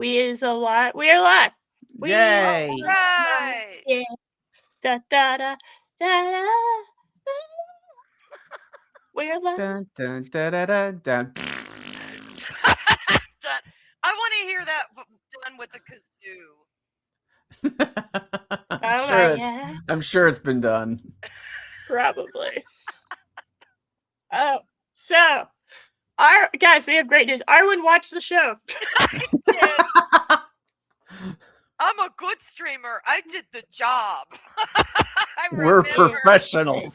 We is a lot. We are live. We are Yay! live. Right. Yeah. Da da da da da. We are live. Dun, dun, da, da, da, dun. Done. I want to hear that done with the kazoo. Oh my god. I'm sure it's been done. Probably. Oh, so guys, we have great news. Arwen watched the show. I did. I'm a good streamer. I did the job. We're professionals.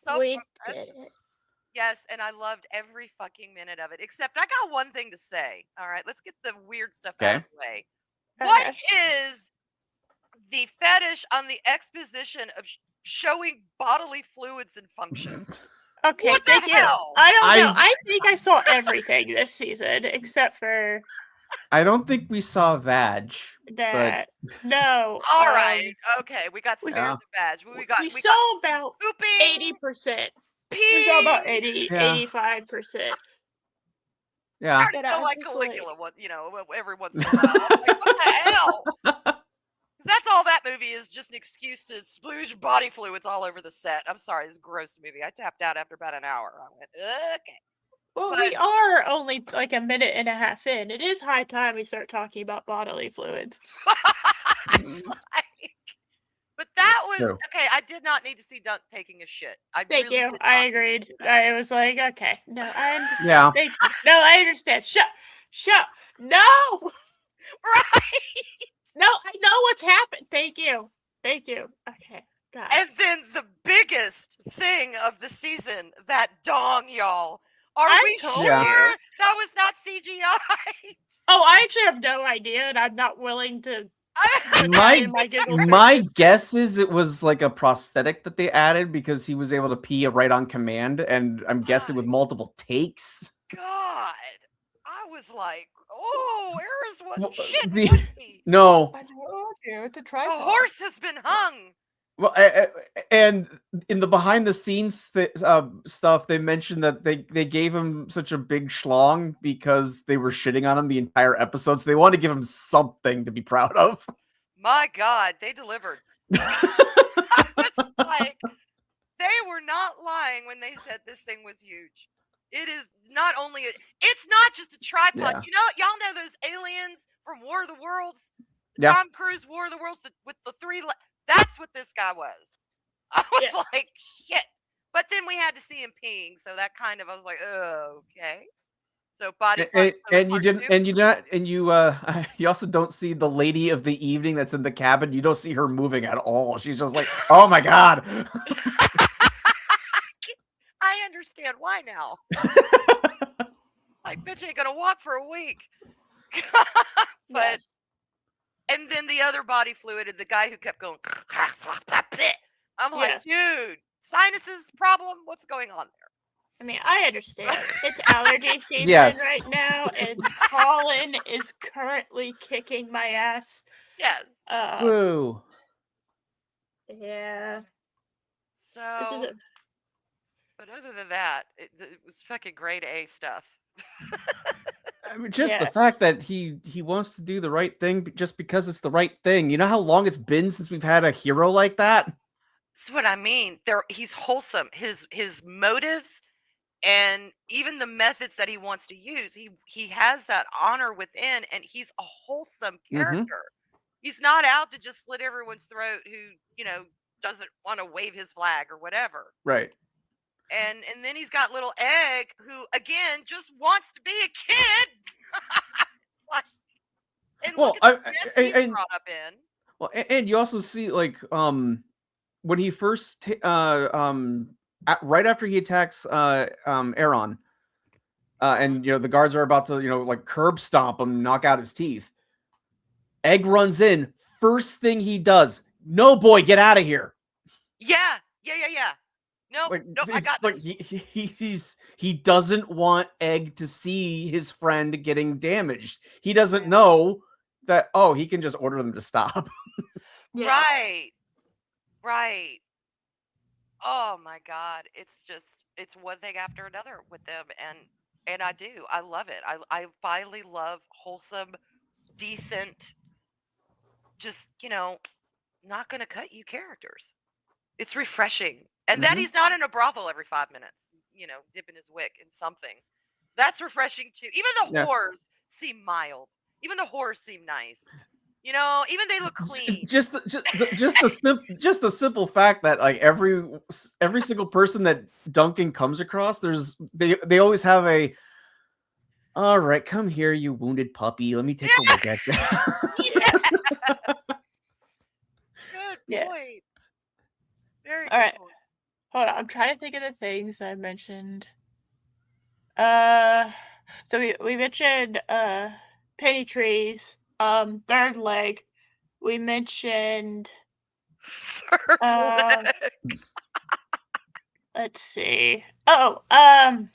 So we did professional. it. Yes, and I loved every fucking minute of it. Except I got one thing to say. All right, let's get the weird stuff out of the way. What is the fetish on the exposition of showing bodily fluids and functions? Okay, what thank the you. hell? I don't know. I think I saw everything this season except for I don't think we saw vag. that. No. All right. Okay, we got scared of the badge. We saw about pooping, 80%. peeing. We saw about 85%. Yeah. Started to go like Caligula, every once in a while. Like, what the hell? That's all that movie is, just an excuse to splooge body fluids all over the set. I'm sorry, this is a gross movie. I tapped out after about an hour. I went, okay. Well, we are only like a minute and a half in. It is high time we start talking about bodily fluids. But that was okay. I did not need to see Dunk taking a shit. Thank you. I agreed. I was like, okay, no, I understand. Yeah. No, I understand. Shut. No. Right. No, I know what's happened. Thank you. Okay. God. And then the biggest thing of the season, that dong, y'all. Are we sure that was not CGI? Oh, I actually have no idea, and I'm not willing to. My guess is it was like a prosthetic that they added because he was able to pee right on command, and I'm guessing with multiple takes. God, I was like, oh, Eris was shit. No. I told you, it's a tripod. A horse has been hung. Well, and in the behind the scenes stuff, they mentioned that they gave him such a big schlong because they were shitting on him the entire episode, so they wanted to give him something to be proud of. My God, they delivered. I was like, they were not lying when they said this thing was huge. It is not only it's not just a tripod. Yeah. Y'all know those aliens from War of the Worlds? Yeah. Tom Cruise War of the Worlds with the three. That's what this guy was. I was like, shit. But then we had to see him peeing, so that kind of, I was like, oh, okay. So body you also don't see the lady of the evening that's in the cabin. You don't see her moving at all. She's just like, oh my God. I understand why now. Like, bitch ain't gonna walk for a week. But and then the other body fluid, and the guy who kept going, I'm like, dude, sinuses problem? What's going on there? I mean, I understand. It's allergy season right now, and pollen is currently kicking my ass. Yes. Woo. Yeah. So, but other than that, it was fucking grade A stuff. I mean, just the fact that he wants to do the right thing just because it's the right thing. You know how long it's been since we've had a hero like that? That's what I mean. He's wholesome. His motives and even the methods that he wants to use, he has that honor within, and he's a wholesome character. He's not out to just slit everyone's throat who, doesn't want to wave his flag or whatever. Right. And then he's got little Egg, who again just wants to be a kid. It's like, and look at the mess he's brought up in. Well, and you also see like when he first right after he attacks Aaron, and the guards are about to like curb stomp him, knock out his teeth. Egg runs in. First thing he does, no boy, get out of here. Yeah. No, I got this. He doesn't want Egg to see his friend getting damaged. He doesn't know that, he can just order them to stop. Right. Oh my God. It's one thing after another with them. And And I do. I love it. I finally love wholesome, decent, just, not gonna cut you characters. It's refreshing. And that he's not in a brothel every 5 minutes, dipping his wick in something. That's refreshing too. Even the Yeah. whores seem mild. Even the whores seem nice. Even they look clean. Just the simple fact that like every single person that Duncan comes across, they always have a, all right, come here, you wounded puppy. Let me take a look at you. Good Yes. point. Very All good right. point. Hold on, I'm trying to think of the things I mentioned. So we mentioned penny trees, third leg. We mentioned Third leg. let's see. Oh, I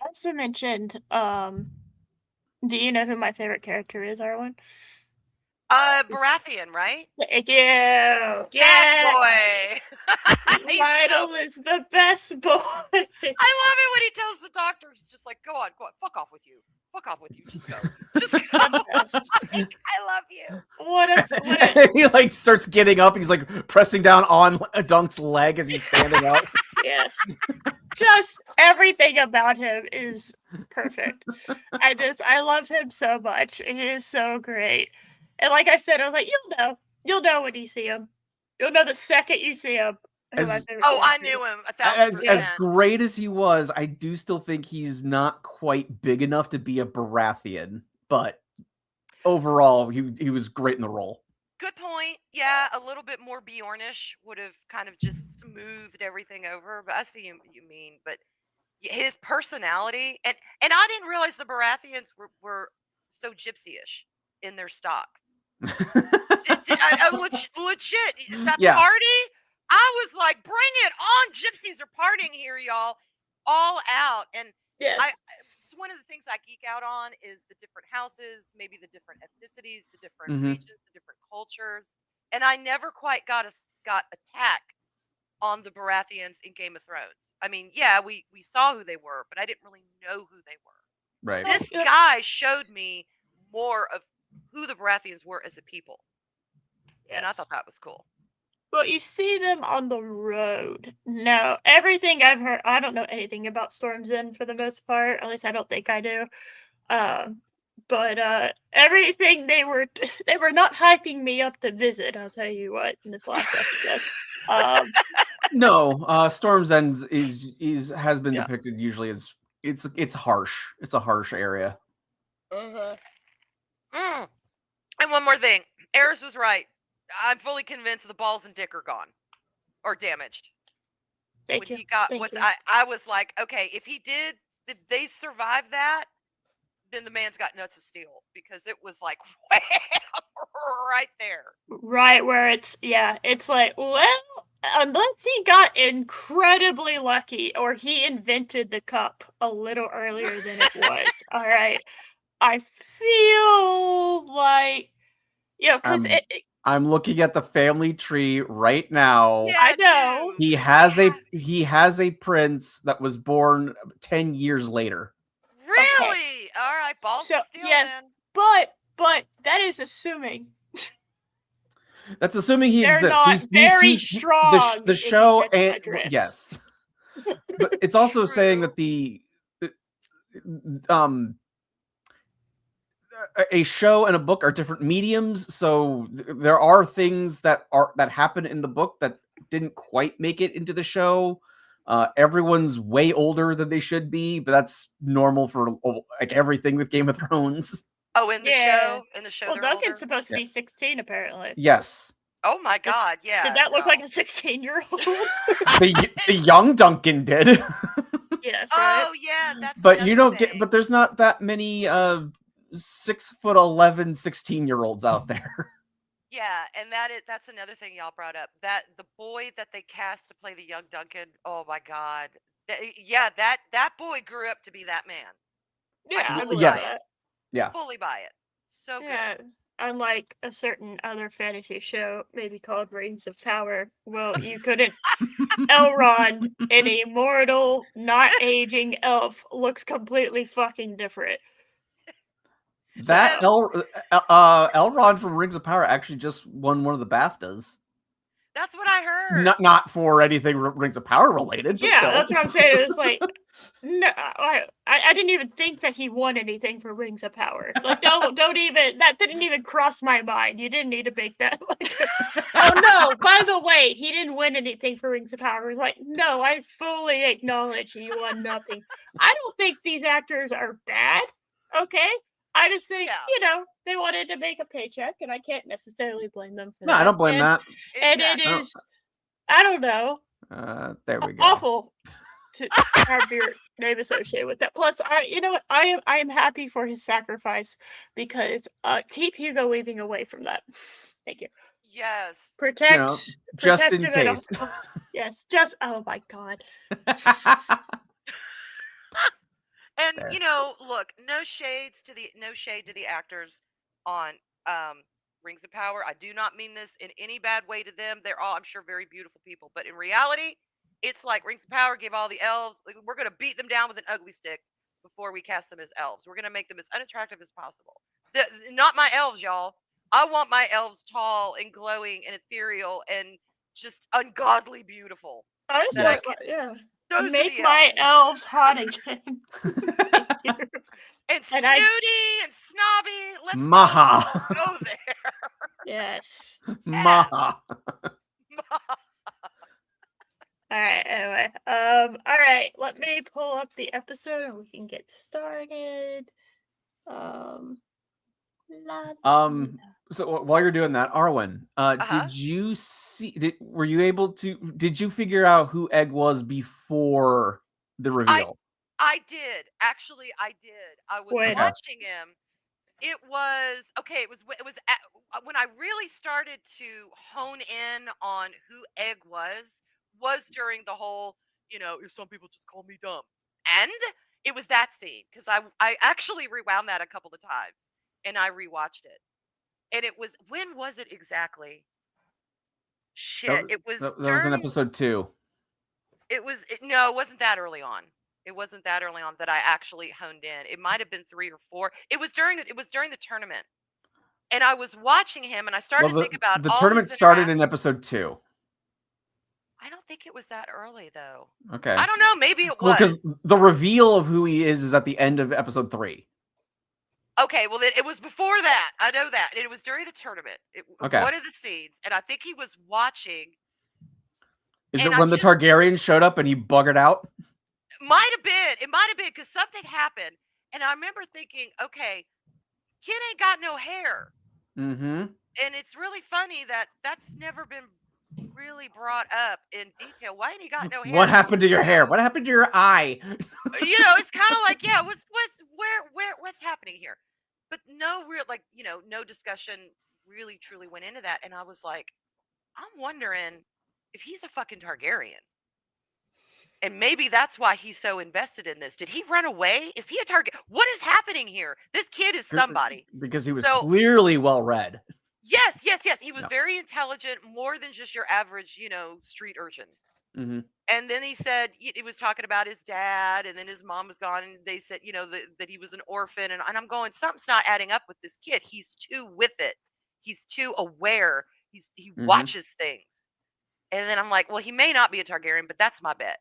also mentioned do you know who my favorite character is, Arwen? Baratheon, right? Thank you. That Yeah. boy. Lionel is the best boy. I love it when he tells the doctor, he's just like, go on, fuck off with you. Fuck off with you. Just go. Just go. Like, I love you. What a He like starts getting up. He's like pressing down on Dunk's leg as he's standing up. yes. Just everything about him is perfect. I love him so much. He is so great. And like I said, I was like, you'll know when you see him. You'll know the second you see him. I knew him 1,000%. As great as he was, I do still think he's not quite big enough to be a Baratheon, but overall, he was great in the role. Good point. Yeah, a little bit more Bjornish would have kind of just smoothed everything over. But I see what you mean. But his personality, and I didn't realize the Baratheons were so gypsy-ish in their stock. Legit. That party, I was like, bring it on. Gypsies are partying here, y'all. All out. And it's one of the things I geek out on is the different houses, maybe the different ethnicities, the different regions, the different cultures. And I never quite got attack on the Baratheons in Game of Thrones. I mean, yeah, we saw who they were, but I didn't really know who they were. Right. This guy showed me more of who the Baratheons were as a people. Yes. And I thought that was cool. Well, you see them on the road. No, everything I've heard, I don't know anything about Storm's End for the most part. At least I don't think I do. But everything they were not hyping me up to visit. I'll tell you what, in this last episode. No, Storm's End has been depicted usually as it's harsh. It's a harsh area. And one more thing, Eris was right. I'm fully convinced the balls and dick are gone or damaged. Thank you. He got I was like, okay, if they survive that, then the man's got nuts of steel, because it was like, wham, right there. Right where it's like, well, unless he got incredibly lucky or he invented the cup a little earlier than it was. All right. I feel like, because I'm looking at the family tree right now. Yeah, I know. He has a prince that was born 10 years later. Really? Okay. All right, balls of steel then. But that is assuming. That's assuming he exists. Not very strong. The show and yes, but it's also saying that a show and a book are different mediums, so there are things that happen in the book that didn't quite make it into the show. Everyone's way older than they should be, but that's normal for like everything with Game of Thrones. Oh, in the show? In the show, well, Duncan's supposed to be 16, apparently. Yes. Oh my God! Yeah. Did that look like a 16-year-old? the young Duncan did. Yes. Right? Oh yeah, that's. But you don't get. But there's not that many 6'11", 16-year-olds out there. Yeah, and that's another thing y'all brought up. That the boy that they cast to play the young Duncan. Oh my God. That boy grew up to be that man. Yeah. Yes. Yeah. Fully buy it. So good. unlike a certain other fantasy show, maybe called Rings of Power, well, you couldn't. Elrond, an immortal, not aging elf, looks completely fucking different. That So, Elrond from Rings of Power actually just won one of the BAFTAs. That's what I heard. Not for anything Rings of Power related, but yeah, still. that's what I'm saying. It's like, no, I didn't even think that he won anything for Rings of Power. Like, don't even, that didn't even cross my mind. You didn't need to make that. Like, oh no, by the way, he didn't win anything for Rings of Power. It's like, no, I fully acknowledge he won nothing. I don't think these actors are bad. Okay. I just think, Yeah. they wanted to make a paycheck, and I can't necessarily blame them for No, that. I don't blame that. And it Exactly. is, I don't know, There we go. awful to have your name associated with that. Plus, I am happy for his sacrifice because keep Hugo Weaving away from that. Thank you. Yes. Protect just in him at all case. costs. Yes, just oh my god. And Fair. look, no shade to the actors on Rings of Power. I do not mean this in any bad way to them. They're all, I'm sure, very beautiful people. But in reality, it's like Rings of Power give all the elves. Like, we're gonna beat them down with an ugly stick before we cast them as elves. We're gonna make them as unattractive as possible. Not my elves, y'all. I want my elves tall and glowing and ethereal and just ungodly beautiful. I just That I want, can. yeah. Those are Make the my elves. elves hot again. Thank you. And And snooty and snobby. Let's Maha. go there. yes. Maha. All right. Anyway, all right. Let me pull up the episode and we can get started. La, la. So while you're doing that, Arwen, did you see? Were you able to? Did you figure out who Egg was before the reveal? I did. Actually, I did. I was When? watching him. It was okay. It was when I really started to hone in on who Egg was during the whole, if some people just call me dumb, and it was that scene because I actually rewound that a couple of times and I rewatched it, and it was when was it exactly? Shit, it was That was in during. episode 2. No, it wasn't that early on. It wasn't that early on that I actually honed in. It might have been 3 or 4. It was during the tournament. And I was watching him and I started to think about the all tournament his started in episode 2. I don't think it was that early though. Okay. I don't know, maybe it Well, was. because the reveal of who he is at the end of episode 3. Okay, well it was before that. I know that. It was during the tournament. Okay. One of the scenes, and I think he was watching. Is it when the Targaryen showed up and he buggered out? Might have been. It might have been because something happened. And I remember thinking, okay, kid ain't got no hair. Mm-hmm. And it's really funny that that's never been really brought up in detail. Why ain't he got no hair? What happened to your hair? What happened to your eye? It's kind of like, yeah, what's happening here? But no real, no discussion really truly went into that. And I was like, I'm wondering if he's a fucking Targaryen. And maybe that's why he's so invested in this. Did he run away? Is he a Targaryen? What is happening here? This kid is somebody. Because he was clearly well read. Yes. He was very intelligent, more than just your average, street urchin. Mm-hmm. And then he said, he was talking about his dad, and then his mom was gone, and they said, that he was an orphan. And I'm going, something's not adding up with this kid. He's too with it. He's too aware. He watches things. And then I'm like, well, he may not be a Targaryen, but that's my bet.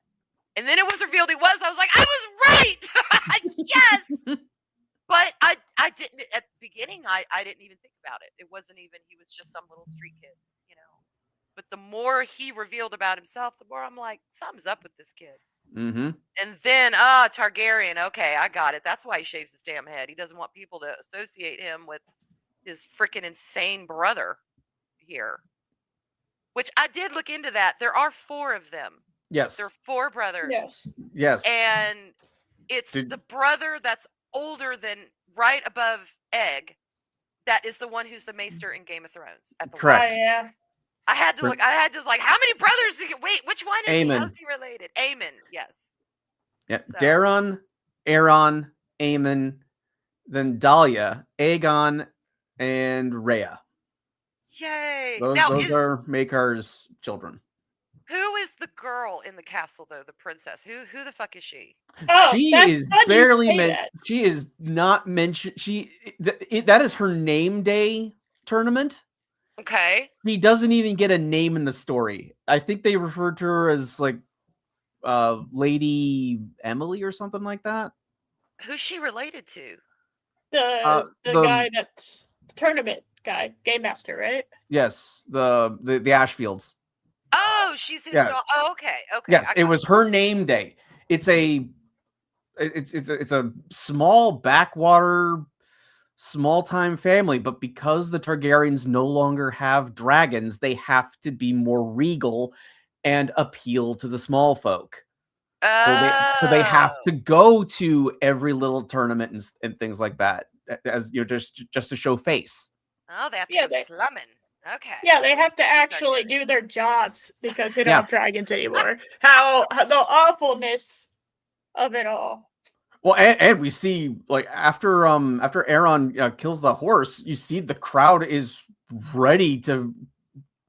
And then it was revealed he was. I was like, I was right. Yes. But I didn't at the beginning. I didn't even think about it. It wasn't even. He was just some little street kid, But the more he revealed about himself, the more I'm like, something's up with this kid. Mm-hmm. And then, Targaryen. Okay, I got it. That's why he shaves his damn head. He doesn't want people to associate him with his freaking insane brother here. Which I did look into that. There are 4 of them. Yes. There are 4 brothers. Yes. And it's the brother that's older than right above Egg. That is the one who's the maester in Game of Thrones. At the Correct. Oh, yeah. I had to look. I had to like, how many brothers? Wait, which one is he? How's he related? Aemon. Yes. Yeah. So. Daron, Aeron, Aemon, then Dahlia, Aegon, and Rhea. Yay! Those Now, are Makar's children. who is the girl in the castle though? The princess. Who the fuck is she? Oh, She that's is fun you barely say mentioned. that. She is not mentioned. That is her name day tournament. Okay. He doesn't even get a name in the story. I think they referred to her as like Lady Emily or something like that. Who's she related to? The guy that's the tournament guy, game master, right? Yes, the Ashfields. Oh, she's his daughter. Oh, okay. Okay. Yes, it was her name day. It's a small backwater, small time family, but because the Targaryens no longer have dragons, they have to be more regal and appeal to the small folk. So they have to go to every little tournament and things like that, as just to show face. Oh, they have to go slumming. Okay. Yeah, they have to actually do their jobs because they don't have dragons anymore. How the awfulness of it all. Well, and we see like after Aeron kills the horse, you see the crowd is ready to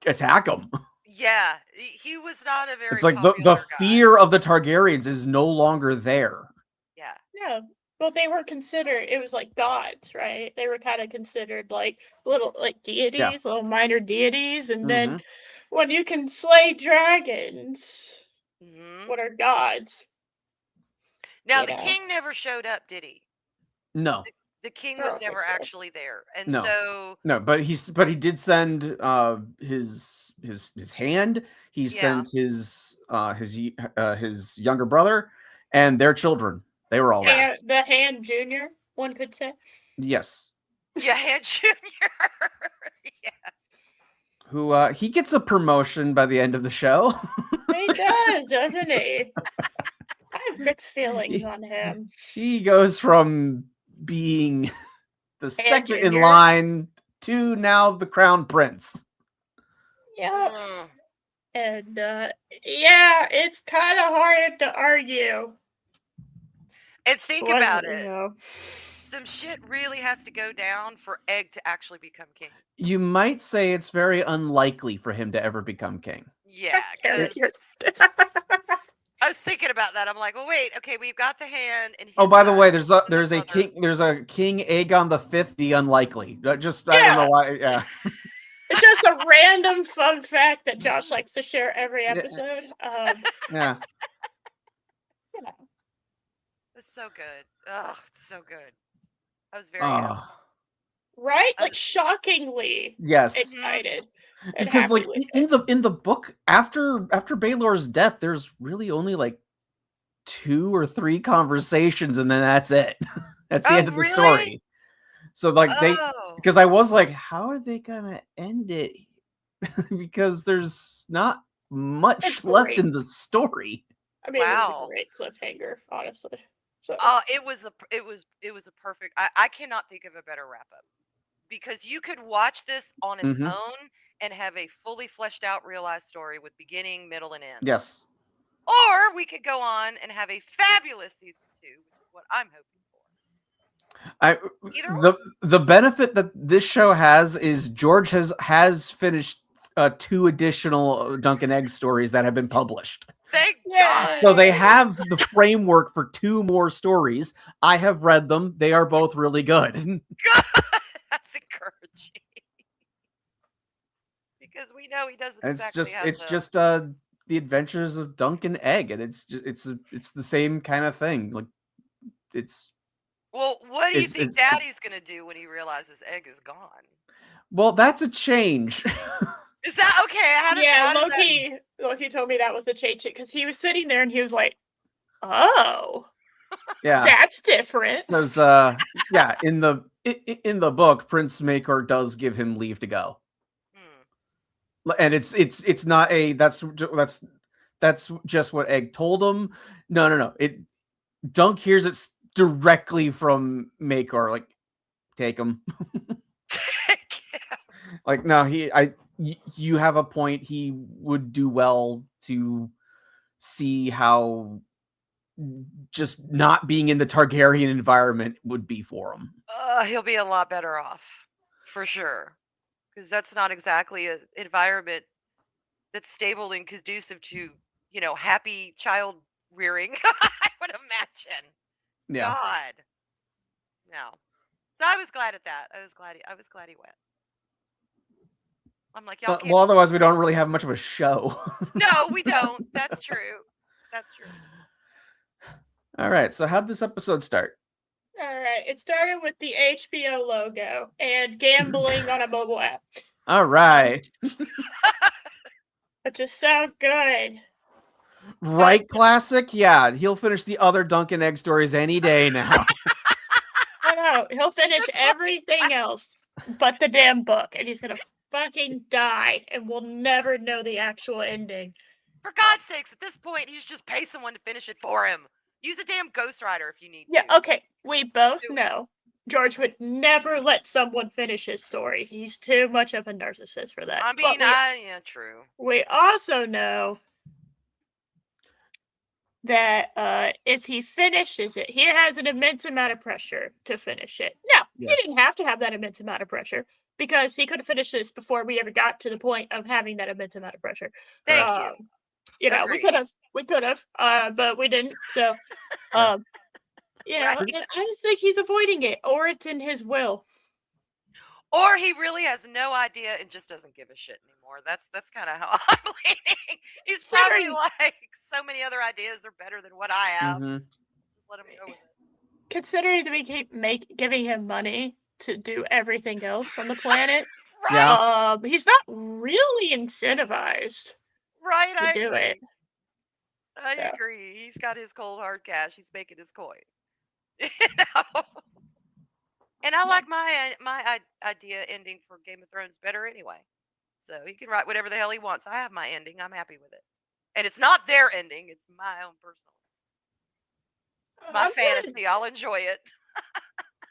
attack him. Yeah, he was not a very. It's like the fear of the Targaryens is no longer there. Yeah. Yeah. Well, they were considered. It was like gods, right? They were kind of considered like little like deities, little minor deities, and then when you can slay dragons, what are gods? Now the king never showed up, did he? No. The king was never actually there, and so no, but he did send his hand. He sent his younger brother and their children. They were all there. The Hand Junior, one could say. Yes. Yeah, Hand Junior. Yeah. Who he gets a promotion by the end of the show. He does, doesn't he? I have mixed feelings on him. He goes from being the second in line to now the crown prince. Yep. And yeah, it's kind of hard to argue. And think about it. Some shit really has to go down for Egg to actually become king. You might say it's very unlikely for him to ever become king. Yeah, because I was thinking about that. I'm like, well, wait, okay, we've got the hand. And by the way, there's a King Aegon V, the unlikely. I don't know why. Yeah, it's just a random fun fact that Josh likes to share every episode. Yeah. You know, it's so good. Oh, it's so good. I was very happy. Right? Like shockingly excited. Because like in the book, after Baelor's death, there's really only like 2 or 3 conversations, and then that's it. That's the end of the story. So like because I was like, how are they gonna end it? Because there's not much left in the story. I mean, it was a great cliffhanger, honestly. So. It was a perfect. I cannot think of a better wrap up, because you could watch this on its own and have a fully fleshed out realized story with beginning, middle, and end. Yes. Or we could go on and have a fabulous season 2, which is what I'm hoping for. The benefit that this show has is George has finished 2 additional Dunk and Egg stories that have been published. Thank God. So they have the framework for 2 more stories. I have read them. They are both really good. Good. That's encouraging. Because we know he doesn't it's just the adventures of Dunk and Egg, and it's the same kind of thing. Like well, what do you think Daddy's gonna do when he realizes Egg is gone? Well, that's a change. Is that okay? Loki told me that was the change, because he was sitting there and he was like, "Oh, yeah, that's different." Because in the book, Prince Maekor does give him leave to go, and it's not a that's just what Egg told him. No. Dunk hears it directly from Maekor, like, take him. Like, no, you have a point. He would do well to see how just not being in the Targaryen environment would be for him. He'll be a lot better off. For sure. Because that's not exactly an environment that's stable and conducive to, happy child rearing. I would imagine. Yeah. God. No. So I was glad at that. I was glad he went. I'm like, y'all can't Well, be. otherwise we don't really have much of a show. No, we don't. That's true. That's true. All right. So how'd this episode start? All right. It started with the HBO logo and gambling on a mobile app. All right. Which is so good. Right, classic? Yeah, he'll finish the other Dunkin' Egg stories any day now. I know. He'll finish everything else but the damn book, and he's gonna fucking die, and we'll never know the actual ending. For God's sakes, at this point, he should just pay someone to finish it for him. Use a damn ghostwriter if you need Yeah, to. okay. We both Do it. know George would never let someone finish his story. He's too much of a narcissist for that. I But mean, yeah, true. we also know that if he finishes it, he has an immense amount of pressure to finish it. Now, Yes. he didn't have to have that immense amount of pressure because he could have finished this before we ever got to the point of having that immense amount of pressure. Thank you. You know, Agreed. we could have, but we didn't. So, you know, Right. and I just think he's avoiding it, or it's in his will. Or he really has no idea and just doesn't give a shit anymore. That's kind of how I'm leaning. He's probably Considering- like, so many other ideas are better than what I have. Mhm. Just let him go with it. Considering that we keep giving him money to do everything else on the planet, Right. Yeah. he's not really incentivized Right. to I do agree. it. I Yeah. agree. He's got his cold hard cash. He's making his coin. You know? And I like my idea ending for Game of Thrones better anyway. So he can write whatever the hell he wants. I have my ending. I'm happy with it. And it's not their ending. It's my own personal. It's my fantasy. I'll enjoy it.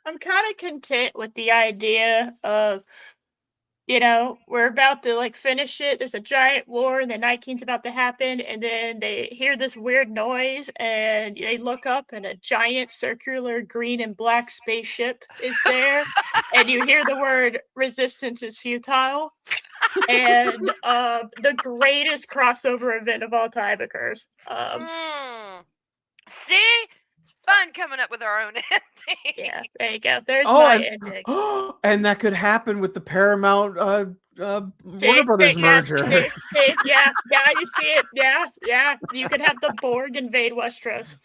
I'm kind of content with the idea of, you know, we're about to like finish it. There's a giant war and the Night King's about to happen, and then they hear this weird noise and they look up and a giant circular green and black spaceship is there, and you hear the word resistance is futile, and the greatest crossover event of all time occurs. See? It's fun coming up with our own ending. Yeah, there you go. There's my ending. And that could happen with the Paramount Warner Brothers merger. Yeah, you see it. Yeah. You could have the Borg invade Westeros.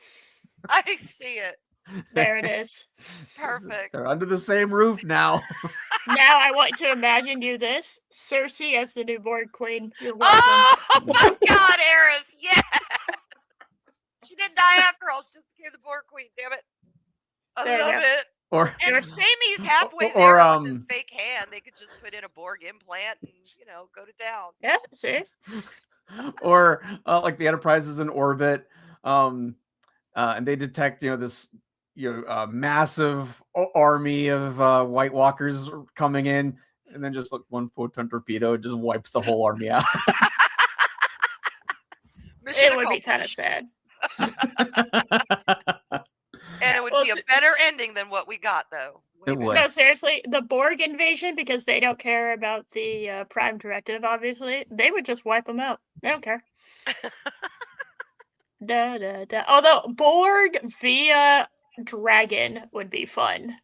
I see it. There it is. Perfect. They're under the same roof now. Now I want to imagine you this. Cersei as the new Borg queen. You're welcome. Oh my God, Eris, yeah. She didn't die after all. She just became the Borg queen, damn it. I love it. And if Jamie's halfway there with his fake hand, they could just put in a Borg implant and, go to town. Yeah, see? Or like the Enterprise is in orbit, and they detect, this massive army of White Walkers coming in, and then just like one photon torpedo just wipes the whole army out. It would be kind of sad. And it would be a better ending than what we got, though. It would. No, seriously, the Borg invasion, because they don't care about the Prime Directive, obviously, they would just wipe them out. They don't care. Although Borg via Dragon would be fun.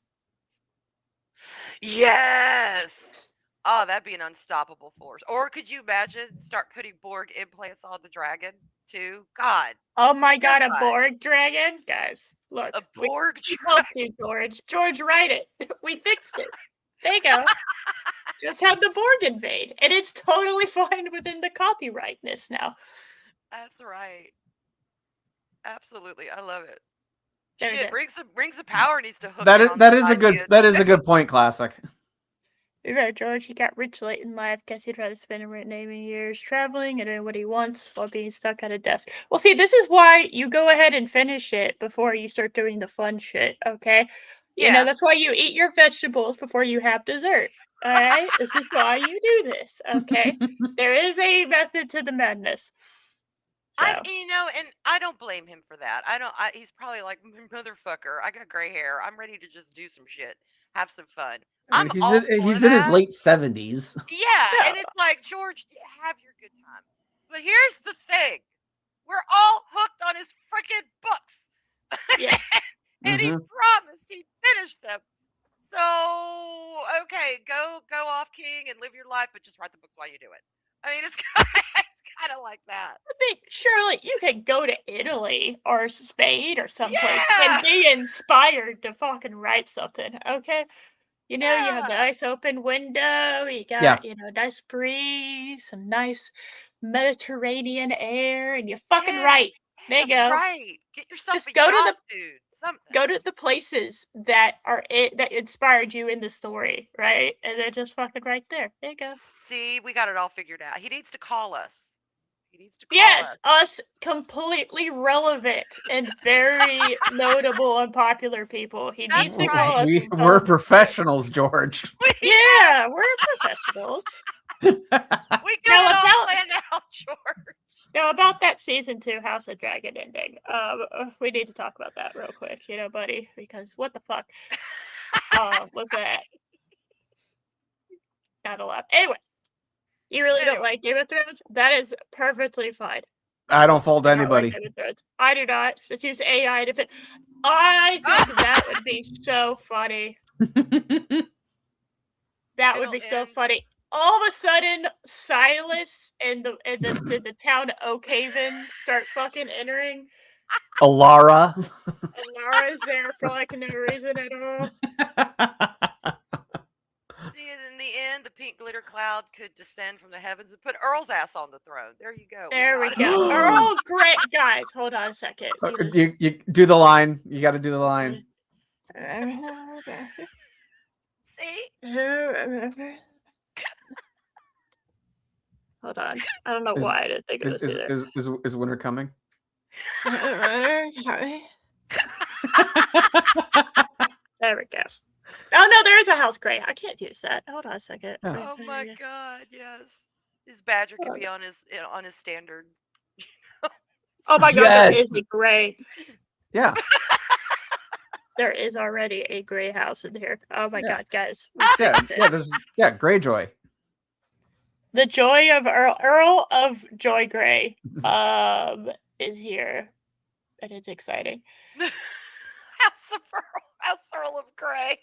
Yes. Oh, that'd be an unstoppable force. Or could you imagine start putting Borg implants on the dragon too? God. Oh my God, a Borg dragon, guys! Look, a Borg dragon. George, write it. We fixed it. There you go. Just have the Borg invade, and it's totally fine within the copyrightness now. That's right. Absolutely, I love it. There Shit, Rings of Power needs to hook. That is a good point, Classic. You're right, George. He got rich late in life. Guess he'd rather spend his remaining years traveling and doing what he wants while being stuck at a desk. Well, see, this is why you go ahead and finish it before you start doing the fun shit, okay? Yeah. That's why you eat your vegetables before you have dessert, all right? This is why you do this, okay? There is a method to the madness. So. And I don't blame him for that. He's probably like, motherfucker, I got gray hair. I'm ready to just do some shit, have some fun. I mean, I'm all for he's in his that. late 70s. Yeah, No. and it's like, George, have your good time. But here's the thing. We're all hooked on his freaking books. Yeah. And he promised he'd finish them. So, okay, go off, King, and live your life, but just write the books while you do it. I mean, it's kind of like that. I think surely you could go to Italy or Spain or someplace Yeah. and be inspired to fucking write something, okay? You know, you have the Yeah. nice open window, you got, Yeah. nice breeze, some nice Mediterranean air, and you fucking Yeah, write. There you yeah, go. right. Get yourself Just a go to yacht, the dude. Something. go to the places that that inspired you in the story, right? And then just fucking right there. There you go. See, we got it all figured out. He needs to call us. He needs to call Yes, us. us completely relevant and very notable and popular people. He That's needs to call right. us and tell We're us the truth. professionals, George. Yeah, we're professionals. We got it all planned out, George. Now about that season 2 House of Dragon ending. We need to talk about that real quick, buddy, because what the fuck was that? Not a lot. Anyway, you really don't like Game of Thrones? That is perfectly fine. I don't fault I don't like anybody. Game of Thrones. I do not. Just use AI to fit. I think that would be so funny. That would be so funny. All of a sudden, Silas and the town Oakhaven start fucking entering. Alara. Alara's there for like no reason at all. See, in the end, the pink glitter cloud could descend from the heavens and put Earl's ass on the throne. There you go. There we go. Earl, great guys. Hold on a second. You do the line. You got to do the line. See? Hold on. I don't know why I didn't think of this either. Is winter coming? There we go. Oh no, there is a house gray. I can't use that. Hold on a second. Oh my god, yes. His badger could be on his standard. Oh my god, there is a gray. Yeah. There is already a gray house in here. Oh my god, guys. Yeah, there's Greyjoy. The joy of Earl of Joy Grey is here. And it's exciting. House Earl of Grey.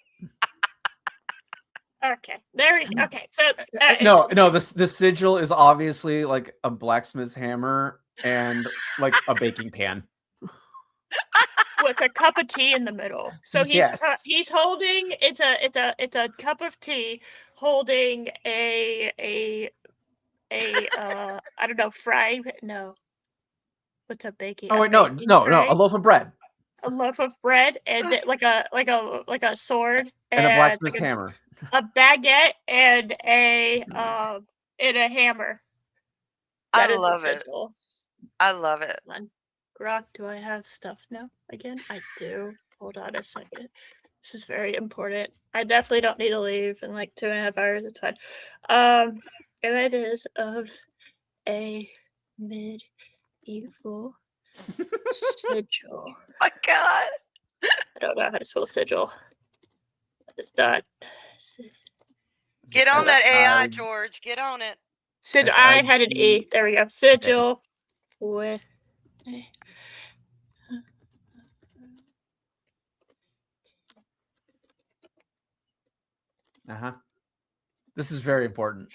Okay. There we go. Okay. So no, the sigil is obviously like a blacksmith's hammer and like a baking pan. With a cup of tea in the middle. So he's holding it's a cup of tea holding a I don't know, fry. No. What's a baking? Oh wait, no, a loaf of bread. A loaf of bread and like a sword and a blacksmith's hammer. A baguette and a hammer. I love it. I love it. Grok, do I have stuff now again? I do. Hold on a second. This is very important. I definitely don't need to leave in like 2.5 hours. It's fine. Images of a medieval sigil. Oh my god. I don't know how to spell sigil. It's not. Get on that AI, George. Get on it. Sigil. I had an E. There we go. Sigil with. This is very important.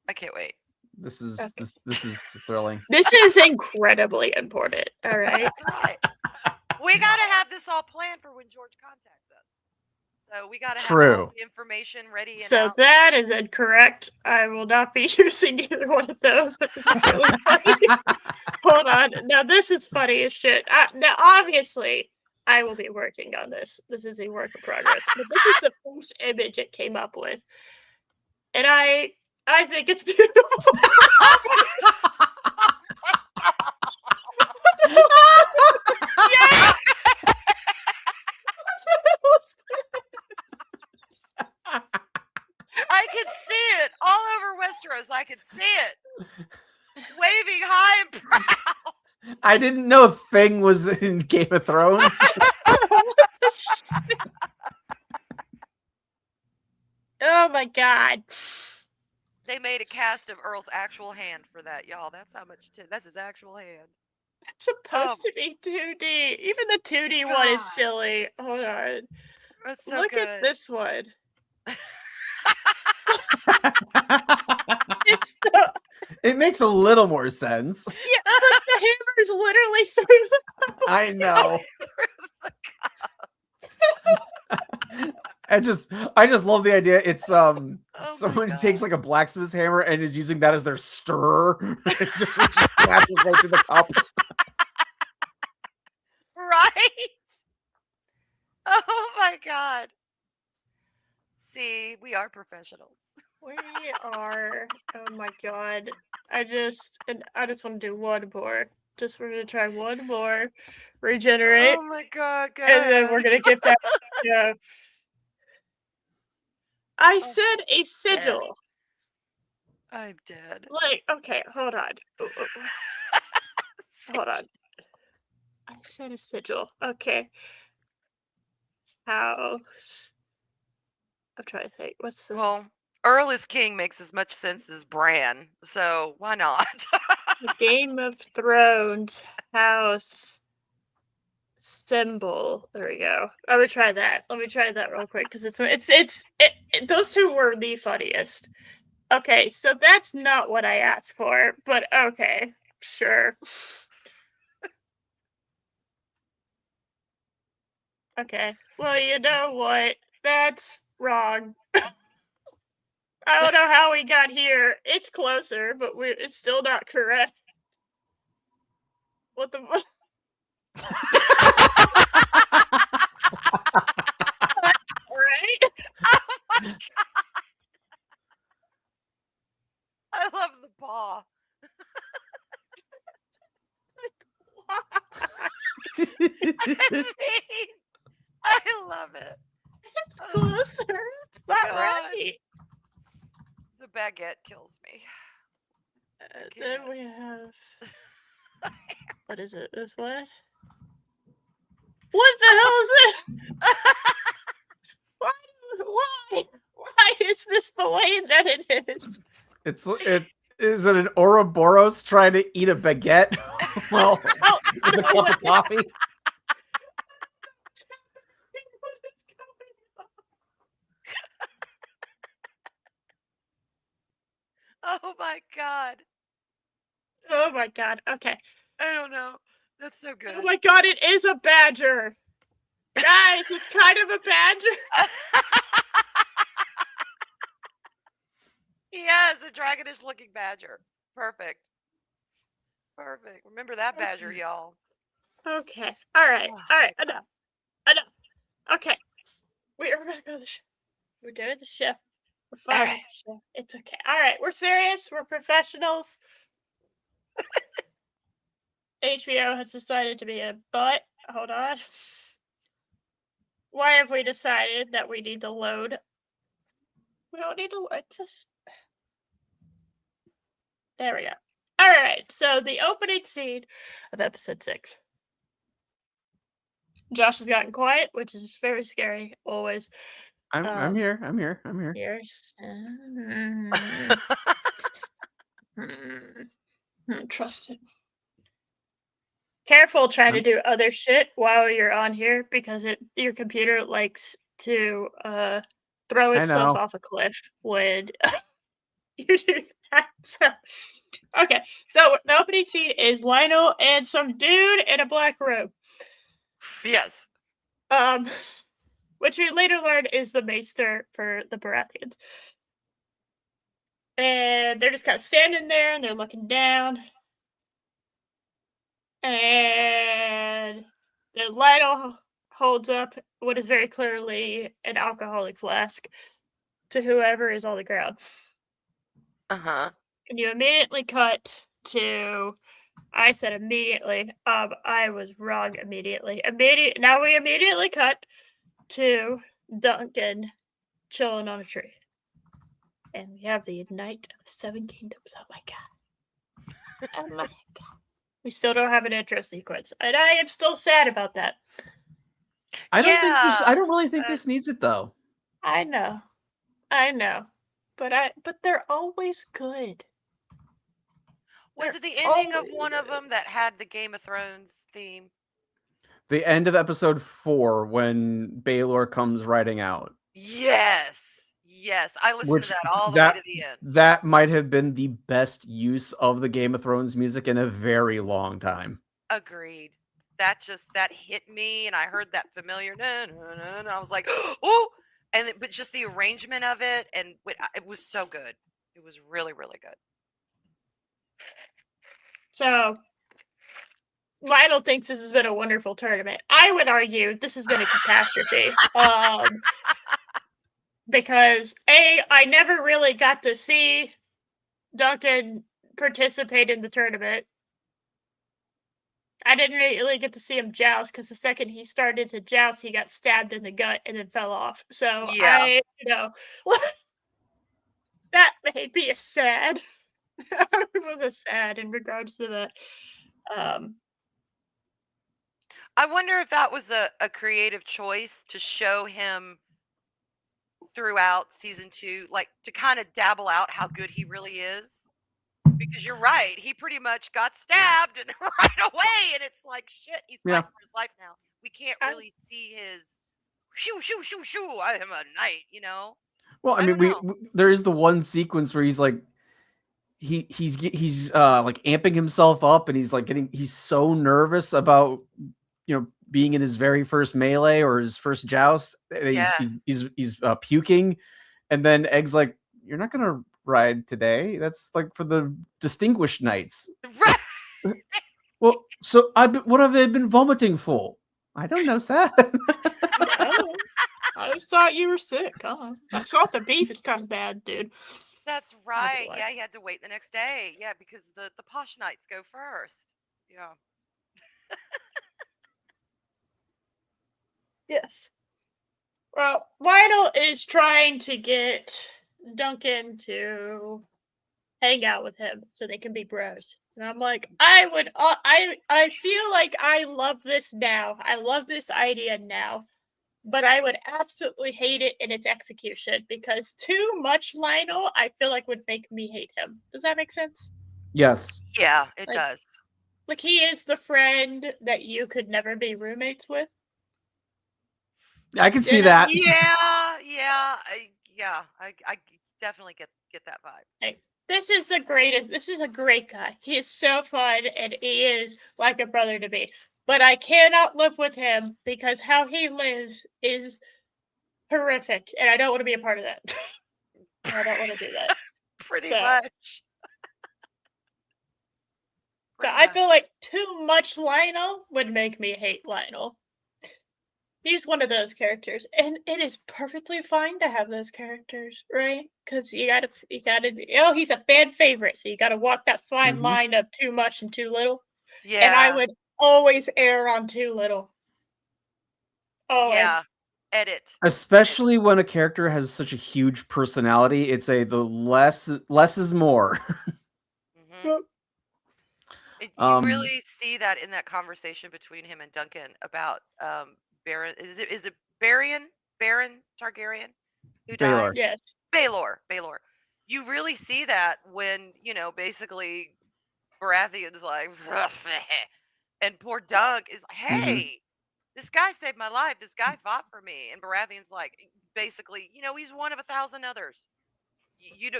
I can't wait. This is this is thrilling. This is incredibly important. All right. That's right. We got to have this all planned for when George contacts us. So we got to have all the information ready. And so that is incorrect. I will not be using either one of those. This is really funny. Hold on. Now this is funny as shit. Now obviously I will be working on this. This is a work in progress. But this is the first image it came up with. And I think it's beautiful. Yeah. cameras. I could see it. Waving high and proud. I didn't know Thing was in Game of Thrones. Oh my god. They made a cast of Earl's actual hand for that, y'all. That's how much. That's his actual hand. It's supposed to be 2D. Even the 2D one is God. silly. Hold on. That's so Look at good. this one. It's the It makes a little more sense. yeah, but the hammer's literally through the I know. I just love the idea. It's Oh my someone God. takes like a blacksmith's hammer and is using that as their stirrer. It just smashes right through the cup. Right? Oh my God. See, we are professionals. We are. Oh my god. I just want to do one more. Just we're gonna try one more. Regenerate. Oh my God, go And then ahead. we're gonna get back to I I'm said a dead. sigil. I'm dead. Like, okay, hold on. Hold on. I said a sigil. Okay. House. I'm trying to think. What's the Well, Earl is king makes as much sense as Bran, so why not? Game of Thrones house symbol? There we go. Let me try that. Let me try that real quick because those two were the funniest. Okay, so that's not what I asked for, but okay, sure. Okay. Well, you know what? That's wrong. I don't know how we got here. It's closer, but it's still not correct. What the fuck? Right? Oh my God. I love the paw. I mean, I love it. It's closer. It's not God. right. The baguette kills me. Then we have. What is it? This way? What the hell is this? Why? Why is this the way that it is? Is it an Ouroboros trying to eat a baguette? Well, with a cup of coffee. Oh my God. Oh my god. Okay. I don't know. That's so good. Oh my god, it is a badger. Guys, it's kind of a badger. Yes, a dragonish looking badger. Perfect. Perfect. Remember that badger, y'all. Okay. All right. Enough. Okay. We are back on the show. We're doing the show. We're fine. Right. It's okay. All right. We're serious. We're professionals. HBO has decided to be a butt. Hold on. Why have we decided that we need to load? We don't need to load. There we go. All right. So the opening scene of episode 6. Josh has gotten quiet, which is very scary. Always. I'm here. Here's. Trust it. Careful trying to do other shit while you're on here because your computer likes to throw itself off a cliff when you do that. So, okay, so the opening scene is Lionel and some dude in a black robe. Yes. Which we later learn is the maester for the Baratheons. And they're just kind of standing there and they're looking down. And the Lionel holds up what is very clearly an alcoholic flask to whoever is on the ground. Uh-huh. And you immediately cut to, I said immediately, I was wrong immediately. Now we immediately cut to Duncan chilling on a tree. And we have the Night of the Seven Kingdoms. Oh my god. Oh my god. We still don't have an intro sequence. And I am still sad about that. I don't Yeah. really think this needs it though. I know. But they're always good. Was They're it the ending of always one of good. them that had the Game of Thrones theme? The end of episode 4 when Baelor comes riding out. Yes. Yes. I listened to Which that all the way to the end. that might have been the best use of the Game of Thrones music in a very long time. Agreed. That hit me, and I heard that familiar na, na, na, and I was like, oh, but just the arrangement of it, and it was so good. It was really, really good. So Lionel thinks this has been a wonderful tournament. I would argue this has been a catastrophe. Because I never really got to see Duncan participate in the tournament. I didn't really get to see him joust because the second he started to joust, he got stabbed in the gut and then fell off. So Yeah. that made me sad. It was a sad in regards to that. I wonder if that was a creative choice to show him throughout season 2, like to kind of dabble out how good he really is. Because you're right, he pretty much got stabbed and right away, and it's like shit. He's fighting for his life now. We can't really see his shoo shoo shoo shoo. I am a knight, you know. Well, I mean, there is the one sequence where he's like, he's like amping himself up, and he's so nervous about being in his very first melee or his first joust. Yeah. He's puking, and then Egg's like, "You're not gonna ride today. That's like for the distinguished knights." Right. Well, so what have I been vomiting for? I don't know, sir. I just thought you were sick. I thought the beef is kind of bad, dude. That's right. Yeah, he had to wait the next day. Yeah, because the posh knights go first. Yeah. Yes. Well, Lionel is trying to get Duncan to hang out with him so they can be bros. And I'm like, I feel like I love this now. I love this idea now. But I would absolutely hate it in its execution because too much Lionel, I feel like would make me hate him. Does that make sense? Yes. Yeah, it does. Like he is the friend that you could never be roommates with. I can see that. Yeah. I definitely get that vibe. Like, this is the greatest. This is a great guy. He is so fun, and he is like a brother to me. But I cannot live with him because how he lives is horrific, and I don't want to be a part of that. I don't want to do that. Pretty much. So I feel like too much Lionel would make me hate Lionel. He's one of those characters, and it is perfectly fine to have those characters, right? Because you gotta, he's a fan favorite, so you gotta walk that fine line of too much and too little. Yeah. And I would always err on too little. Always. Yeah. Edit. Especially when a character has such a huge personality, it's the less is more. You really see that in that conversation between him and Duncan about Baron. Is it Baron Targaryen who died? Baelor. Yes. Baelor. You really see that when basically Baratheon's like, and poor Dunk is like, hey, this guy saved my life. This guy fought for me, and Baratheon's like, basically, he's one of 1,000 others. You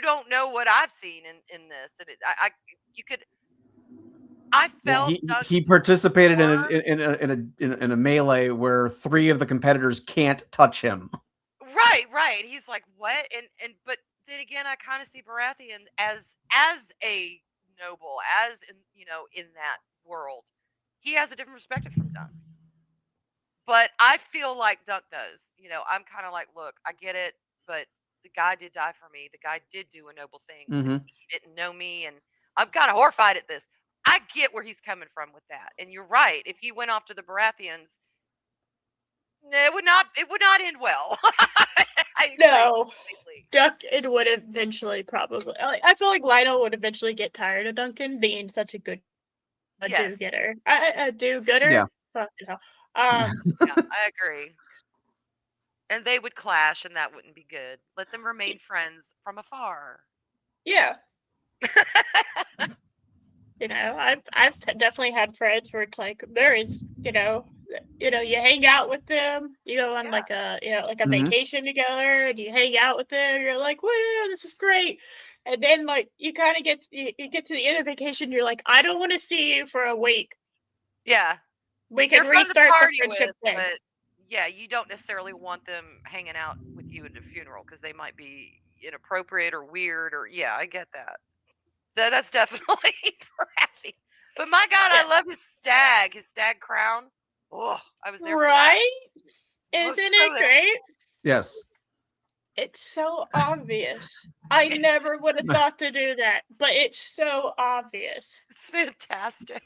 don't know what I've seen in this, and you could. I felt he participated in a melee where 3 of the competitors can't touch him. Right. He's like, what? And but then again, I kind of see Baratheon as a noble, as in that world. He has a different perspective from Dunk. But I feel like Dunk does. I'm kind of like, look, I get it, but the guy did die for me. The guy did do a noble thing. He didn't know me, and I'm kind of horrified at this. I get where he's coming from with that. And you're right. If he went off to the Baratheons, it would not end well. I agree No. completely. Duncan would eventually probably. I feel like Lionel would eventually get tired of Duncan being such a good Yes. do-getter. A do-gooder? Yeah. Fucking hell. Yeah, I agree. And they would clash, and that wouldn't be good. Let them remain friends from afar. Yeah. I've definitely had friends where it's like there is, you you hang out with them, you go on Yeah. like a Mhm. vacation together, and you hang out with them. You're like, "Woo, this is great," and then like you kind of you get to the end of vacation, you're like, "I don't want to see you for a week. Yeah. We They're can fun to restart the party friendship with, then." but yeah, you don't necessarily want them hanging out with you at a funeral because they might be inappropriate or weird or yeah, I get that. That's definitely breathy. But my God, I Yeah. love his stag crown. Oh, I was there for that. Right? I was Isn't so it there. great? Yes. It's so obvious. I never would have thought to do that, but it's so obvious. It's fantastic.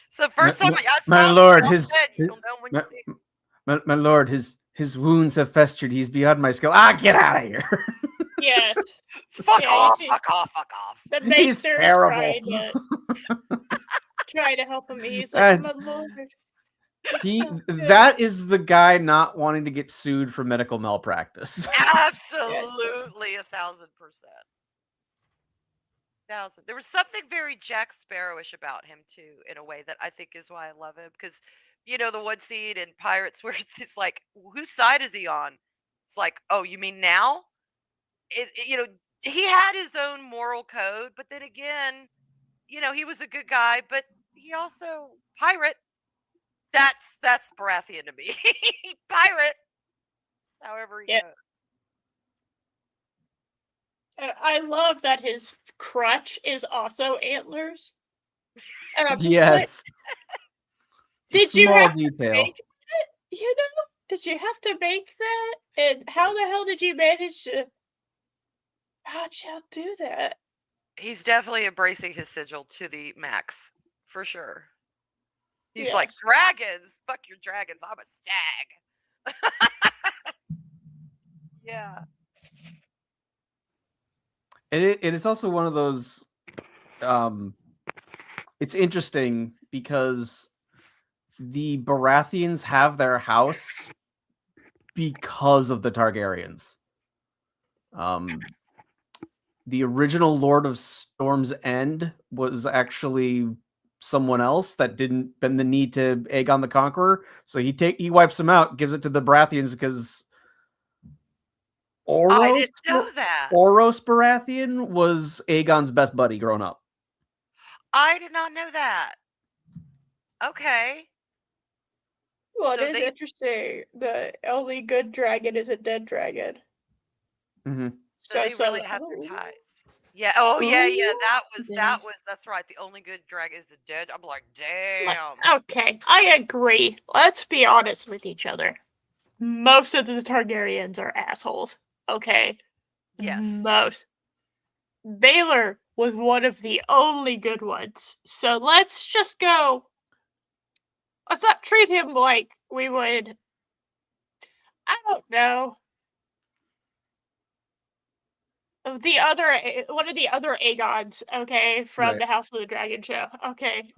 So My, first time my, I my saw him, lord, well his, said, his you'll know when you my, see him. my lord, his wounds have festered. He's beyond my skill. Ah, get out of here. Yes. Fuck Yeah, you off, see, fuck off, fuck off. the He's maester is terrible. trying to help him. He's like, my lord. He so good." that is the guy not wanting to get sued for medical malpractice. Absolutely 1,000%. There was something very Jack Sparrowish about him too, in a way that I think is why I love him. Because the one scene in Pirates where it's like, whose side is he on? It's like, oh, you mean now? He had his own moral code, but then again, he was a good guy, but he also pirate. That's Baratheon to me. Pirate. However he Yeah. goes. And I love that his crutch is also antlers. And I'm just like, Yes. did you Small have to detail. make that? Did you have to make that? And how the hell did you manage to? How'd y'all do that? He's definitely embracing his sigil to the max, for sure. He's like, Yes. dragons, fuck your dragons, I'm a stag. Yeah. And it is also one of those it's interesting because the Baratheons have their house because of the Targaryens. The original Lord of Storm's End was actually someone else that didn't bend the knee to Aegon the Conqueror, so he wipes him out, gives it to the Baratheons because I didn't know that. Oros Baratheon was Aegon's best buddy growing up. I did not know that. Okay. Well, So it is interesting. The only good dragon is a dead dragon. Mm-hmm. So they So really have their ties. Yeah. Oh yeah, yeah. That's right. The only good dragon is the dead. I'm like, damn. Okay, I agree. Let's be honest with each other. Most of the Targaryens are assholes. Okay. Yes. Most. Baylor was one of the only good ones. So let's just go. Let's not treat him like we would. I don't know. One of the other Aegons, okay, from the House of the Dragon show. Okay.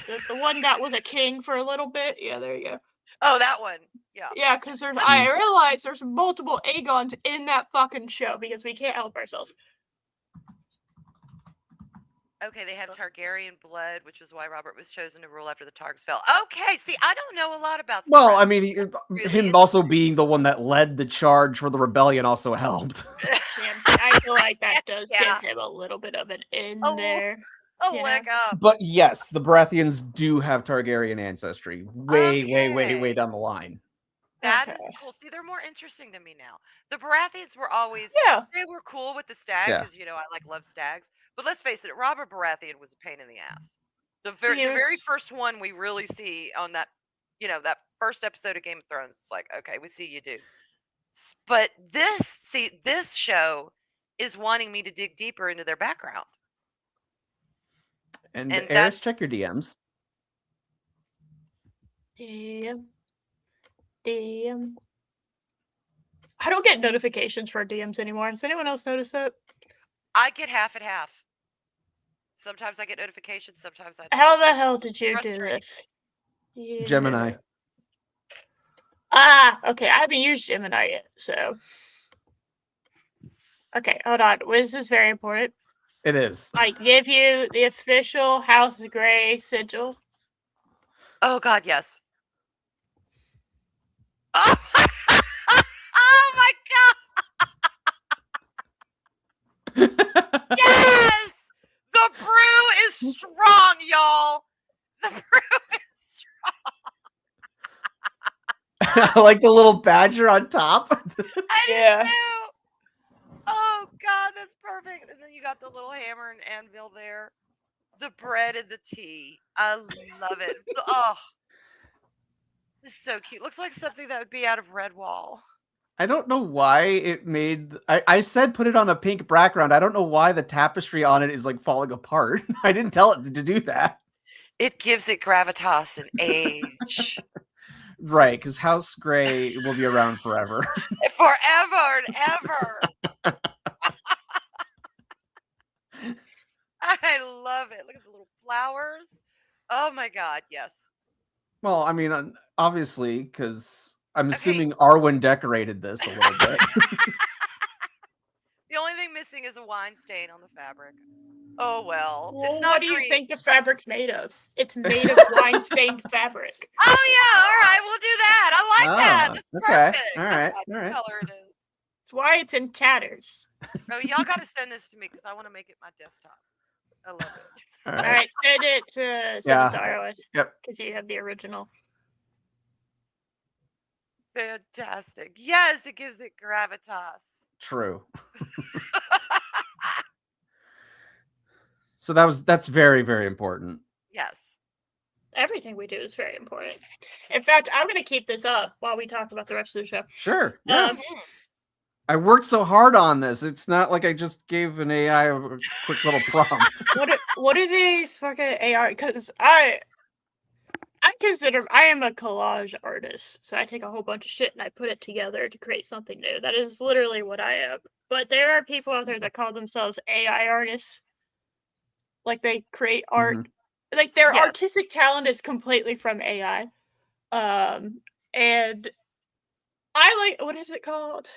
The one that was a king for a little bit. Yeah, there you go. Oh, that one. Yeah. Yeah, because I realize there's multiple Aegons in that fucking show because we can't help ourselves. Okay, they had Targaryen blood, which was why Robert was chosen to rule after the Targs fell. Okay, see, I don't know a lot about the Well, Targs. I mean, him also being the one that led the charge for the rebellion also helped. Yeah, I feel like that does give him a little bit of an in there. A leg up. But yes, the Baratheons do have Targaryen ancestry. Way down the line. That is cool. See, they're more interesting to me now. The Baratheons were always, they were cool with the stag because, I love stags. But let's face it, Robert Baratheon was a pain in the ass. The very first one we really see on that, that first episode of Game of Thrones, it's like, okay, we see you, dude. But this show is wanting me to dig deeper into their background. And Eris, check your DMs. Damn. I don't get notifications for DMs anymore. Has anyone else noticed it? I get half and half. Sometimes I get notifications, sometimes I don't. How the hell did you do Frustrating. this? Yeah. Gemini. Okay. I haven't used Gemini yet, so. Okay, hold on. This is very important. It is. I give you the official House Gray sigil. Oh God, yes. Oh, oh my God! Yes! The brew is strong, y'all. The brew is strong. I like the little badger on top. I Yeah. did too. Oh God, that's perfect. And then you got the little hammer and anvil there. The bread and the tea. I love it. Oh, this is so cute. Looks like something that would be out of Redwall. I don't know why it made. I said put it on a pink background. I don't know why the tapestry on it is like falling apart. I didn't tell it to do that. It gives it gravitas and age. Right, because House Gray will be around forever. Forever and ever. I love it. Look at the little flowers. Oh my God, yes. Well, I mean, obviously, because I'm assuming Arwen decorated this a little bit. The only thing missing is a wine stain on the fabric. Oh well. Well, It's not what do you green. think the fabric's made of? It's made of wine-stained fabric. Oh yeah, all right, we'll do that. I like that. That's okay. perfect. All right. That's All right. what color it is. That's why it's in tatters. Oh, y'all got to send this to me because I want to make it my desktop. I love it. All All right, send it to Arwen. Yep. Because you have the original. Fantastic. Yes, it gives it gravitas. True. So that's very, very important. Yes. Everything we do is very important. In fact, I'm going to keep this up while we talk about the rest of the show. Sure. Yeah. Mm-hmm. I worked so hard on this. It's not like I just gave an AI a quick little prompt. What are these fucking AI? Because I am a collage artist, so I take a whole bunch of shit and I put it together to create something new. That is literally what I am. But there are people out there that call themselves AI artists. Like they create art. Mm-hmm. Like their artistic talent is completely from AI. And I like, what is it called?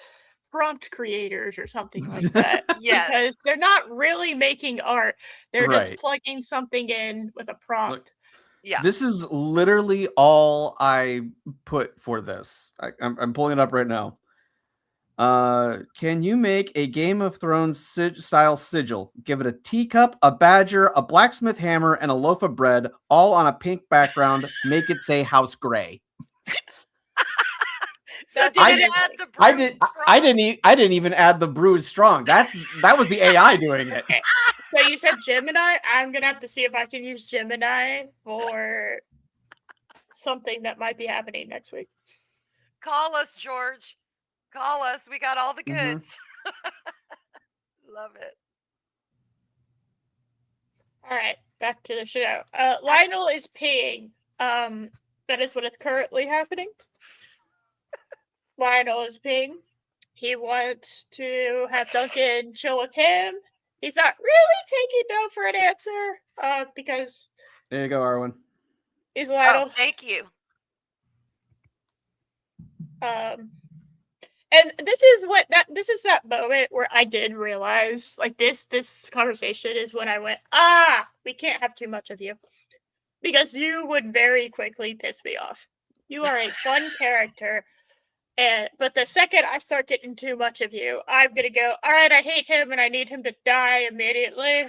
Prompt creators or something like that. Yes. Because they're not really making art. They're just plugging something in with a prompt. Look, yeah. This is literally all I put for this. I'm pulling it up right now. Can you make a Game of Thrones style sigil? Give it a teacup, a badger, a blacksmith hammer, and a loaf of bread, all on a pink background. Make it say House Gray. So did it add the brew? I didn't even add the brew is strong. That was the AI doing it. Okay. So you said Gemini. I'm gonna have to see if I can use Gemini for something that might be happening next week. Call us, George. Call us. We got all the goods. Love it. All right, back to the show. Lionel is peeing. That is what is currently happening. Lionel is peeing. He wants to have Duncan chill with him. He's not really taking no for an answer. Because there you go, Arwen. Is Lionel. Oh, thank you. And this is that moment where I did realize, like, this conversation is when I went, we can't have too much of you. Because you would very quickly piss me off. You are a fun character. But the second I start getting too much of you, I'm gonna go, all right, I hate him and I need him to die immediately.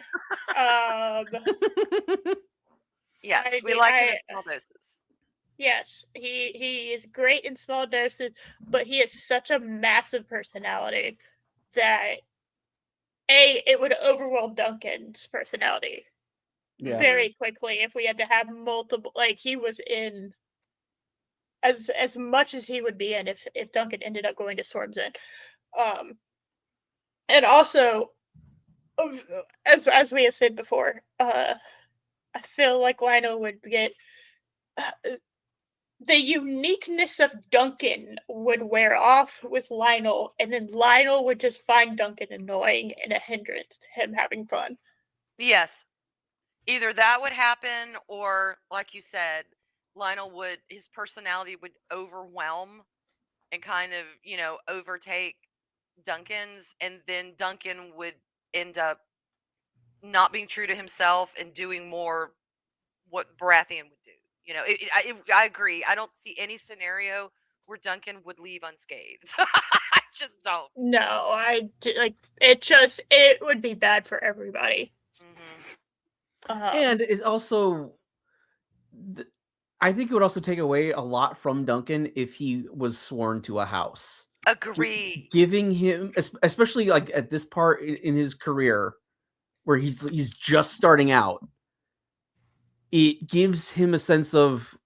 Yes, we like him in small doses. Yes, he is great in small doses, but he has such a massive personality that it would overwhelm Duncan's personality very quickly if we had to have multiple. Like, he was in as much as he would be in if Duncan ended up going to Storm's End. And also, as we have said before, I feel like Lionel would get the uniqueness of Duncan would wear off with Lionel, and then Lionel would just find Duncan annoying and a hindrance to him having fun. Yes. Either that would happen, or like you said, his personality would overwhelm and kind of, overtake Duncan's, and then Duncan would end up not being true to himself and doing more what Baratheon would do. I agree. I don't see any scenario where Duncan would leave unscathed. I just don't. No, it would be bad for everybody. And it also, I think it would also take away a lot from Duncan if he was sworn to a house. Agree. Giving him, especially like at this part in his career, where he's just starting out, it gives him a sense of,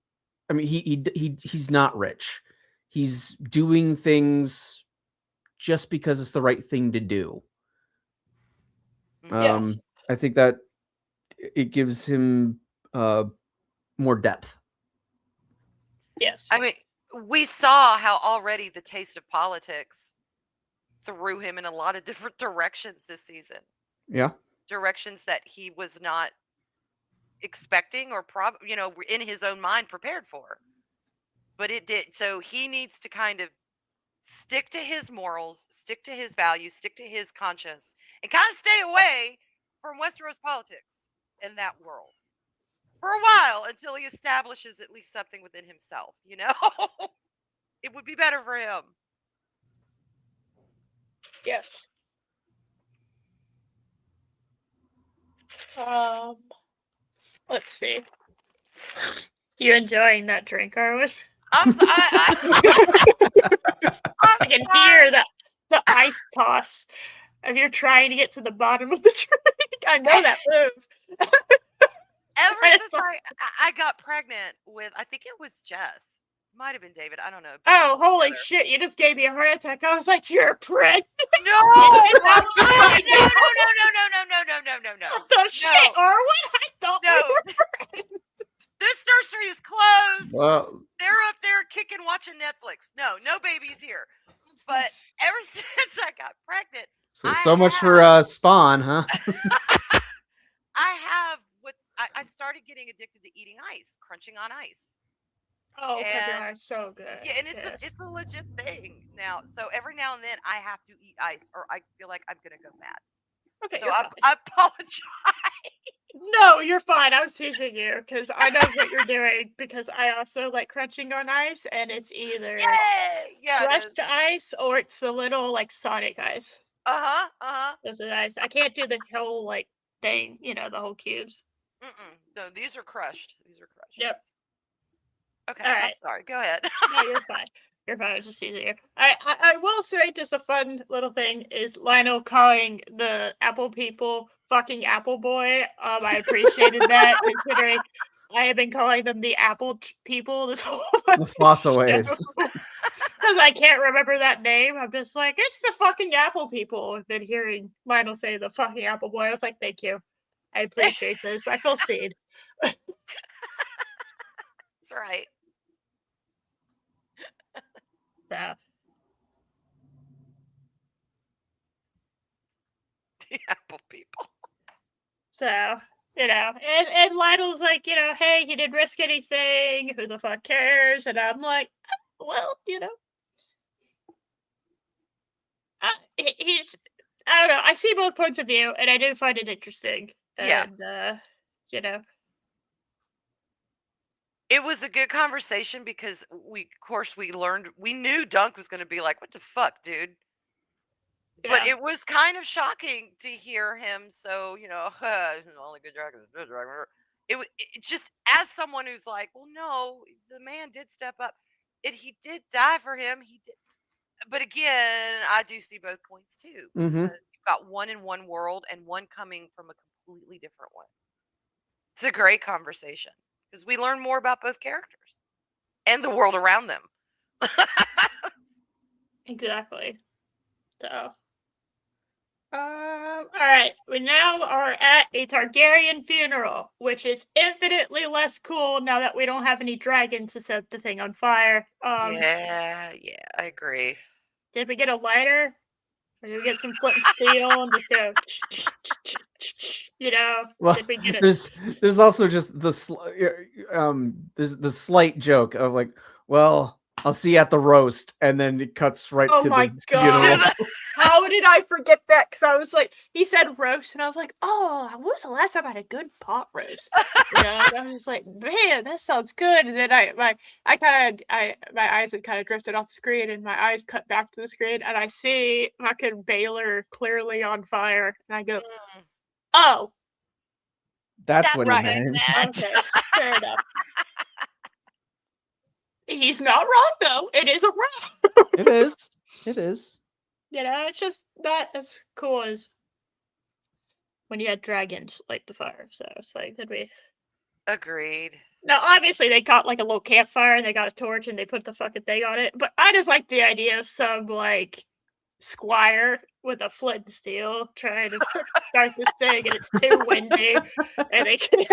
I mean, he's not rich. He's doing things just because it's the right thing to do. Yes. I think that it gives him more depth. Yes. I mean, we saw how already the taste of politics threw him in a lot of different directions this season. Yeah. Directions that he was not expecting or in his own mind prepared for. But it did. So he needs to kind of stick to his morals, stick to his values, stick to his conscience, and kind of stay away from Westeros politics in that world for a while until he establishes at least something within himself, It would be better for him. Yeah. Let's see. You enjoying that drink, Arwen? I can hear the ice toss of you're trying to get to the bottom of the drink. I know that move. Ever since I got pregnant with, I think it was Jess. Might have been David. I don't know. Oh, holy shit. You just gave me a heart attack. I was like, you're pregnant. No! No! The shit, Arwen? I thought we were friends. This nursery is closed. Well, they're up there kicking, watching Netflix. No babies here. But ever since I got pregnant, so much for Spawn, huh? I started getting addicted to eating ice, crunching on ice. Oh, crunching on ice, so good. Yeah, and it's a legit thing now. So every now and then I have to eat ice, or I feel like I'm gonna go mad. Okay, so I apologize. No, you're fine. I was teasing you because I know what you're doing, because I also like crunching on ice, and it's either crushed ice or it's the little like Sonic ice. Those are the ice. I can't do the whole like thing, the whole cubes. No, these are crushed. Yep. Okay, all right. I'm sorry. Go ahead. No, you're fine. You're fine. It's just easier. I will say, just a fun little thing is Lionel calling the Apple people fucking Apple Boy. I appreciated that, considering I have been calling them the Apple people this whole the Fossaways. Because I can't remember that name. I'm just like, it's the fucking Apple people. And then hearing Lionel say the fucking Apple Boy, I was like, thank you. I appreciate this. I feel seen. That's right. Yeah. The Apple people. So, and Lionel's like, hey, he didn't risk anything. Who the fuck cares? And I'm like, well, he's, I don't know. I see both points of view, and I do find it interesting. Yeah. And, it was a good conversation because we knew Dunk was going to be like, what the fuck, dude? Yeah. But it was kind of shocking to hear him. So, only good dragon is good dragon. It just, as someone who's like, well, no, the man did step up. He did die for him. He did. But again, I do see both points too. Mm-hmm. Because you've got one in one world and one coming from a completely different one. It's a great conversation because we learn more about both characters and the world around them. Exactly. So, All right. We now are at a Targaryen funeral, which is infinitely less cool now that we don't have any dragons to set the thing on fire. Yeah, I agree. Did we get a lighter? Or did we get some flint and steel and just go, you know? Well, Did we get it? there's also just there's the slight joke of like, well, I'll see you at the roast, and then it cuts right Oh to my the funeral. god. How did I forget that? Because I was like, he said roast, and I was like, oh, when was the last time I had a good pot roast? You know, and I was just like, man, that sounds good. And then my eyes had kind of drifted off the screen, and my eyes cut back to the screen, and I see fucking Baylor clearly on fire, and I go, Mm, oh, That's that's what what he right, they meant. meant. okay, fair enough. He's not wrong though. It is a roast. It is. It is. You know, it's just not as cool as when you had dragons light the fire. So it's like, did we? Agreed. Now, obviously, they got like a little campfire and they got a torch and they put the fucking thing on it. But I just like the idea of some like squire with a flint and steel trying to start this thing and it's too windy and they can't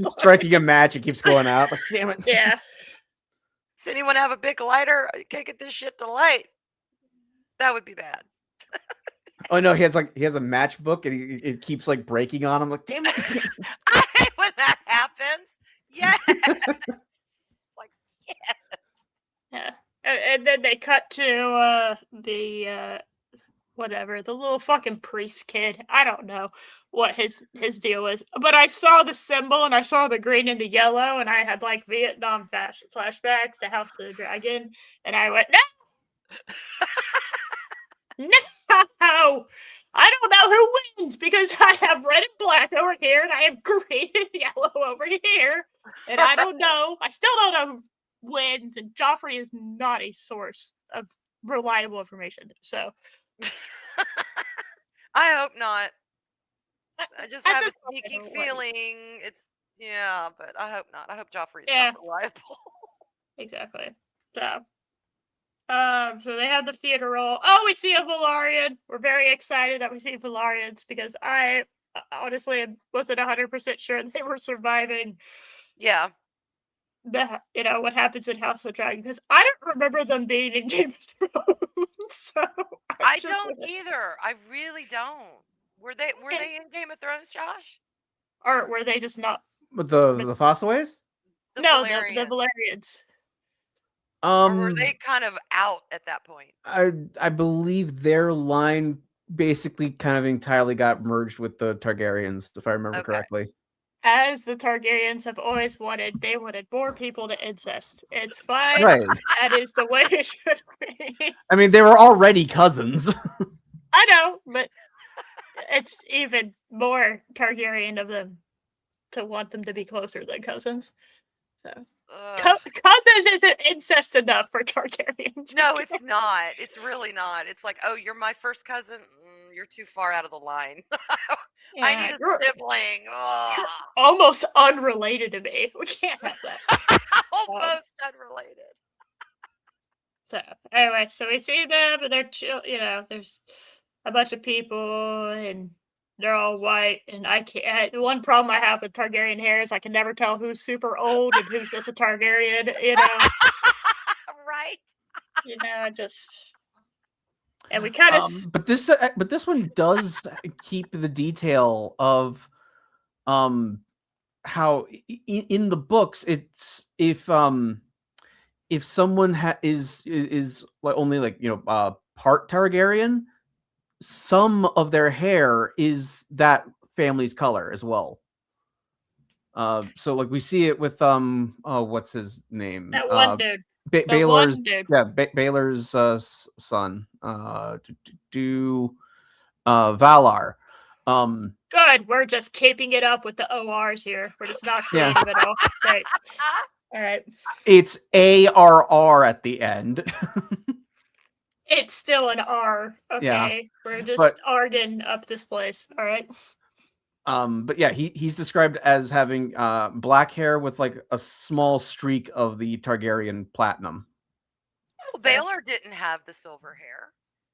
Striking a match, it keeps going out. Like, damn it. yeah. Does anyone have a big lighter? I can't get this shit to light. That would be bad. Oh no, he has a matchbook and it keeps like breaking on him. Like, damn it. I hate when that happens. Yes. It's like, Yeah. And then they cut to the whatever, the little fucking priest kid. I don't know what his deal is. But I saw the symbol and I saw the green and the yellow and I had like Vietnam flashbacks to House of the Dragon and I went, no, no. I don't know who wins because I have red and black over here and I have green and yellow over here. And I don't know. I still don't know who wins. And Joffrey is not a source of reliable information. So I hope not. I just at have a this point, I sneaking don't know what. feeling it's but I hope not. I hope Joffrey is Yeah, not reliable. exactly. So they have the funeral. Oh, we see a Valarian. We're very excited that we see Valarians because I honestly wasn't 100% sure they were surviving Yeah. what happens in House of the Dragon because I don't remember them being in Game of Thrones. So I don't either. I really don't. Were they in Game of Thrones, Josh? or were they just not? With the Fossaways? The No, the Valerians. Valarians. Or were they kind of out at that point? I believe their line basically kind of entirely got merged with the Targaryens, if I remember Okay. correctly. As the Targaryens have always wanted, they wanted more people to incest. It's fine. Right. That is the way it should be. I mean, they were already cousins. I know, but it's even more Targaryen of them to want them to be closer than cousins. So cousins isn't incest enough for Targaryens. No, it's not. It's really not. It's like, oh, you're my first cousin. You're too far out of the line. I need a sibling. You're almost unrelated to me. We can't have that. Almost unrelated. So anyway, so we see them, and they're chill. You know, there's a bunch of people, and they're all white. And I can't. The one problem I have with Targaryen hair is I can never tell who's super old and who's just a Targaryen. You know, right? You know, just. And we kind of, but this one does keep the detail of, how in the books it's if someone is like only like part Targaryen, some of their hair is that family's color as well. So like we see it with what's his name? that one dude. Baylor's one dude. Baylor's son. Valar. Good. We're just keeping it up with the ORs here. We're just not creative at all. Right. All right. It's ARR at the end. It's still an R. Okay. Yeah, We're just arguing up this place. All right. But yeah, he's described as having black hair with like a small streak of the Targaryen platinum. Well, Baylor didn't have the silver hair.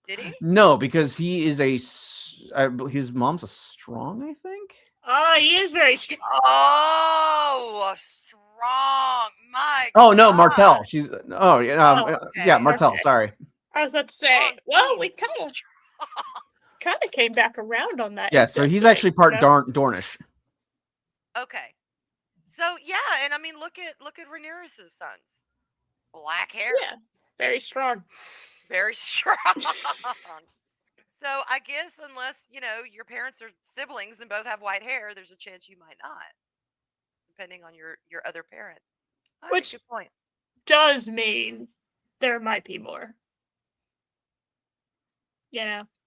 Did he? No, because he is his mom's a strong, I think. He is very strong. Oh, strong. My Oh no, God. Martell. She's Oh, yeah, okay. Martell. Okay. Sorry. I was about to Strong say, well, team. we kind of came back around on that. Yeah, so he's incest thing, actually part Dornish. Okay. So yeah, and I mean look at Rhaenyra's sons. Black hair. Yeah, very strong. Very strong. So I guess unless, your parents are siblings and both have white hair, there's a chance you might not, depending on your other parent. All right, Which good point. does mean there might be more.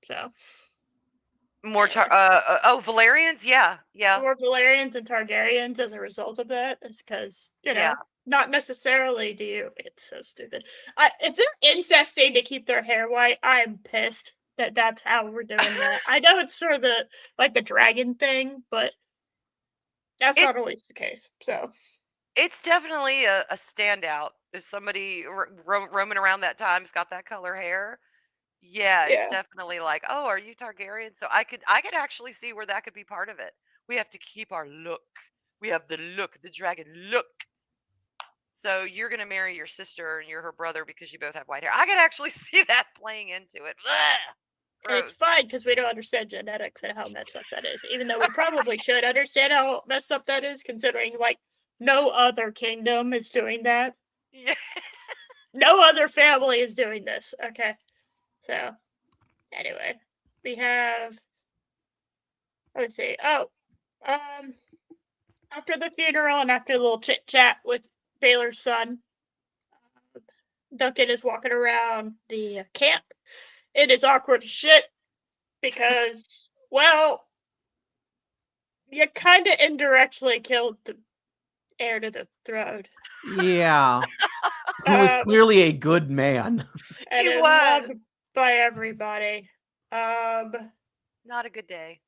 So More Valerians? Yeah. more Valerians and Targaryens as a result of that is because, Yeah. not necessarily do you. It's so stupid. If they're incesting to keep their hair white, I'm pissed that that's how we're doing that. I know it's sort of the dragon thing, but that's not always the case. So It's definitely a standout. If somebody roaming around that time's got that color hair, yeah, it's yeah, definitely like, oh, are you Targaryen? So I could actually see where that could be part of it. We have to keep our look. We have the look, the dragon look. So you're gonna marry your sister and you're her brother because you both have white hair. I could actually see that playing into it. Ugh, and it's gross. fine because we don't understand genetics and how messed up that is. Even though we probably should understand how messed up that is, considering no other kingdom is doing that. Yeah. No other family is doing this. Okay. So, anyway, we have. Let's see. Oh, after the funeral and after a little chit chat with Baylor's son, Duncan is walking around the camp. It is awkward as shit because, well, you kind of indirectly killed the heir to the throne. Yeah. Who was clearly a good man. And He is was. loved by everybody. Not a good day.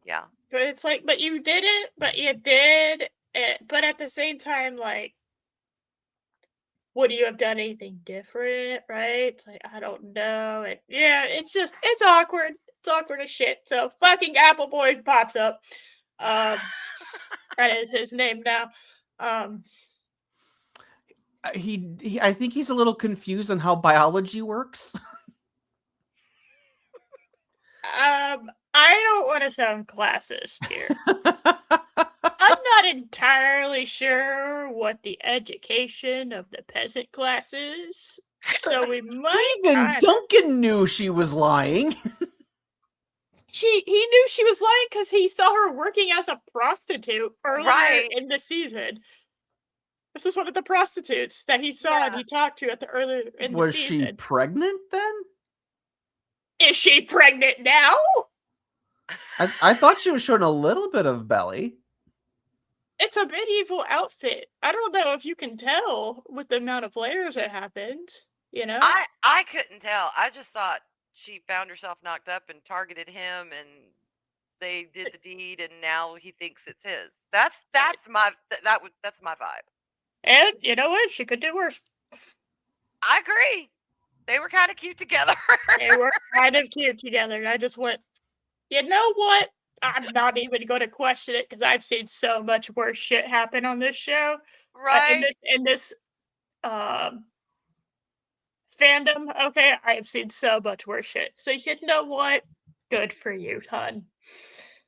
Yeah. But it's like, but you did it, but you did it. But at the same time, would you have done anything different, right? It's like, I don't know. And yeah, it's awkward. It's awkward as shit. So fucking Apple Boy pops up. That is his name now. I think he's a little confused on how biology works. I don't want to sound classist here. I'm not entirely sure what the education of the peasant class is, so we might. Even Duncan knew she was lying. He knew she was lying because he saw her working as a prostitute earlier in the season. This is one of the prostitutes that he saw and he talked to at the earlier in the season. Was she pregnant then? Is she pregnant now? I thought she was showing a little bit of belly. It's a medieval outfit. I don't know if you can tell with the amount of layers it happened, I couldn't tell. I just thought she found herself knocked up and targeted him and they did the deed and now he thinks it's his. That's my vibe. And you know what? She could do worse. I agree. They were kind of cute together. They were kind of cute together. I just went, you know what? I'm not even going to question it because I've seen so much worse shit happen on this show. Right. In this fandom, okay, I have seen so much worse shit. So you know what? Good for you, hon.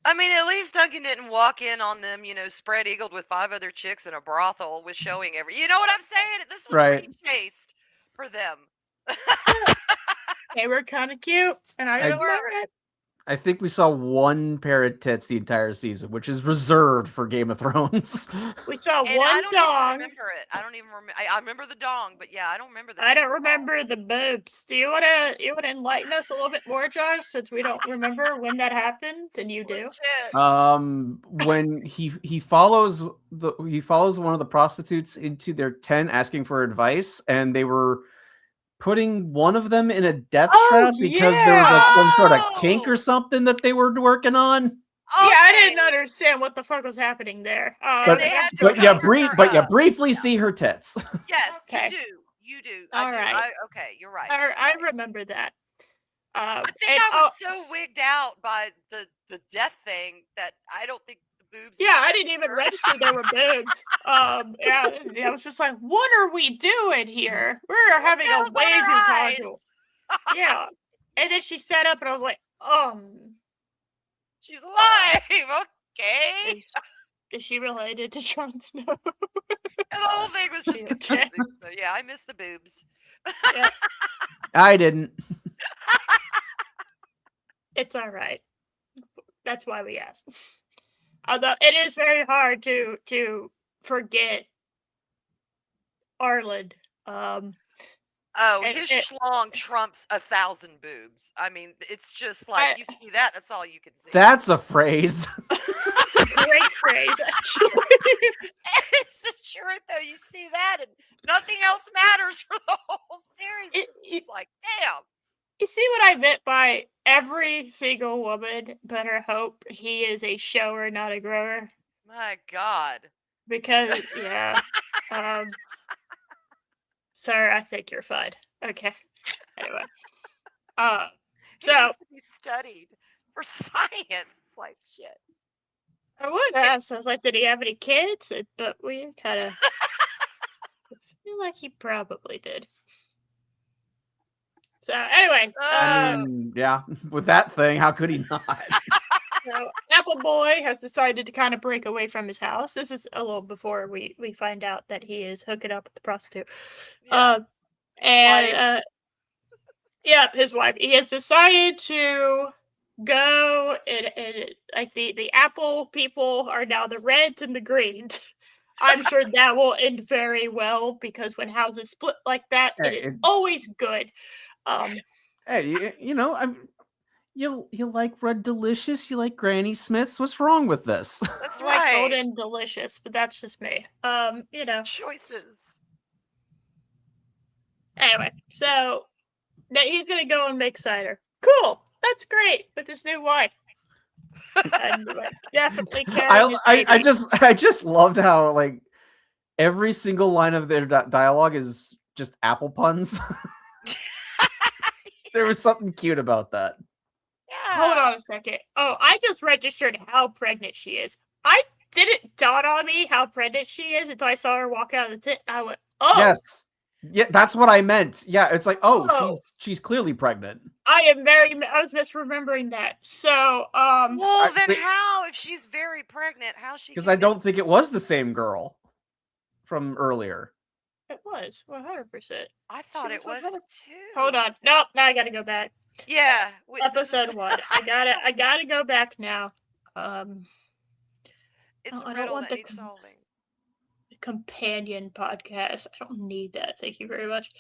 I mean, at least Duncan didn't walk in on them, spread eagled with 5 other chicks in a brothel with showing you know what I'm saying? This was pretty chaste for them. They were kind of cute, and I admire it. I think we saw one pair of tits the entire season, which is reserved for Game of Thrones. We saw and one I don't dong. Even remember it. I don't even remember. I remember the dong, but yeah, I don't remember the. I don't remember the boobs. Do you wanna enlighten us a little bit more, Josh? Since we don't remember when that happened, than you do. When he follows one of the prostitutes into their tent asking for advice, and they were putting one of them in a death trap because there was some sort of kink or something that they were working on. Okay. Yeah, I didn't understand what the fuck was happening there. But you briefly see her tits. Yes, okay. You do. All right. Okay, you're right. I remember that. I think And I was so wigged out by the death thing that I don't think the boobs. yeah, I didn't even register there were boobs. Yeah, I was just like, what are we doing here? We're having a Nails on way her too eyes. casual. Yeah. And then she sat up and I was like, she's alive. Okay. is she related to Jon Snow? And the whole thing was just Okay. confusing. So yeah, I miss the boobs. Yeah, I didn't. it's all right. That's why we asked. Although it is very hard to forget Arlen. Oh, And his schlong trumps 1,000 boobs. I mean, it's just like you see that. That's all you can see. That's a phrase. That's a great phrase, actually. It's the truth, though. You see that, and nothing else matters for the whole series. It's like, damn. You see what I meant by every single woman better hope he is a shower, not a grower? My God. Because, yeah. Sir, I think you're fine. Okay. Anyway. He needs to be studied for science. It's like, shit. I would ask. I was like, did he have any kids? But we kind of feel like he probably did. So anyway, I mean, yeah, with that thing, how could he not? So Apple Boy has decided to kind of break away from his house. This is a little before we find out that he is hooking up with the prostitute. Yeah. Yeah, his wife. He has decided to go and like the Apple people are now the Reds and the Greens. I'm sure that will end very well because when houses split like that, it is always good. Hey, you know, you like Red Delicious, you like Granny Smiths. What's wrong with this? That's I like right. Golden Delicious, but that's just me. You know. Choices. Anyway, so that he's gonna go and make cider. Cool. That's great with his new wife. And like, definitely carrying his baby. I just loved how like every single line of their dialogue is just apple puns. There was something cute about that. Yeah. Hold on a second. Oh, I just registered how pregnant she is. I didn't dawn on me how pregnant she is until I saw her walk out of the tent. I went, oh. Yes. Yeah, that's what I meant. Yeah, it's like, oh. she's clearly pregnant. I was misremembering that. So, well, then how, if she's very pregnant, how's she? Because I don't think it was the same girl from earlier. It was 100%. I thought it was 100%. Too. Hold on. Nope. Now I gotta go back. Yeah. Episode 1. I gotta go back now. It's a riddle that needs solving. Companion podcast. I don't need that. Thank you very much.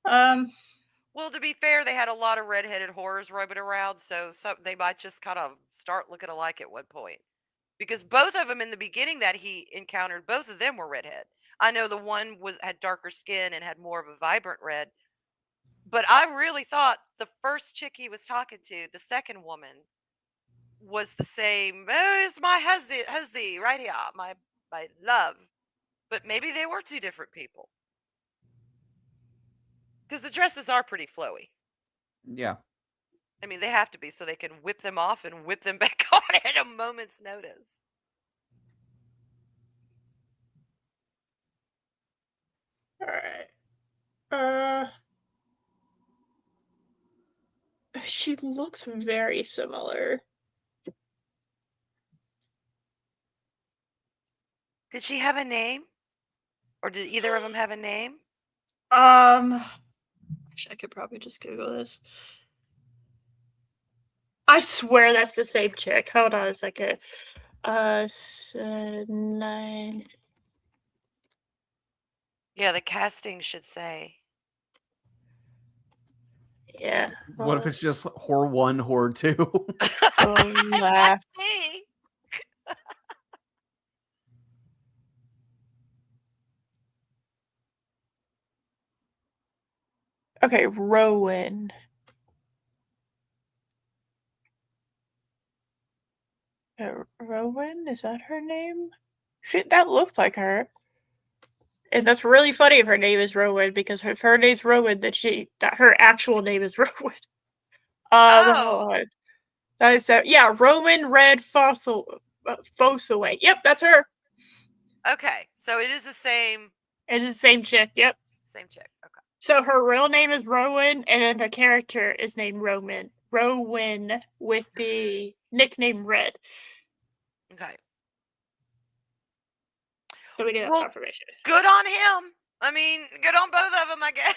Well, to be fair, they had a lot of redheaded whores roaming around, so they might just kind of start looking alike at one point. Because both of them in the beginning that he encountered, both of them were redhead. I know the one had darker skin and had more of a vibrant red. But I really thought the first chick he was talking to, the second woman, was the same. Oh, it's my huzzy right here, my love. But maybe they were two different people. Because the dresses are pretty flowy. Yeah. I mean, they have to be so they can whip them off and whip them back on at a moment's notice. All right. She looks very similar. Did she have a name? Or did either of them have a name? I could probably just Google this. I swear that's the same chick. Hold on a second. 9. Yeah, the casting should say. Yeah. What if it's just whore 1, whore 2? Laugh. Okay, Rowan. Rowan? Is that her name? That looks like her. And that's really funny if her name is Rowan, because if her name's Rowan, that her actual name is Rowan. Oh, Hold on. Yeah, Roman Red Fosaway. Yep, that's her. okay. So it is the same It is the same chick. Yep. chick. Okay. So her real name is Rowan, and then her character is named Roman. Rowan with the nickname Red. Okay. So we do have Well, confirmation. good on him. I mean, good on both of them, I guess.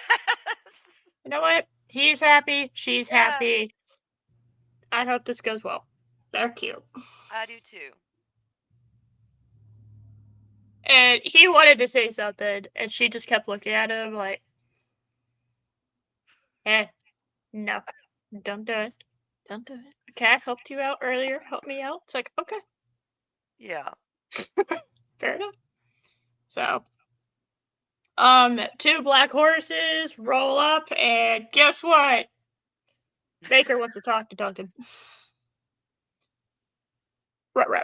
You know what? He's happy. She's Yeah. happy. I hope this goes well. They're cute. I do too. And he wanted to say something, and she just kept looking at him like, no, don't do it. Don't do it. Okay, I helped you out earlier. Help me out. It's like, okay, Yeah. fair enough. So, two black horses roll up, and guess what? Baker wants to talk to Duncan. Ruh-roh.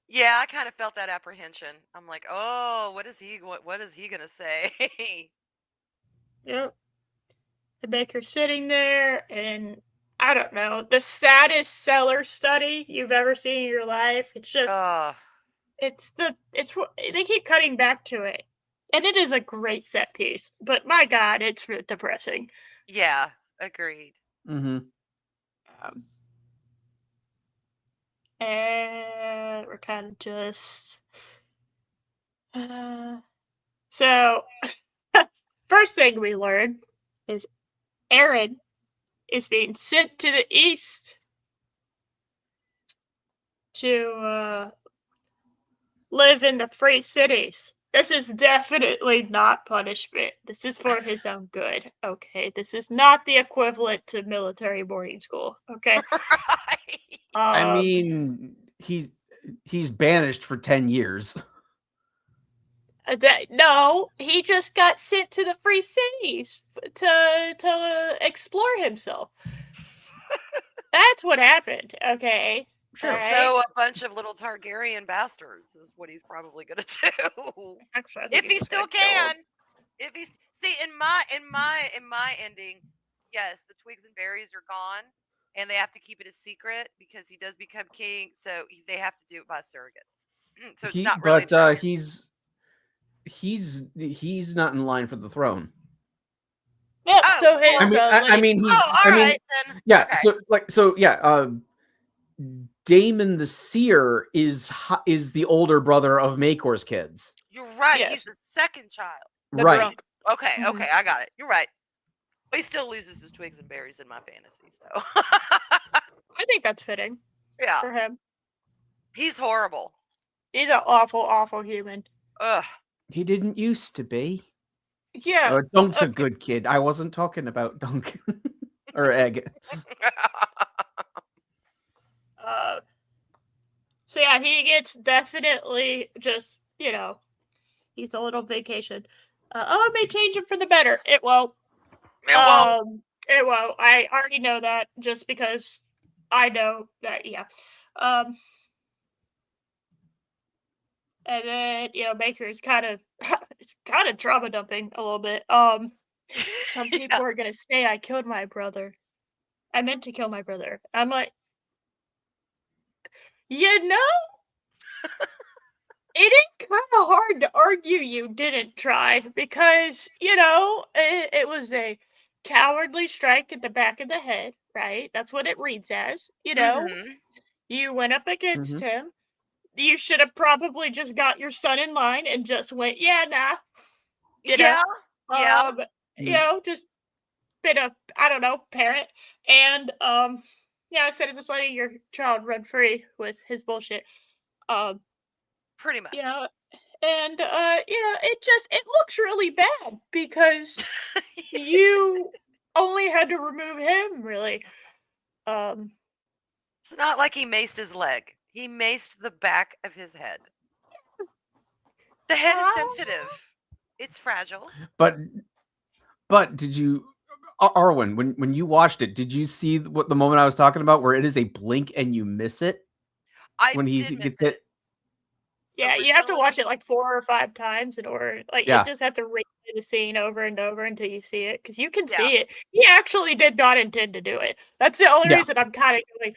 Yeah, I kind of felt that apprehension. I'm like, oh, what is he gonna say? Yep. The Baker's sitting there, and I don't know, the saddest seller study you've ever seen in your life. It's just, Oh, they keep cutting back to it. And it is a great set piece, but my God, it's depressing. yeah, agreed. Mm-hmm. And we're kind of just. So, first thing we learn is Aaron is being sent to the east to live in the free cities. This is definitely not punishment. This is for his own good. Okay, this is not the equivalent to military boarding school. Okay. Right. I mean, he's banished for 10 years. No, he just got sent to the free cities to explore himself. That's what happened. Okay. Sure. All right. So a bunch of little Targaryen bastards is what he's probably gonna do. Actually, I think If he just still got killed. can. If he's see in my ending, yes, the twigs and berries are gone, and they have to keep it a secret because he does become king. So they have to do it by surrogate. So it's not really. But he's not in line for the throne. Yeah. Oh, So his. well, I mean, he's. oh, all right then. Yeah. Okay. Daemon the Seer is the older brother of Makor's kids. You're right. Yes. He's the second child. The Right. drunk. Okay. Mhm. Okay. I got it. You're right. But he still loses his twigs and berries in my fantasy. So I think that's fitting yeah, for him. he's horrible. He's an awful, awful human. Ugh. He didn't used to be. Yeah. Dunk's a okay. good kid. I wasn't talking about Dunk or Egg. So yeah, he gets definitely just, he's a little vacation. It may change him for the better. It won't. It won't. It won't. I already know that just because I know that. Yeah. And then Baker is kind of trauma dumping a little bit. Some people are gonna say I killed my brother. I meant to kill my brother. I'm like, it is kind of hard to argue you didn't try because, it was a cowardly strike at the back of the head, right? That's what it reads as. Mhm. You went up against Mhm. him. You should have probably just got your son in line and just went, yeah, nah. Yeah. Just been a, I don't know, parent. And, instead of just letting your child run free with his bullshit. Pretty much. And it looks really bad because you only had to remove him, really. It's not like he maced his leg. He maced the back of his head. The head is sensitive. It's fragile. But did you, Arwen, when you watched it, did you see what the moment I was talking about, where it is a blink and you miss it? I When he did miss gets it. hit? Yeah, you have to originally. watch it like 4 or 5 times in order like, you Yeah. just have to replay the scene over and over until you see it, because you can Yeah. see it. He actually did not intend to do it. That's the only Yeah. reason I'm kinda going,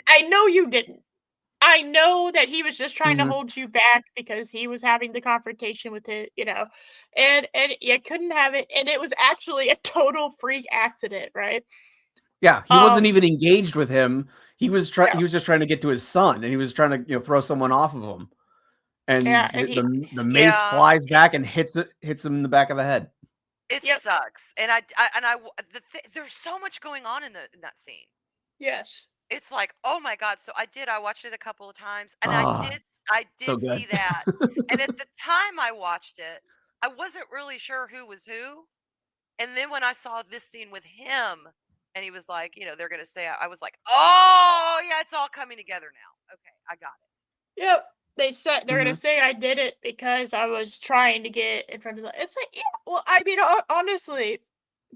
I know you didn't. I know that he was just trying to Mhm. hold you back because he was having the confrontation with it, and you couldn't have it, and it was actually a total freak accident, right? Yeah, he wasn't Um, even engaged with him. He was no. just trying to get to his son, and he was trying to, throw someone off of him. Yeah, And and he the mace Yeah. flies back and hits him in the back of the head. It Yep. sucks. And there's so much going on in that scene. Yes. It's like, oh my God. So I watched it a couple of times and Ah, I so did see good. that. And at the time I watched it, I wasn't really sure who was who. And then when I saw this scene with him and he was like, they're going to say, I was like, oh yeah, it's all coming together now. Okay. I got it. Yep. They're gonna Mhm. say I did it because I was trying to get in front of the. It's like, yeah. Well, I mean, honestly,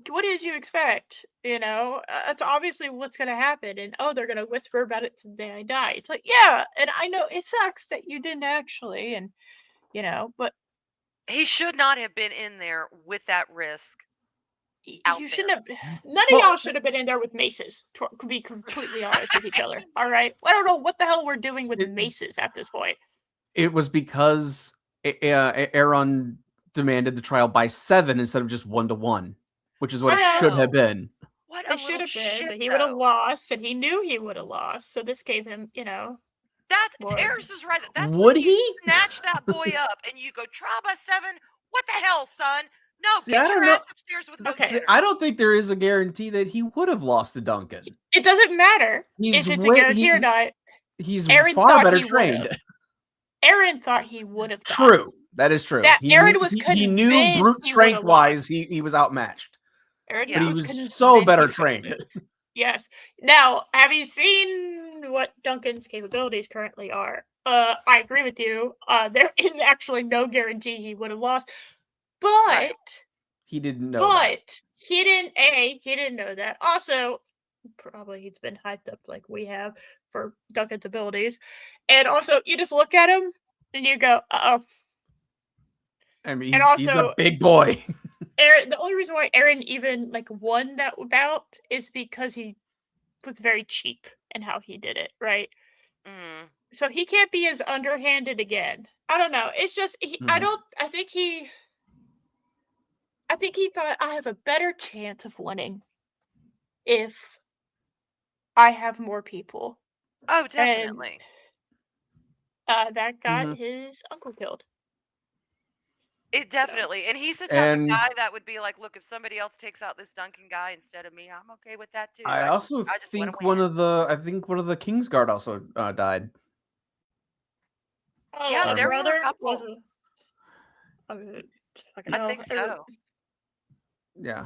what did you expect? It's obviously what's gonna happen, and oh, they're gonna whisper about it someday I die. It's like, yeah, and I know it sucks that you didn't actually, and but He should not have been in there with that risk out you there. shouldn't have. None of y'all Well, should have been in there with maces. To be completely honest with each other. All right, I don't know what the hell we're doing with it maces at this point. it was because Aaron demanded the trial by 7 instead of just 1-1, which is what it I should know. have Oh, been. what a It should little have been, shit but he would have though. lost, and he knew he would have lost. So this gave him, That's more. Eris was right. That's when Would you he? snatch that boy up and you go, trial by 7. What the hell, son? No, See, I get your don't know. ass upstairs with no Okay, See, dinner. I don't think there is a guarantee that he would have lost to Duncan. it doesn't matter He's if it's a way guarantee or not. he's Aaron far thought better he would trained. have. Aaron thought he would have died. True. That is true. That Aaron was He knew convinced brute he would have strength wise lost. he was outmatched, Aaron but Yeah. he was was so convinced he better was gonna trained. lose. Yes. Now, have you seen what Duncan's capabilities currently are? I agree with you. There is actually no guarantee he would have lost, Right. but He didn't know that. But he didn't know that. Also, probably he's been hyped up like we have for Duncan's abilities. And also, you just look at him and you go, uh-oh. I mean, And he's a also, big boy. Aaron, the only reason why Aaron even like won that bout is because he was very cheap in how he did it, right? Mm. So he can't be as underhanded again. I don't know. It's just Mhm. I think he thought I have a better chance of winning if I have more people. Oh, And definitely. that got Mhm. his uncle killed. It So definitely. And he's the type of And guy that would be like, look, if somebody else takes out this Duncan guy instead of me, I'm okay with that too. I also I just want to think win. I think one of the Kingsguard also died. oh, Yeah, If I a there remember. were a brother was couple. a fucking I hell. think so. Yeah.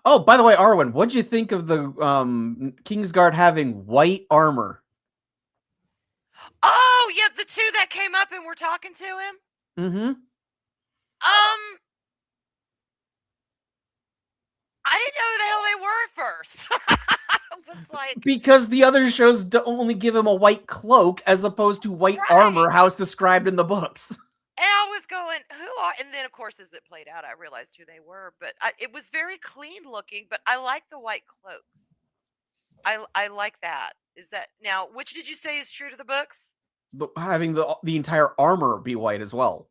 Oh, by the way, Arwen, what'd you think of the Kingsguard having white armor? Oh, yeah, the two that came up and were talking to him. Mm-hmm. I didn't know who the hell they were at first. I was like, Because the other shows only give him a white cloak as opposed to white armor, right. how it's described in the books. And I was going, who are? And then, of course, as it played out, I realized who they were. But it was very clean looking. But I like the white cloaks. I like that. Is that now? Which did you say is true to the books? But having the entire armor be white as well.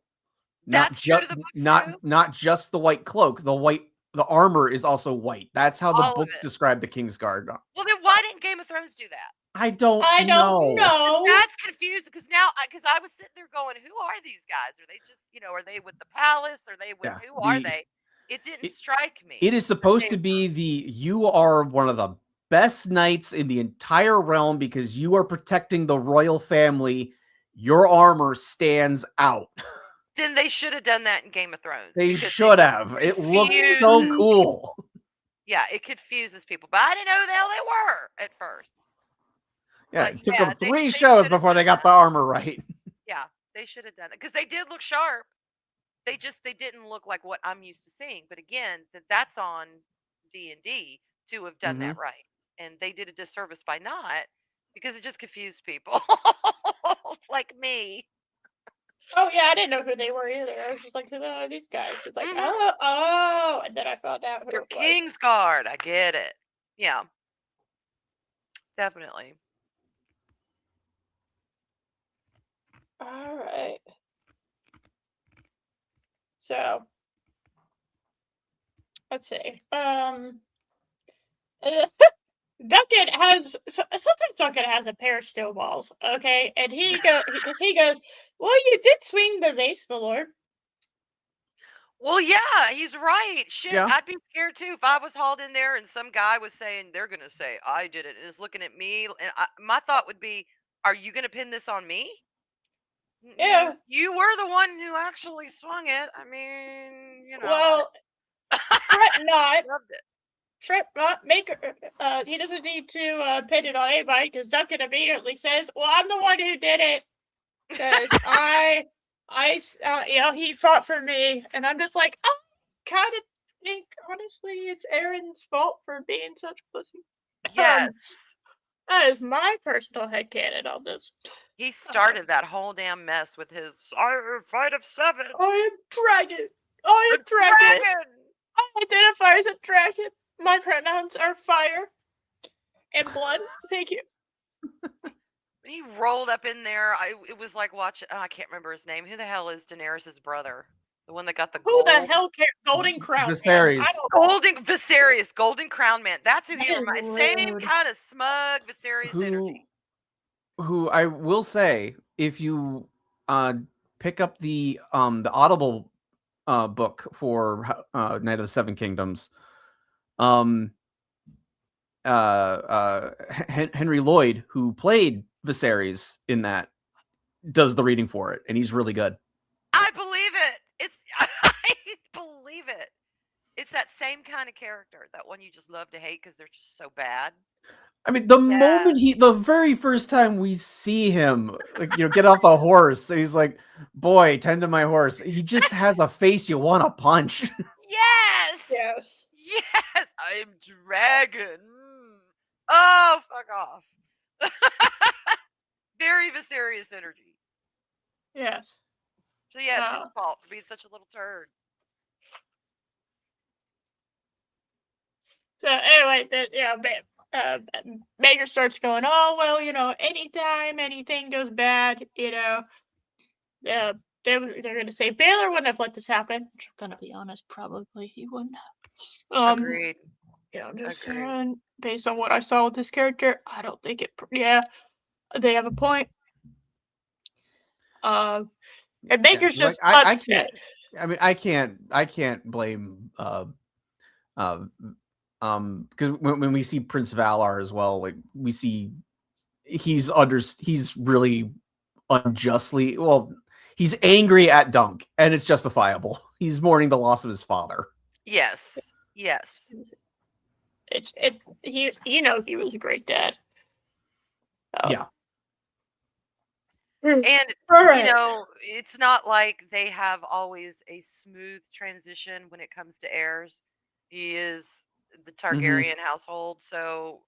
Not That's true just to the books too. not just the white cloak. The armor is also white. That's how the All of books it. describe the Kingsguard. Well, then why didn't Game of Thrones do that? I don't I don't know. know. That's confusing because now, because I was sitting there going, who are these guys? Are they just, are they with the palace? Are they with, Yeah. who are they? It didn't It, strike me it is that supposed they to were. be you are one of the best knights in the entire realm because you are protecting the royal family. Your armor stands out. Then they should have done that in Game of Thrones. They Because should have. It looked so confuses cool. Yeah, it confuses people. But I didn't know who the hell they were at first. Yeah, But it took yeah, them they 3 should shows have before they done got that. the armor right. Yeah, they should have done it because they did look sharp. They didn't look like what I'm used to seeing. But again, that's on D&D to have done that right, and they did a disservice by not, because it just confused people. like me. Oh yeah, I didn't know who they were either. I was just like, who the hell are these guys? It's like, oh, and then I found out who You're it was. Kingsguard. I get it. Yeah, definitely. All right. So let's see. Duncan has sometimes Duncan has a pair of steel balls, okay, and he goes, well, you did swing the vase, my lord. Well, yeah, he's right. Shit, Yeah. I'd be scared too if I was hauled in there and some guy was saying they're gonna say I did it and is looking at me, and my thought would be, "Are you gonna pin this on me? No, Yeah. you were the one who actually swung it. I mean, Well, fret not. loved it. Fret not. Maker. He doesn't need to pin it on anybody because Duncan immediately says, "Well, I'm the one who did it because he fought for me," and I'm just like, I kind of think honestly it's Aaron's fault for being such a pussy. Yes, That is my personal headcanon on this. he started that whole damn mess with his fight of 7. I am dragon. I A am dragon. dragon. I identify as a dragon. My pronouns are fire and blood. Thank you. When he rolled up in there, it was like watching. Oh, I can't remember his name. Who the hell is Daenerys' brother? The one that got the Who gold. the hell cares? Golden Crown. Man. Viserys. I don't. Golden Viserys, Golden Crown Man. That's who he That is reminds. Same rude. kind of smug Viserys energy. Who I will say, if you pick up the Audible book for Night of the Seven Kingdoms, Henry Lloyd, who played Viserys in that, does the reading for it, and he's really good. I believe it. I believe it. It's that same kind of character, that one you just love to hate because they're just so bad. I mean, the very first time we see him, like, get off the horse, and he's like, "Boy, tend to my horse." He just has a face you want to punch. Yes. Yes. Yes. I'm dragon. Oh, fuck off. Very Viserys energy. Yes. So yeah, it's his fault for being such a little turd. So anyway, Baker starts going, oh well, anytime anything goes bad, they're gonna say Baylor wouldn't have let this happen. Which I'm gonna be honest, probably he wouldn't have. Agreed. Just based on what I saw with this character, I don't think it. Yeah, they have a point. And Baker's just upset. I can't blame because when we see Prince Valar as well, like, we see he's really unjustly, he's angry at Dunk, and it's justifiable. He's mourning the loss of his father. Yes. He was a great dad. Yeah. And it's not like they have always a smooth transition when it comes to heirs. He is the Targaryen household, so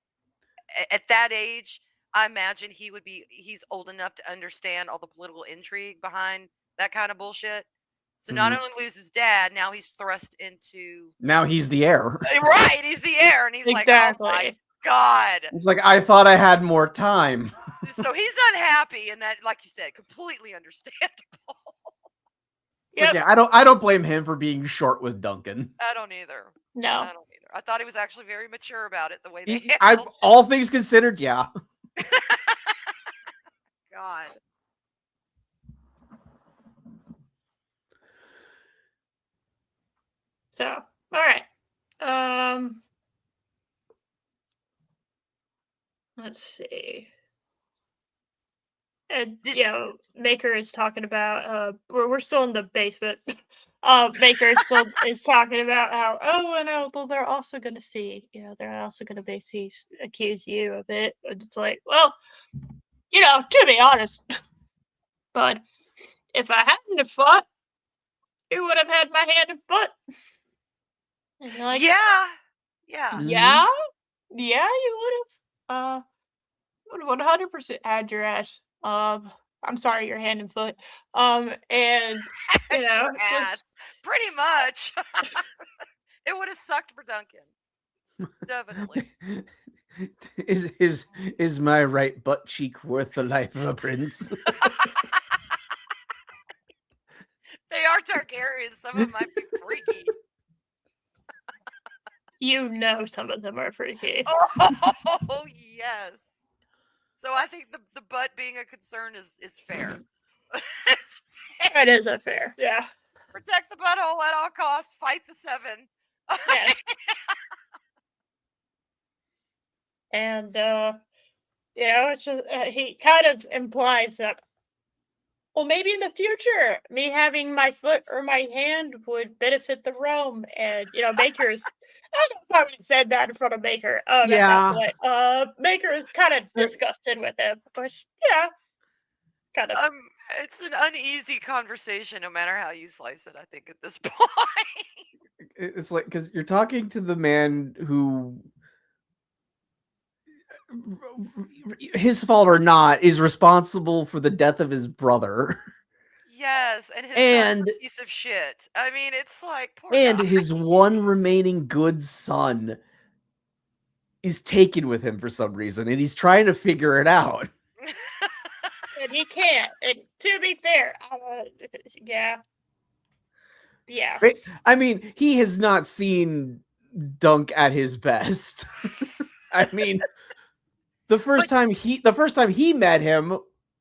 at that age, I imagine he's old enough to understand all the political intrigue behind that kind of bullshit. So not only lose his dad, now he's thrust into. Now he's the heir. Right, he's the heir, and he's exactly. like, oh my God. It's like, I thought I had more time. So he's unhappy, and that, like you said, completely understandable. Yep. Yeah, I don't blame him for being short with Duncan. I don't either. No. I don't either. I thought he was actually very mature about it, the way they all things considered, yeah. God. So, all right. Let's see. And Maker is talking about we're still in the basement. Maker still is talking about how they're also going to see, they're also going to basically accuse you of it. And it's like, well, to be honest, but if I hadn't have fought, you would have had my hand and foot. And like, yeah, you would have 100% had your ass. I'm sorry, your hand and foot. And Your ass. just Pretty much. It would have sucked for Duncan. Definitely. Is my right butt cheek worth the life of a prince? They are Targaryens. Some of them might be freaky. some of them are freaky. Oh, yes. So I think the butt being a concern is fair. It's fair. It is a fair, yeah. Protect the butthole at all costs. Fight the 7. Yes. And it's just he kind of implies that, well, maybe in the future, me having my foot or my hand would benefit the realm. And Maker's, I don't know if I would have said that in front of Maker. At that point, Maker is kind of disgusted with him, which kind of. It's an uneasy conversation, no matter how you slice it. I think at this point, it's like, because you're talking to the man who, his fault or not, is responsible for the death of his brother. Yes, and his son's a piece of shit. I mean, it's like, poor guy. His one remaining good son is taken with him for some reason, and he's trying to figure it out. And he can't. And to be fair, yeah. I mean, he has not seen Dunk at his best. I mean, the first time he met him,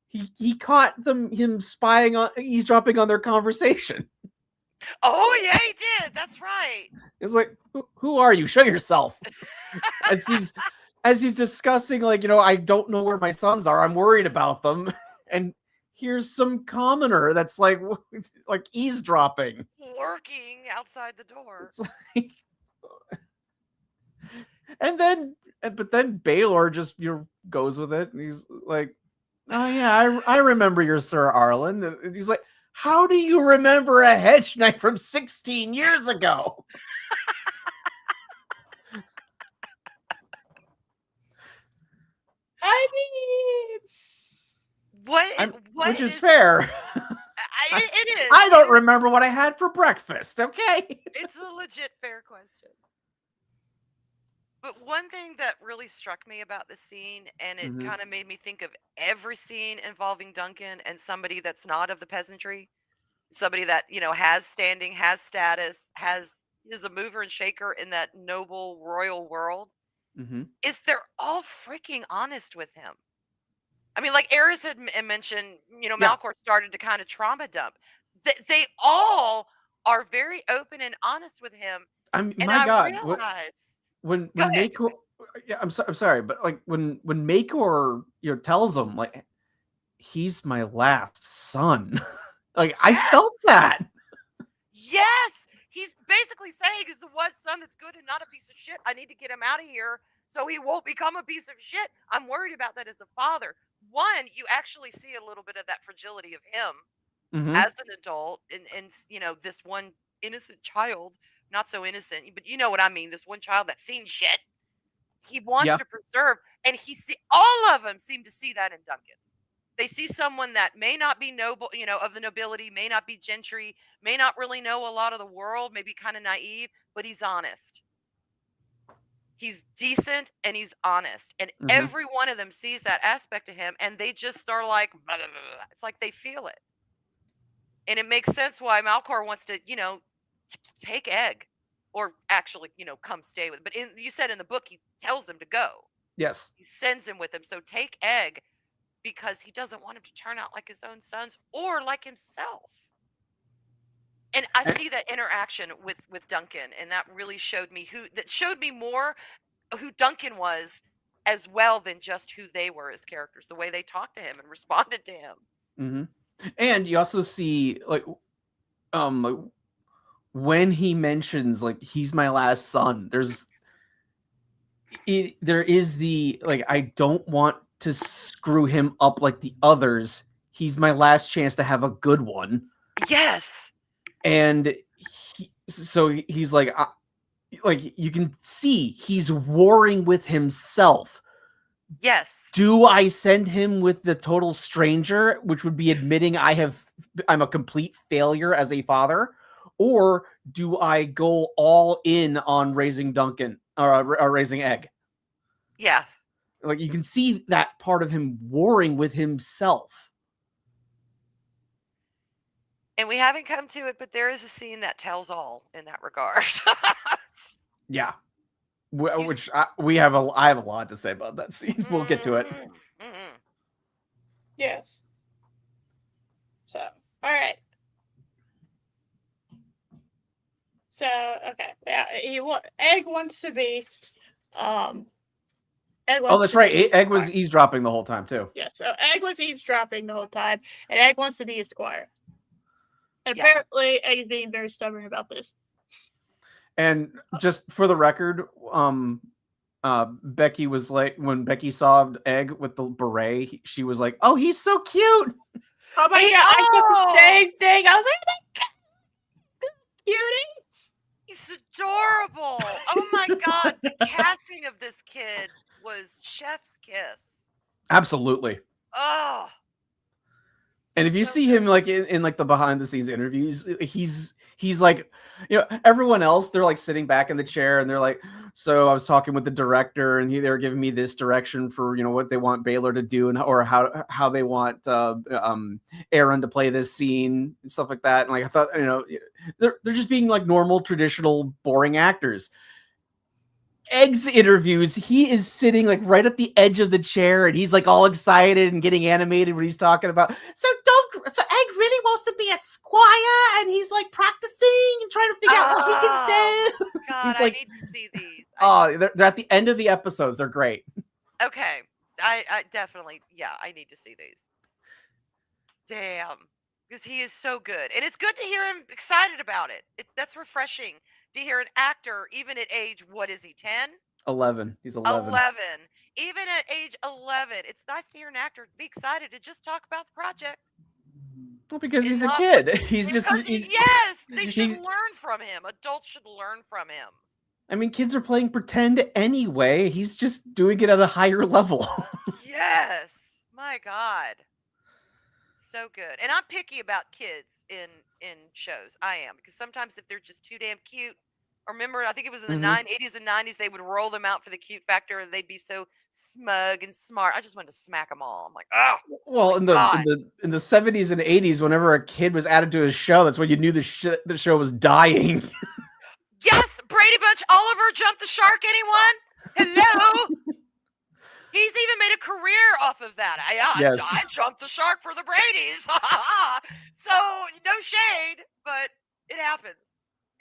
he caught him spying on, eavesdropping on their conversation. Oh yeah, he did. That's right. It's like, who are you? Show yourself. As he's discussing, like, I don't know where my sons are. I'm worried about them. And here's some commoner that's like eavesdropping, lurking outside the door. Like, but then Baelor just goes with it, and he's like, "Oh yeah, I remember your Sir Arlen." And he's like, "How do you remember a hedge knight from 16 years ago?" I mean, which is fair. It is. I don't remember what I had for breakfast. Okay, it's a legit fair question. But one thing that really struck me about the scene, and it kind of made me think of every scene involving Duncan and somebody that's not of the peasantry, somebody that has standing, has status, is a mover and shaker in that noble royal world, is they're all freaking honest with him. I mean, like Eris had mentioned, Malcor started to kind of trauma dump. They all are very open and honest with him. My God, when Makor, I'm sorry, but like when Makor tells him, like, he's my last son, like, I felt that. Yes, he's basically saying, is the one son that's good and not a piece of shit. I need to get him out of here so he won't become a piece of shit. I'm worried about that as a father. One, you actually see a little bit of that fragility of him as an adult, and this one innocent child, not so innocent, but you know what I mean. This one child that's seen shit, he wants to preserve, and all of them seem to see that in Duncan. They see someone that may not be noble, of the nobility, may not be gentry, may not really know a lot of the world, maybe kind of naive, but he's honest. He's decent and he's honest. And every one of them sees that aspect of him, and they just are like, blah, blah, blah. It's like they feel it. And it makes sense why Malcor wants to, take Egg, or actually, come stay with. But you said in the book, he tells them to go. Yes. He sends him with him. So take Egg, because he doesn't want him to turn out like his own sons or like himself. And I see that interaction with Duncan, and that really showed me more who Duncan was, as well than just who they were as characters, the way they talked to him and responded to him. And you also see, like, when he mentions, like, he's my last son, there is the, like, I don't want to screw him up like the others. He's my last chance to have a good one. Yes. And so he's like you can see he's warring with himself, Yes. Do I send him with the total stranger, which would be admitting I'm a complete failure as a father, or do I go all in on raising Duncan or raising Egg? Yeah. Like you can see that part of him warring with himself. And we haven't come to it, but there is a scene that tells all in that regard. Yeah. Which I have a lot to say about that scene. We'll get to it. Mm-hmm. Yes. So, all right. So, okay, yeah, Egg wants to be, Egg Oh, wants that's to right. be Egg was Squire. eavesdropping the whole time too. Yeah, so Egg was eavesdropping the whole time, and Egg wants to be a squire. And Yeah. apparently, Egg is being very stubborn about this. And just for the record, Becky was like, when Becky saw Egg with the beret, she was like, "Oh, he's so cute." Oh my god, I thought the same thing. I was like, oh my god, cutie. He's adorable. Oh my god, the casting of this kid was chef's kiss. Absolutely. Oh. And if you So see good. him like in like the behind the scenes interviews, he's like, you know, everyone else, they're like sitting back in the chair and they're like, so I was talking with the director and they were giving me this direction for, you know, what they want Baylor to do and or how they want Aaron to play this scene and stuff like that. And like I thought, you know, they're just being like normal, traditional, boring actors. Egg's interviews, he is sitting like right at the edge of the chair and he's like all excited and getting animated when he's talking about so Egg really wants to be a squire and he's like practicing and trying to figure out what he can do. God, He's like, I need to see these. they're at the end of the episodes. They're great. Okay. I definitely, yeah, I need to see these. Damn. Because he is so good. And it's good to hear him excited about it. That's refreshing to hear an actor, even at age, what is he, 10? 11. He's 11. 11. Even at age 11, it's nice to hear an actor be excited to just talk about the project. Well, because he's a not kid. what- He's just yes, they should he's- learn from him. Adults should learn from him. I mean, kids are playing pretend anyway. He's just doing it at a higher level. Yes. My God. So good. And I'm picky about kids in shows. I am, because sometimes if they're just too damn cute, or remember, I think it was in the 80s and 90s, they would roll them out for the cute factor and they'd be so smug and smart. I just wanted to smack them all. I'm like, oh. Well, in the 70s and 80s, whenever a kid was added to his show, that's when you knew the show was dying. Yes, Brady Bunch Oliver jumped the shark, anyone? Hello? He's even made a career off of that. I jumped the shark for the Bradys. So, no shade, but it happens.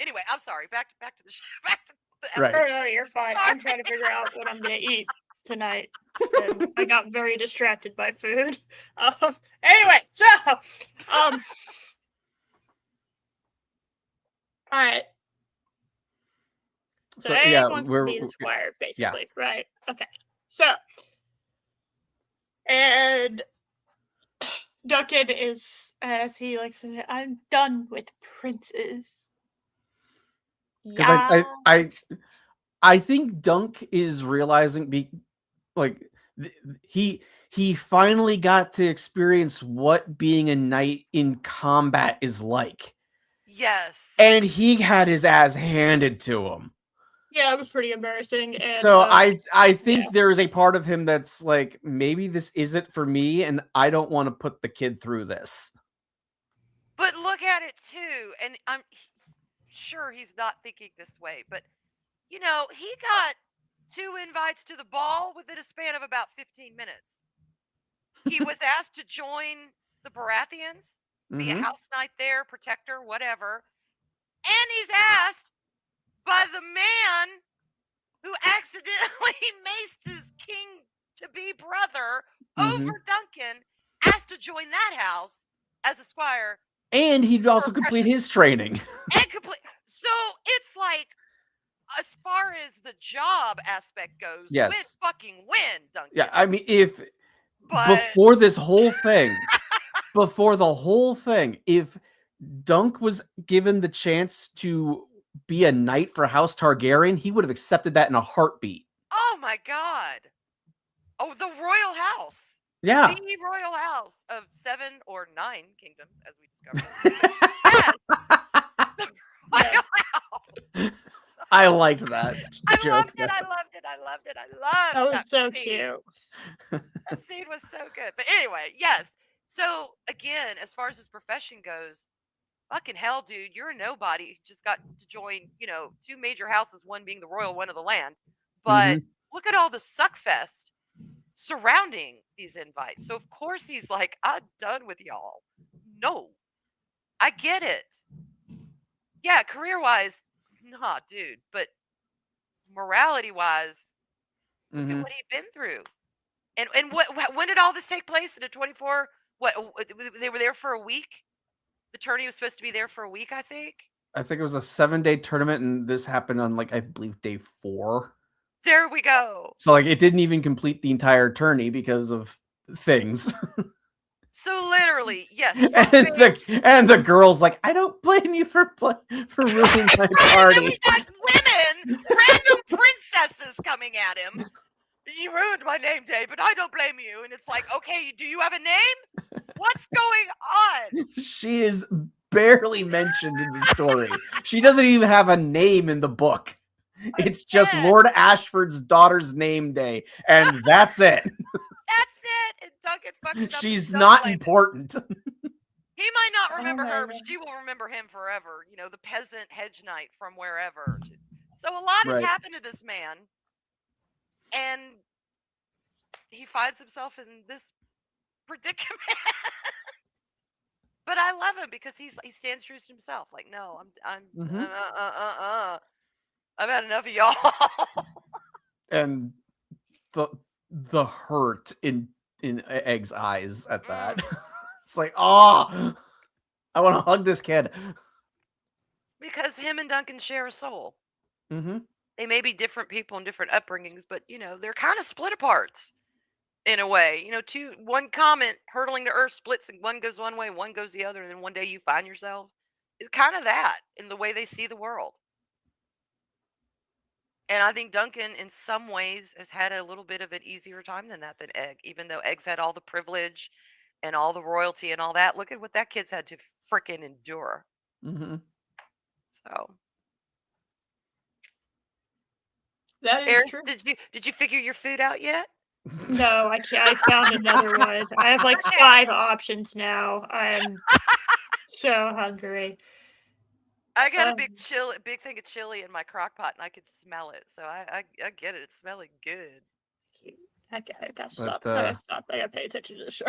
Anyway, I'm sorry. Back to the episode. Right. Oh, no, you're fine. I'm trying to figure out what I'm going to eat tonight. And I got very distracted by food. Anyway, so, all right. So Egg wants to be the squire, basically, right? Okay. So, and Duncan is, as he likes to say, I'm done with princes. Because I think Dunk is realizing, he finally got to experience what being a knight in combat is like. Yes. And he had his ass handed to him. Yeah, it was pretty embarrassing. And, so I think there is a part of him that's like, maybe this isn't for me, and I don't want to put the kid through this. But look at it too, and I'm sure he's not thinking this way, but you know, he got 2 invites to the ball within a span of about 15 minutes. He was asked to join the Baratheons, be a house knight there, protector, whatever. And he's asked by the man who accidentally maced his king-to-be brother over Duncan, asked to join that house as a squire. And he'd also complete his training. So it's like, as far as the job aspect goes, yes, win, Duncan. Yeah, I mean, before this whole thing, if Dunk was given the chance to be a knight for House Targaryen, he would have accepted that in a heartbeat. Oh my God. Oh, the royal house. Yeah. The royal house of 7 or 9 kingdoms, as we discovered. Yes. Yes. I liked that I joke. loved it. I loved it. I loved it. I That loved was that so scene. cute. That scene was so good. But anyway, yes. So again, as far as his profession goes, fucking hell, dude, you're a nobody. You just got to join, 2 major houses, one being the royal, one of the land. But Mhm. look at all the suckfest surrounding these invites. So of course he's like, I'm done with y'all. No, I get it. Yeah, career wise, nah, dude. But morality wise, look at Mhm. what he'd been through. And when did all this take place? In a 24? They were there for a week. The tourney was supposed to be there for a week, I think. I think it was a 7-day tournament, and this happened on I believe day 4. There we go. So it didn't even complete the entire tourney because of things. So literally, yes. and the girl's like, I don't blame you for ruining my Right, and then party. we got women, random princesses coming at him. You ruined my name day, but I don't blame you. And it's like, okay, do you have a name? What's going on? She is barely mentioned in the story. She doesn't even have a name in the book. It's just Dead. Lord Ashford's daughter's name day, and that's it. That's it. And Duncan fucks it up. She's not important. He might not remember Oh my her, but God. she will remember him forever. The peasant hedge knight from wherever. So a lot has Right. happened to this man. And he finds himself in this predicament. But I love him because he stands true to himself. Like, no, Mhm. I've had enough of y'all. And the hurt in Egg's eyes at that. It's like, oh, I want to hug this kid. Because him and Duncan share a soul. Mm-hmm. They may be different people and different upbringings, but they're kind of split aparts in a way. One comment hurtling to earth splits and one goes one way, one goes the other, and then one day you find yourself. It's kind of that in the way they see the world. And I think Duncan, in some ways, has had a little bit of an easier time than Egg, even though Egg's had all the privilege and all the royalty and all that. Look at what that kid's had to frickin' endure. Mm-hmm. So, That is Eris, true. did you figure your food out yet? No, I can't. I found another one. I have like 5 options now. I'm so hungry. I got a big thing of chili in my crock pot, and I can smell it. So I get it. It's smelling good. I gotta stop. But, I gotta stop. I gotta pay attention to the show.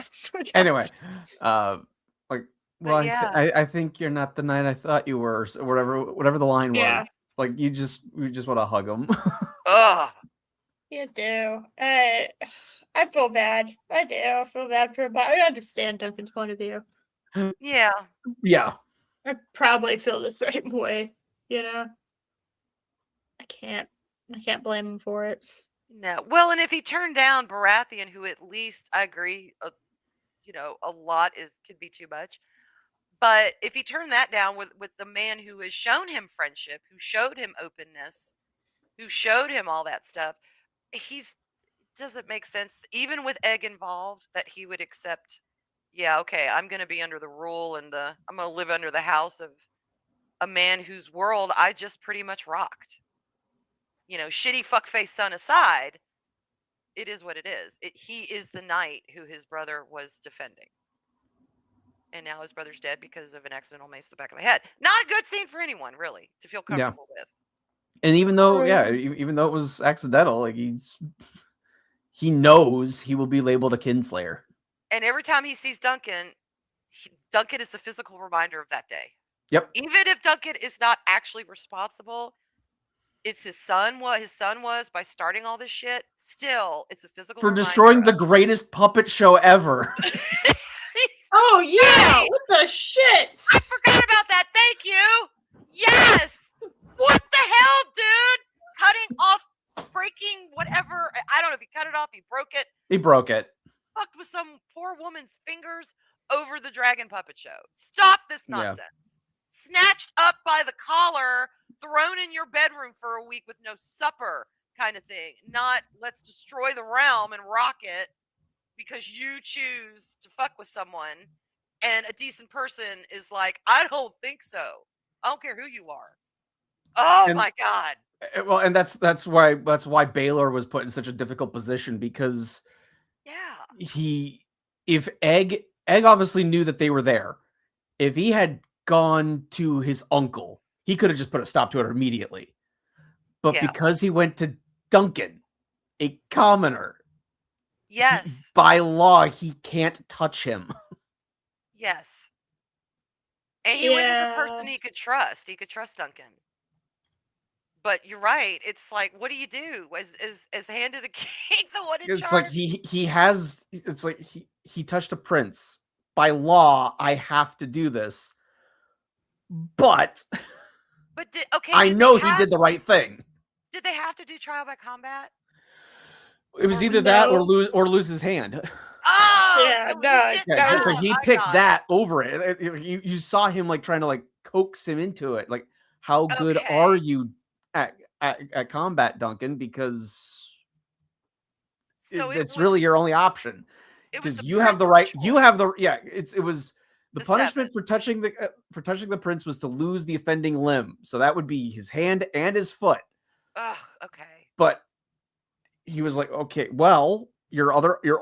Anyway, well, yeah. I think you're not the knight I thought you were, or whatever the line was. Yeah. You just want to hug him. Ugh. You do. I feel bad. I do. I feel bad for him, but I understand Duncan's point of view. Yeah. Yeah. I probably feel the same way. I can't blame him for it. No. Well, and if he turned down Baratheon, who at least I agree, a lot could be too much. But if he turned that down with the man who has shown him friendship, who showed him openness, who showed him all that stuff, doesn't make sense, even with Egg involved, that he would accept, yeah, okay, I'm going to be under the rule and I'm going to live under the house of a man whose world I just pretty much rocked. Shitty fuckface son aside, it is what it is. He is the knight who his brother was defending. And now his brother's dead because of an accidental mace to the back of the head. Not a good scene for anyone, really, to feel comfortable with. And even though, even though it was accidental, he knows he will be labeled a kinslayer. And every time he sees Duncan, Duncan is the physical reminder of that day. Yep. Even if Duncan is not actually responsible, it's his son. What his son was by starting all this shit. Still, it's a physical for reminder destroying the greatest puppet show ever. Oh yeah! What the shit? I forgot about that. Thank you. Yes. What the hell, dude? Cutting off, breaking whatever. I don't know if he cut it off. He broke it. He broke it. Fucked with some poor woman's fingers over the dragon puppet show. Stop this nonsense. Yeah. Snatched up by the collar, thrown in your bedroom for a week with no supper. kind of thing. Not let's destroy the realm and rock it because you choose to fuck with someone. And a decent person is like, I don't think so. I don't care who you are. Oh And my God. well, and that's why Baylor was put in such a difficult position, because Yeah. if Egg obviously knew that they were there. If he had gone to his uncle, he could have just put a stop to it immediately. But Yeah. because he went to Duncan, a commoner, Yes. by law, he can't touch him. Yes. And he went to the person he could trust. He could trust Duncan. But you're right. It's like, what do you do? As hand of the king the one in It's charge? like it's like he touched a prince. By law, I have to do this. But I know he did the right thing. Did they have to do trial by combat? It was Or either that or lose his hand. Oh, Yeah, so no, he did Yeah, that. so he I picked got that over it. You saw him like trying to like coax him into it. Like, how good are you at combat, Duncan? Because So it's really your only option. It was Because the you have the prince's right. You choice. have the it was the The punishment seven. for touching the prince was to lose the offending limb. So that would be his hand and his foot. Ugh, okay. But he was like, okay, well, your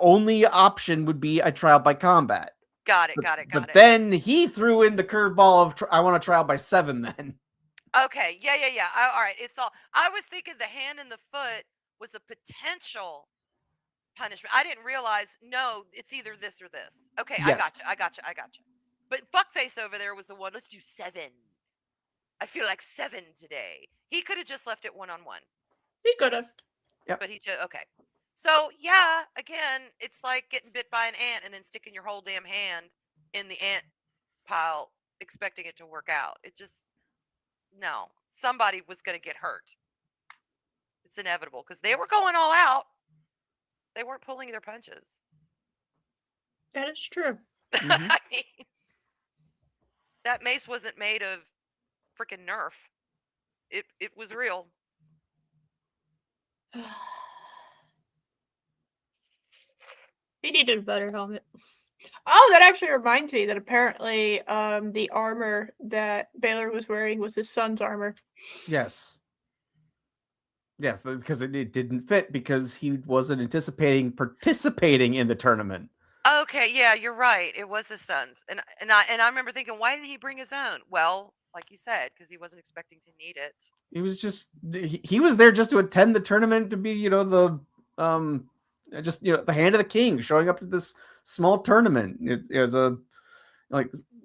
only option would be a trial by combat. Got it. But then he threw in the curveball of I want a trial by 7 then. Okay. Yeah. All right. It's all. I was thinking the hand and the foot was a potential punishment. I didn't realize. No, it's either this or this. Okay. Yes. I got you. But fuckface over there was the one. Let's do 7. I feel like 7 today. He could have just left it 1-on-1. He could have. Yep. But he just okay. So yeah, again, it's like getting bit by an ant and then sticking your whole damn hand in the ant pile, expecting it to work out. It just no. Somebody was going to get hurt. It's inevitable because they were going all out. They weren't pulling their punches. That is true. I mean, that mace wasn't made of freaking Nerf. It was real. He needed a better helmet. Oh, that actually reminds me that apparently the armor that Baylor was wearing was his son's armor. Yes. Yes, because it didn't fit because he wasn't anticipating participating in the tournament. Okay, yeah, you're right. It was his son's, and I remember thinking, why didn't he bring his own? Well, like you said, because he wasn't expecting to need it. He was just he was there just to attend the tournament, to be the the hand of the king, showing up to this small tournament. It was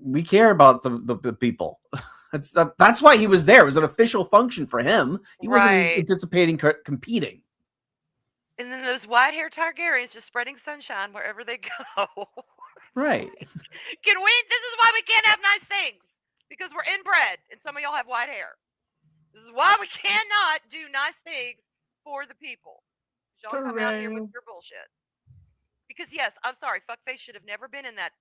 we care about the people. That's why he was there. It was an official function for him. He wasn't anticipating competing. And then those white-haired Targaryens just spreading sunshine wherever they go. Right. Can we? This is why we can't have nice things, because we're inbred, and some of y'all have white hair. This is why we cannot do nice things for the people. Y'all come out here with your bullshit. Because yes, I'm sorry, fuckface should have never been in that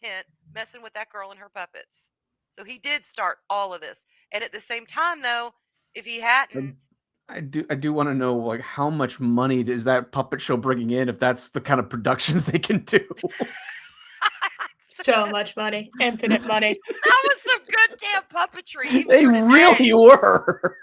tent messing with that girl and her puppets. So he did start all of this. And at the same time, though, if he hadn't, I do want to know, like, how much money is that puppet show bringing in, if that's the kind of productions they can do. So much money, infinite money. That was some good damn puppetry. They really were.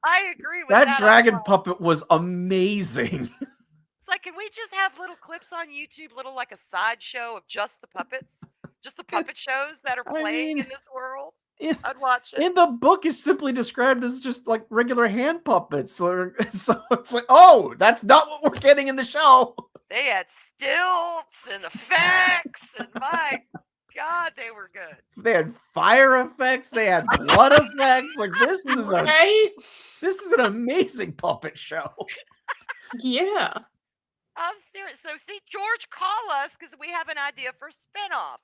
I agree with that. That dragon puppet was amazing. It's like, can we just have little clips on YouTube, little like a sideshow of just the puppets, just the puppet shows that are playing in this world? I'd watch it. In the book, is simply described as just like regular hand puppets. So it's like, oh, that's not what we're getting in the show. They had stilts and effects, and my God, they were good. They had fire effects. They had blood effects. Like, this is an amazing puppet show. Yeah. I'm serious. So see, George, call us because we have an idea for a spinoff.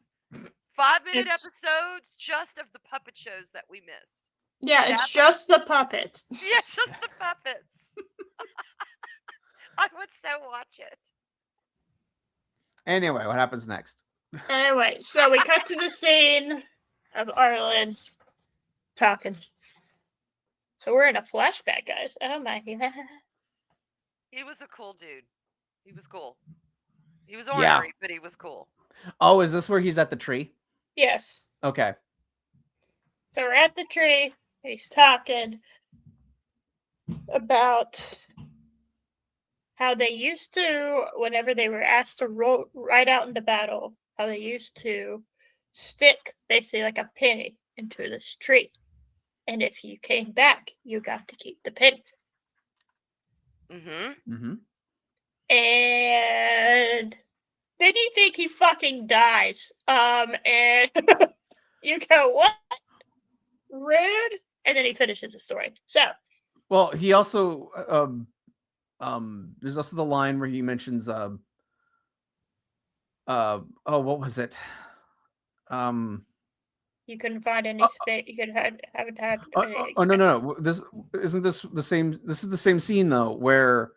5-minute episodes just of the puppet shows that we missed. Yeah, it's just the puppets. Yeah, just the puppets. I would so watch it. Anyway, what happens next? Anyway, so we cut to the scene of Arlen talking. So we're in a flashback, guys. Oh my god. He was a cool dude. He was cool. He was Yeah. ornery, but he was cool. Oh, is this where he's at the tree? Yes. Okay. So we're at the tree. He's talking about how they used to, whenever they were asked to ride out into battle, how they used to stick basically like a penny into this tree. And if you came back, you got to keep the penny. Mm-hmm. Mm-hmm. And then you think he fucking dies. And you go, what? Rude? And then he finishes the story. So. Well, he also there's also the line where he mentions oh, what was it? You couldn't find any space. You haven't had. No. This isn't the same. This is the same scene though, where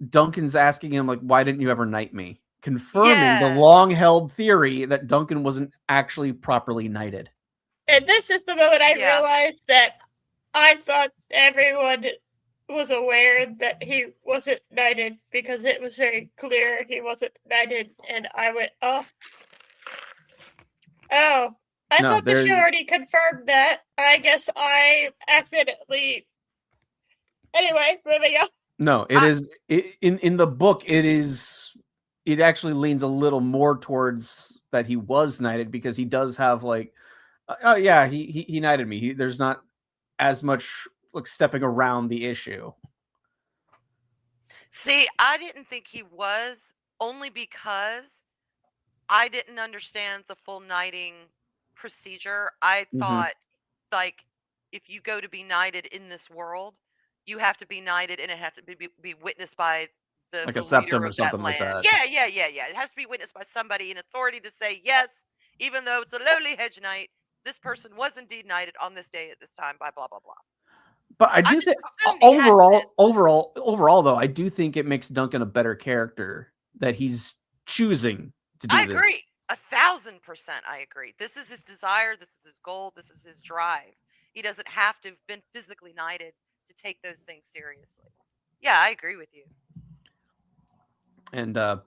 Duncan's asking him like, "Why didn't you ever knight me?" Confirming the long-held theory that Duncan wasn't actually properly knighted. And this is the moment I realized that I thought everyone was aware that he wasn't knighted because it was very clear he wasn't knighted, and I went, oh. I thought the show already confirmed that. I guess I accidentally. Anyway, moving on. No, it is in the book. It actually leans a little more towards that he was knighted because he does have like, oh yeah, he knighted me. There's not as much like stepping around the issue. See, I didn't think he was, only because I didn't understand the full knighting procedure. I thought, like, if you go to be knighted in this world, you have to be knighted, and it has to be witnessed by the Like a leader septum or of something that like land. that. Yeah. It has to be witnessed by somebody in authority to say, yes, even though it's a lowly hedge knight, this person was indeed knighted on this day at this time by blah, blah, blah. But I do think overall though, I do think it makes Duncan a better character that he's choosing to do this. I agree. 1,000% I agree. This is his desire. This is his goal. This is his drive. He doesn't have to have been physically knighted to take those things seriously. Yeah, I agree with you. And a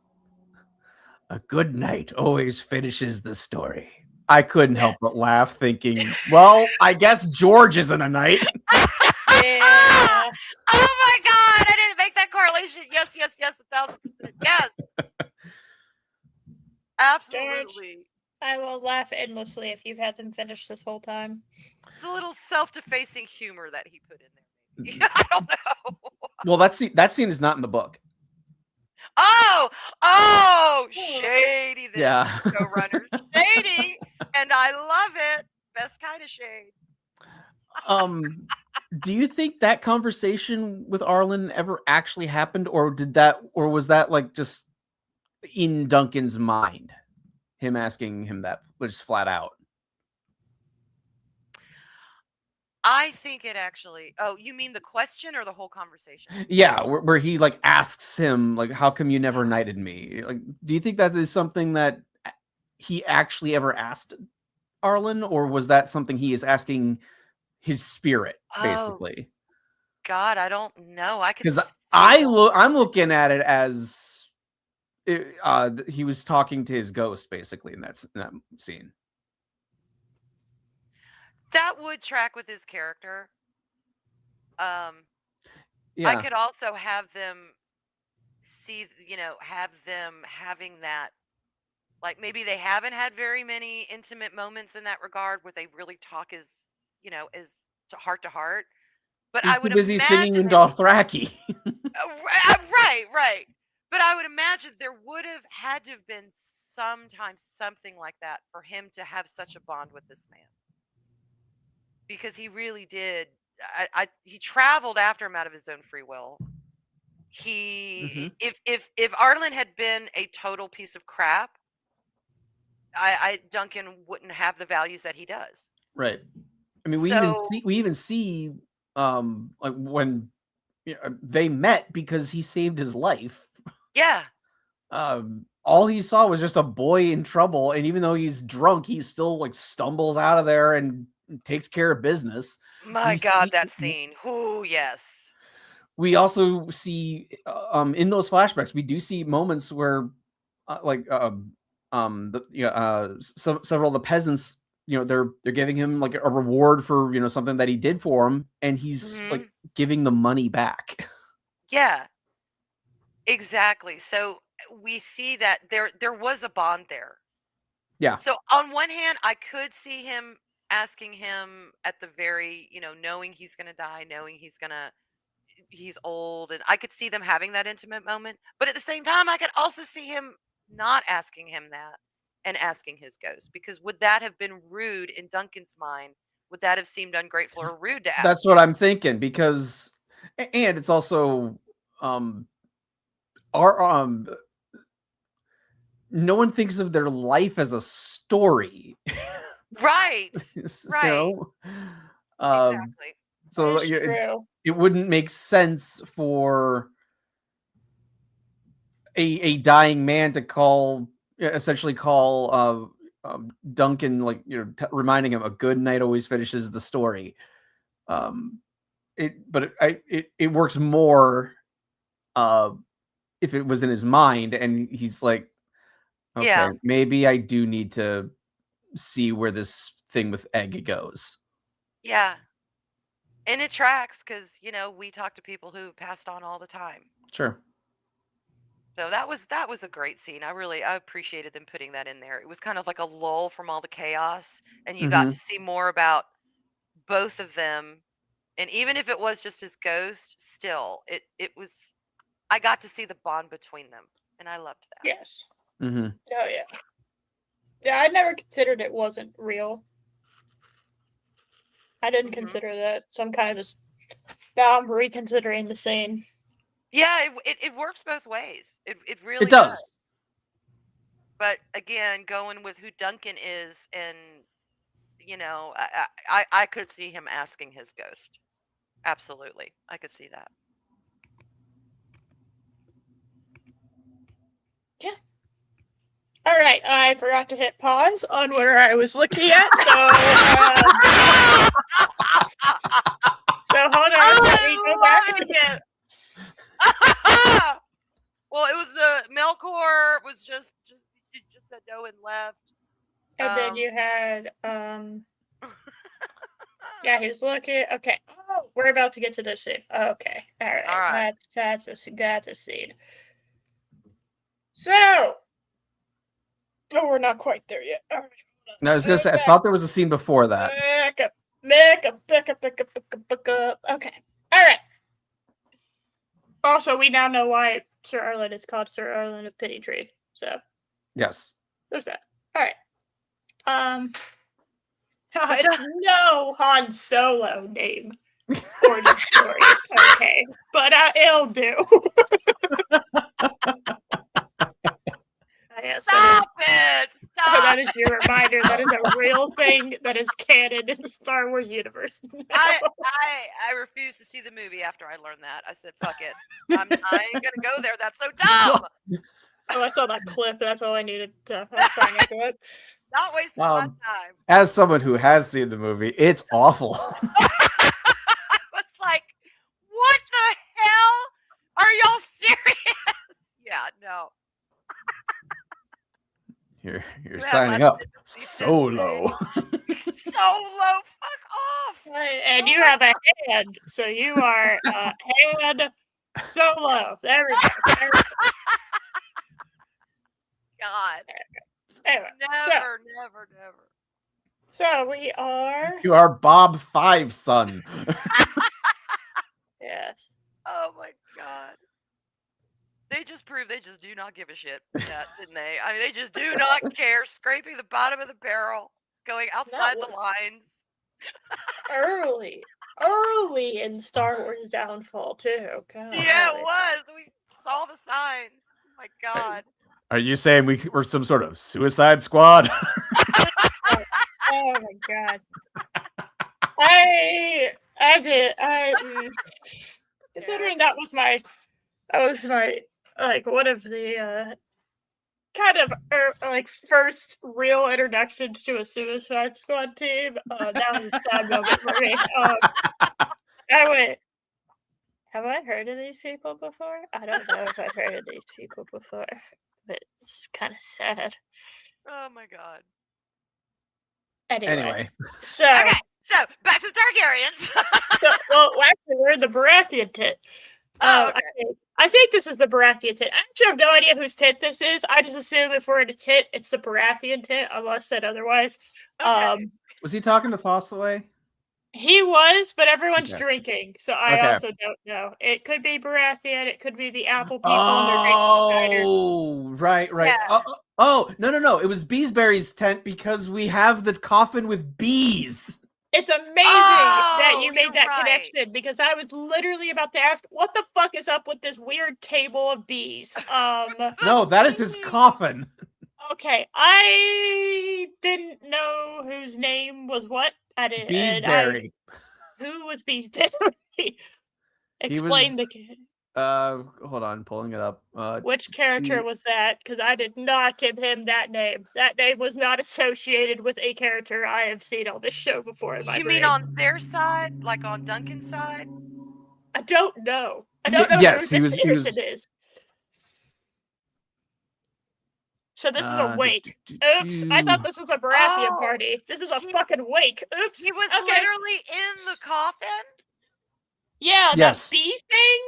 good knight always finishes the story. I couldn't help but laugh, thinking, well, I guess George isn't a knight. Yeah. Oh my God, I didn't make that correlation. Yes, 1,000%. Yes. Absolutely. George, I will laugh endlessly if you've had them finish this whole time. It's a little self-defacing humor that he put in there. Maybe. I don't know. Well, that scene is not in the book. Oh, shady. This yeah. showrunner, shady, and I love it. Best kind of shade. Do you think that conversation with Arlen ever actually happened, or was that like just in Duncan's mind, him asking him that just flat out? I think it actually. Oh, you mean the question or the whole conversation? Yeah, where he like asks him like, "How come you never knighted me?" Like, do you think that is something that he actually ever asked Arlen, or was that something he is asking his spirit, basically? God, I don't know. Because I'm looking at it as he was talking to his ghost, basically, in that scene. That would track with his character. Yeah. I could also have them see, have them having that, like maybe they haven't had very many intimate moments in that regard where they really talk as heart to heart. But He's I would too busy imagine singing in Dothraki. Right. But I would imagine there would have had to have been sometimes something like that for him to have such a bond with this man. Because he really did. He traveled after him out of his own free will. If Arlen had been a total piece of crap, Duncan wouldn't have the values that he does. Right. I mean, we even see like when they met because he saved his life. Yeah. All he saw was just a boy in trouble, and even though he's drunk, he still like stumbles out of there and takes care of business. My We God, see, that scene. Oh, yes. we also see in those flashbacks, we do see moments where several of the peasants, they're giving him like a reward for something that he did for him, and he's like giving the money back. Yeah, exactly. So we see that there was a bond there. Yeah. So on one hand, I could see him asking him at the very, knowing he's gonna die, knowing he's old, and I could see them having that intimate moment. But at the same time, I could also see him not asking him that and asking his ghost, because would that have been rude in Duncan's mind? Would that have seemed ungrateful or rude to ask That's him? what I'm thinking, because and it's also our no one thinks of their life as a story. Right. Right. Exactly. So That is true. it wouldn't make sense for a dying man to essentially call Duncan, like, reminding him a good night always finishes the story. It works more if it was in his mind and he's like, okay, Yeah. maybe I do need to see where this thing with Egg goes. Yeah. And it tracks because, we talk to people who passed on all the time. Sure. So that was a great scene. I appreciated them putting that in there. It was kind of like a lull from all the chaos, and you got to see more about both of them. And even if it was just his ghost, still it was, I got to see the bond between them, and I loved that. Yes. Mm-hmm. Oh yeah. Yeah, I never considered it wasn't real. I didn't consider that, so I'm kind of just now I'm reconsidering the scene. Yeah, it works both ways. It really It does. But again, going with who Duncan is, and I could see him asking his ghost. Absolutely, I could see that. Yeah. All right, I forgot to hit pause on where I was looking at, so hold on, let me go back. Well, it was the Melkor was just said no and left. And then you had yeah, he was looking. Okay. Oh, we're about to get to this scene. Okay. All right. That's a scene. So, oh, we're not quite there yet. All right. No, I was gonna say, I thought there was a scene before that. Back up. Okay. All right. Also, we now know why Sir Erlen is called Sir Erlen of Pity Tree. So, yes, there's that. All right. It's no Han Solo name for the story, okay, but it'll do. Stop it! Stop! That is your reminder. That is a real thing that is canon in the Star Wars universe. No. I refuse to see the movie after I learned that. I said, "Fuck it, I ain't gonna go there. That's so dumb." Oh, I saw that clip. That's all I needed to find into it. Not wasting my time. As someone who has seen the movie, it's awful. I was like, "What the hell? Are y'all serious?" Yeah, no. You're signing up Solo. Solo, fuck off. And you have a hand, so you are hand Solo. There we go. God. Anyway, never. So we are. You are Bob Five's son. Yes. Oh my God. They just proved they just do not give a shit, didn't they? I mean, they just do not care. Scraping the bottom of the barrel, going outside the lines. early in Star Wars downfall too. God. Yeah, it was. We saw the signs. Oh my God. Are you saying we're some sort of Suicide Squad? Oh my God. Considering that was my like one of the kind of like first real introductions to a Suicide Squad team. That was a sad moment for me. I went, have I heard of these people before? I don't know if I've heard of these people before, but it's kind of sad. Oh my god. Anyway, Anyway, so Okay, so back to Targaryens. well, actually, we're in the Baratheon tit. Oh, okay. I think this is the Baratheon tit. I actually have no idea whose tit this is. I just assume if we're in a tit, it's the Baratheon tit, unless said otherwise. Okay. Was he talking to Fossilway? He was, but everyone's Okay. drinking, so I Okay. also don't know. It could be Baratheon, it could be the Apple people, and they're drinking cider. Oh, right. Yeah. No. It was Beesbury's tent because we have the coffin with bees. It's amazing that Oh, you made you're that right. connection because I was literally about to ask, what the fuck is up with this weird table of bees? No, that is his coffin. Okay, I didn't know whose name was what. I did. Beesbury. Who was Beesbury? Explain was- Hold on, pulling it up. which character was that? Because I did not give him that name. That name was not associated with a character I have seen on this show before in my You brain. mean on their side, like on Duncan's side? I don't know. I don't know yes, who this person is. So this is a wake. Oops, I thought this was a Baratheon party. This is a fucking wake. Oops. He was okay. literally in the coffin? Yeah, Yes. that bee thing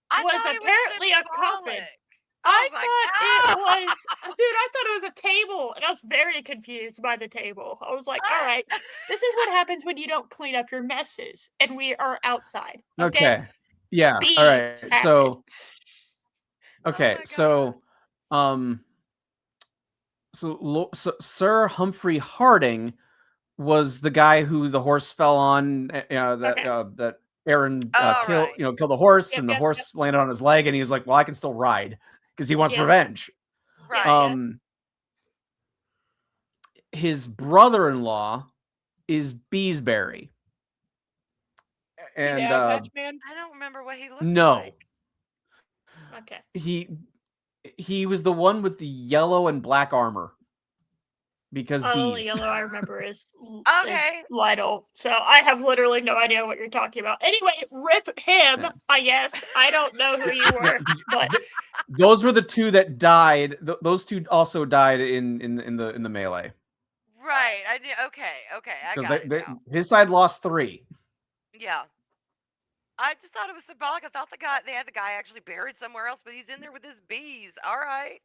I was thought it apparently a coffin. symbolic. I my thought God. it was, dude, I thought it was a table, and I was very confused by the table. I was like, all right, this is what happens when you don't clean up your messes, and we are outside. Okay. Yeah. Bees All right. happen. So. Oh Okay. my So, so Sir Humphrey Harding was the guy who the horse fell on. That Aaron killed. right. Killed the horse, Yep, and the yep, horse landed on his leg, and he was like, "Well, I can still ride," because he wants Yeah. revenge. Right. His brother-in-law is Beesbury. And Man? I don't remember what he looks no, like. Okay. he was the one with the yellow and black armor. Because The only bees. yellow I remember is Okay. Lytle. So I have literally no idea what you're talking about. Anyway, rip him. I guess I don't know who you were, but those were the two that died. Those two also died in the melee. Right. I did. Okay. I got it now. His side lost 3. Yeah. I just thought it was symbolic. I thought they had the guy actually buried somewhere else, but he's in there with his bees. All right.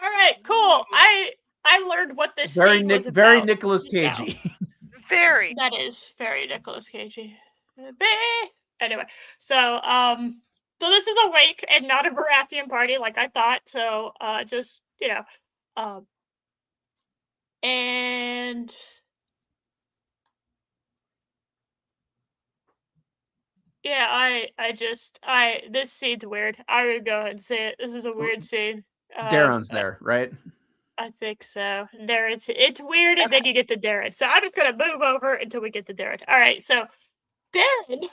All right, cool. Ooh. I learned what this very scene was about. Very Nicolas Cagey. Very. That is very Nicolas Cagey. Anyway, so this is a wake and not a Baratheon party like I thought. So just and yeah, this scene's weird. I would go ahead and say it. This is a weird scene. Darren's there, right? I think so. Darren, it's weird, and then you get to Darren. So I'm just gonna move over until we get to Darren. All right, so Darren,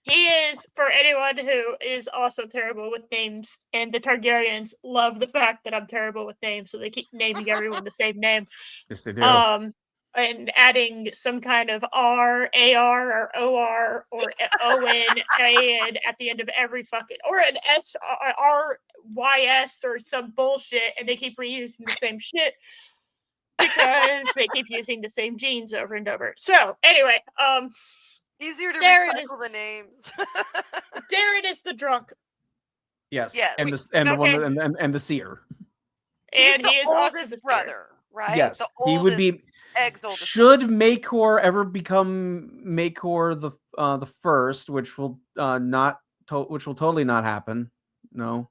he is, for anyone who is also terrible with names, and the Targaryens love the fact that I'm terrible with names, so they keep naming everyone the same name. Yes, they do. And adding some kind of R, AR, or OR, or ON, AN at the end of every fucking, or an S, RYS, or some bullshit, and they keep reusing the same shit because they keep using the same genes over and over. So, anyway, easier to Darren recycle the names. Darren is the drunk. Yes. Yes. The one and the seer. And he is oldest also the brother, right? Yes, he would be. Should Maycor ever become Maycor the first, which will totally not happen. No,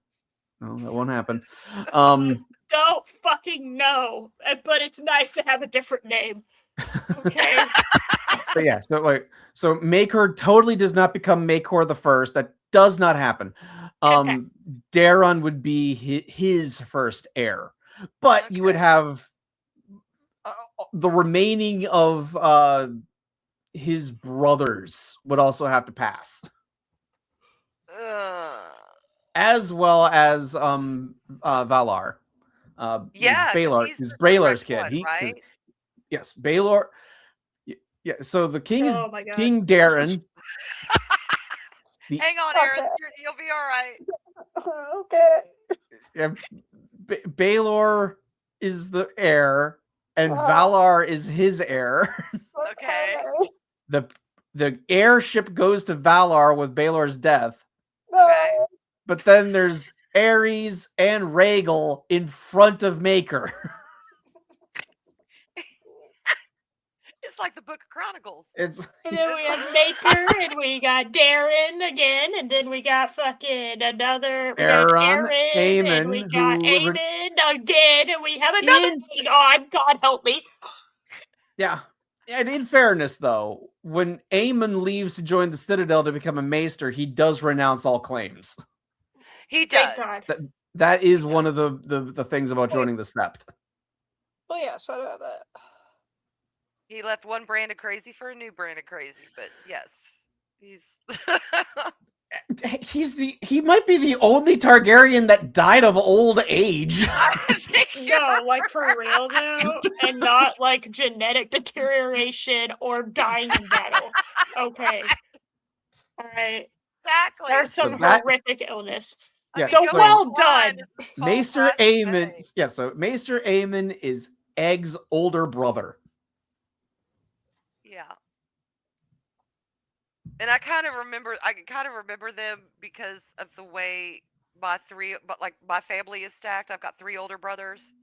that won't happen. Don't fucking know, but it's nice to have a different name. Okay. But yeah, so Maycor totally does not become Maycor the first. That does not happen. Okay. Daron would be his first heir, but you would have the remaining of his brothers would also have to pass. as well as Valar. Yeah, because he's who's the Baelor's direct kid. one, right? Yes, Baelor. Yeah, so the king is Oh my god. King Darren. Hang on, Aaron. Okay. You'll be all right. Okay. Yeah, Baelor is the heir, and Wow. Valar is his heir. Okay. The airship goes to Valar with Baelor's death, Okay. but then there's Ares and Rhaegal in front of Maker. It's like the Book of Chronicles. It's And then we have Maker, and we got Darren again, and then we got fucking another. We got Aaron, Aaron, and we Aemon, got who Aemon again, and we have another In- thing on. God help me. yeah. And in fairness, though, when Aemon leaves to join the Citadel to become a maester, he does renounce all claims. He Thank does. God. That is one of the things about joining the Sept. Oh yes, I know that. He left one brand of crazy for a new brand of crazy, but yes, he's. He might be the only Targaryen that died of old age. I think No, like for real though, and not like genetic deterioration or dying in battle. Okay. All right. exactly. There's some So that- horrific illness. Yeah, So so- well done. Maester Aemon. Yeah, so Maester Aemon is Egg's older brother. Yeah. And I kind of remember them because of the way my family is stacked. I've got 3 older brothers